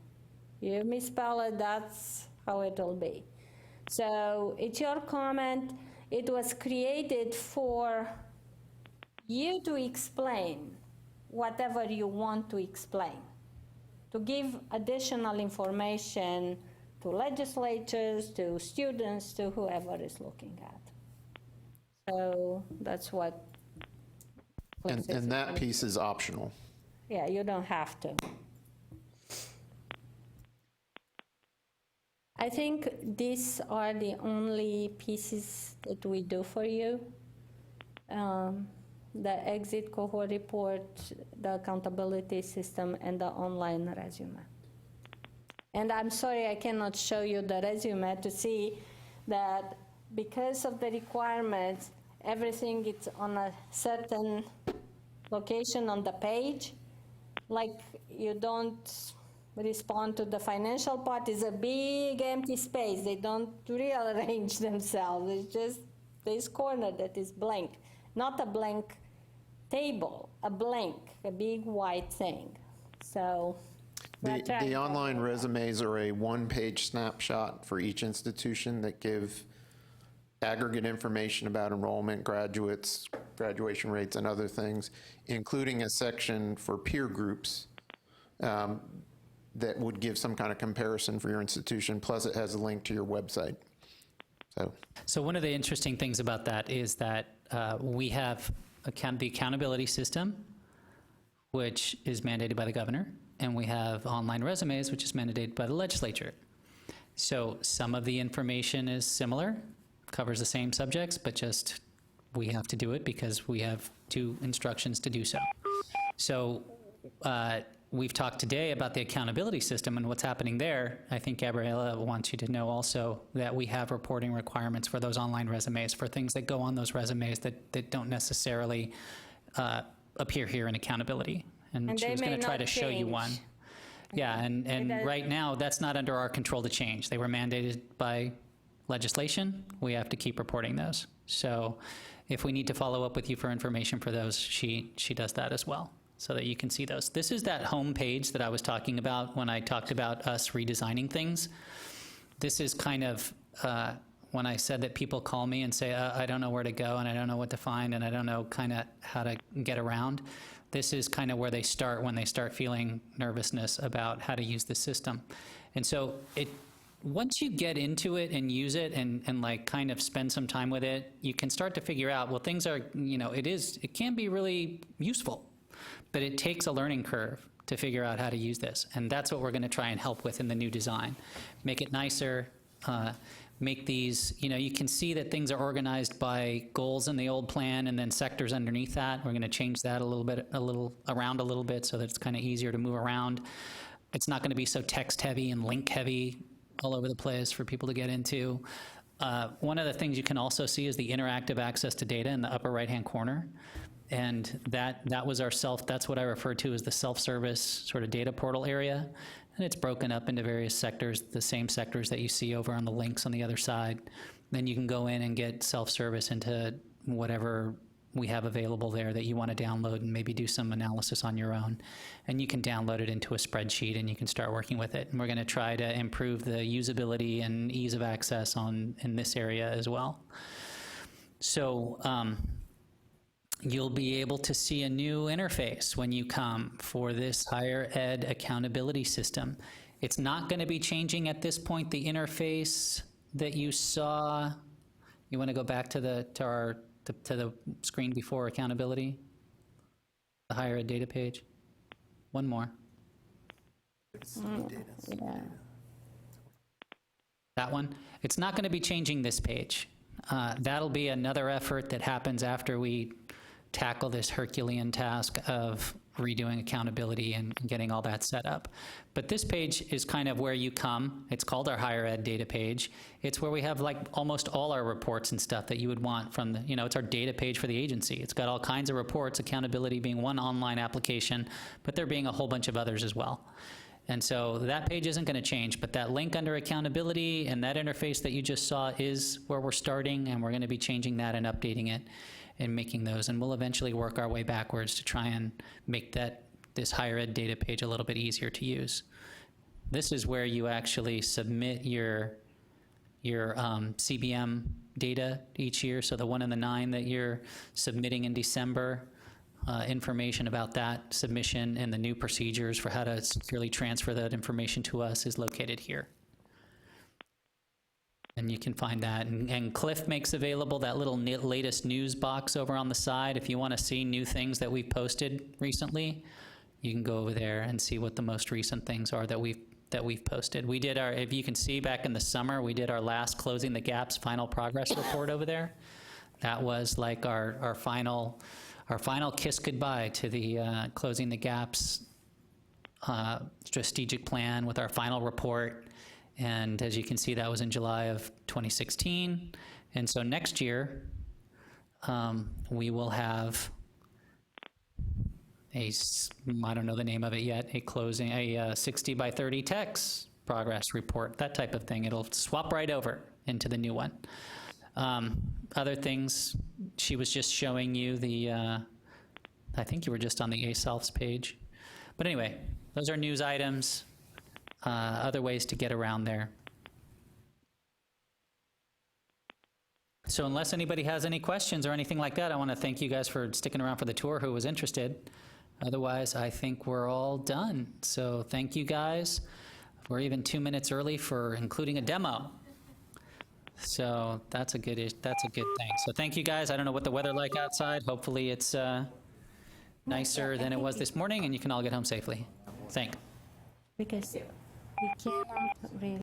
You misspell it, that's how it will be. So it's your comment. It was created for you to explain whatever you want to explain, to give additional information to legislatures, to students, to whoever is looking at. So that's what. And that piece is optional. Yeah, you don't have to. I think these are the only pieces that we do for you. The exit cohort report, the accountability system, and the online resume. And I'm sorry I cannot show you the resume to see that because of the requirements, everything is on a certain location on the page. Like you don't respond to the financial part, is a big empty space. They don't rearrange themselves. It's just this corner that is blank. Not a blank table, a blank, a big white thing. So The online resumes are a one-page snapshot for each institution that give aggregate information about enrollment, graduates, graduation rates, and other things, including a section for peer groups that would give some kind of comparison for your institution, plus it has a link to your website. So one of the interesting things about that is that we have the accountability system, which is mandated by the governor, and we have online resumes, which is mandated by the legislature. So some of the information is similar, covers the same subjects, but just we have to do it because we have 2 instructions to do so. So we've talked today about the accountability system and what's happening there. I think Gabriela wants you to know also that we have reporting requirements for those online resumes, for things that go on those resumes that don't necessarily appear here in accountability. And she they was may going to try not to show you change. one. Yeah, and right now, that's not under our control to change. They were mandated by legislation. We have to keep reporting those. So if we need to follow up with you for information for those, she does that as well, so that you can see those. This is that home page that I was talking about when I talked about us redesigning things. This is kind of when I said that people call me and say, I don't know where to go, and I don't know what to find, and I don't know kind of how to get around. This is kind of where they start when they start feeling nervousness about how to use the system. And so once you get into it and use it and like kind of spend some time with it, you can start to figure out, well, things are, it can be really useful, but it takes a learning curve to figure out how to use this. And that's what we're going to try and help with in the new design. Make it nicer, make these, you can see that things are organized by goals in the old plan and then sectors underneath that. We're going to change that around a little bit so that it's kind of easier to move around. It's not going to be so text heavy and link heavy all over the place for people to get into. One of the things you can also see is the interactive access to data in the upper right-hand corner. And that was that's what I refer to as the self-service sort of data portal area. And it's broken up into various sectors, the same sectors that you see over on the links on the other side. Then you can go in and get self-service into whatever we have available there that you want to download and maybe do some analysis on your own. And you can download it into a spreadsheet and you can start working with it. And we're going to try to improve the usability and ease of access in this area as well. So you'll be able to see a new interface when you come for this higher ed accountability system. It's not going to be changing at this point the interface that you saw. You want to go back to the screen before accountability, the higher ed data page. One more. Yeah. That one. It's not going to be changing this page. That'll be another effort that happens after we tackle this Herculean task of redoing accountability and getting all that set up. But this page is kind of where you come. It's called our higher ed data page. It's where we have like almost all our reports and stuff that you would want from the, it's our data page for the agency. It's got all kinds of reports, accountability being one online application, but there being a whole bunch of others as well. And so that page isn't going to change, but that link under accountability and that interface that you just saw is where we're starting, and we're going to be changing that and updating it and making those. And we'll eventually work our way backwards to try and make this higher ed data page a little bit easier to use. This is where you actually submit your CBM data each year. So the 1 and the 9 that you're submitting in December, information about that submission and the new procedures for how to securely transfer that information to us is located here. And you can find that. And Cliff makes available that little latest news box over on the side. If you want to see new things that we've posted recently, you can go over there and see what the most recent things are that we've posted. We did if you can see back in the summer, we did our last Closing the Gaps final progress report over there. That was like our final kiss goodbye to the Closing the Gaps strategic plan with our final report. And as you can see, that was in July of 2016. And so next year, we will have I don't know the name of it yet, a 60 by 30 text progress report, that type of thing. It'll swap right over into the new one. Other things, she was just showing you I think you were just on the ASELFs page. But anyway, those are news items. Other ways to get around there. So unless anybody has any questions or anything like that, I want to thank you guys for sticking around for the tour who was interested. Otherwise, I think we're all done. So thank you guys. We're even 2 minutes early for including a demo. So that's a good thing. So thank you guys. I don't know what the weather like outside. Hopefully it's nicer than it was this morning and you can all get home safely. Thanks. Because we cannot really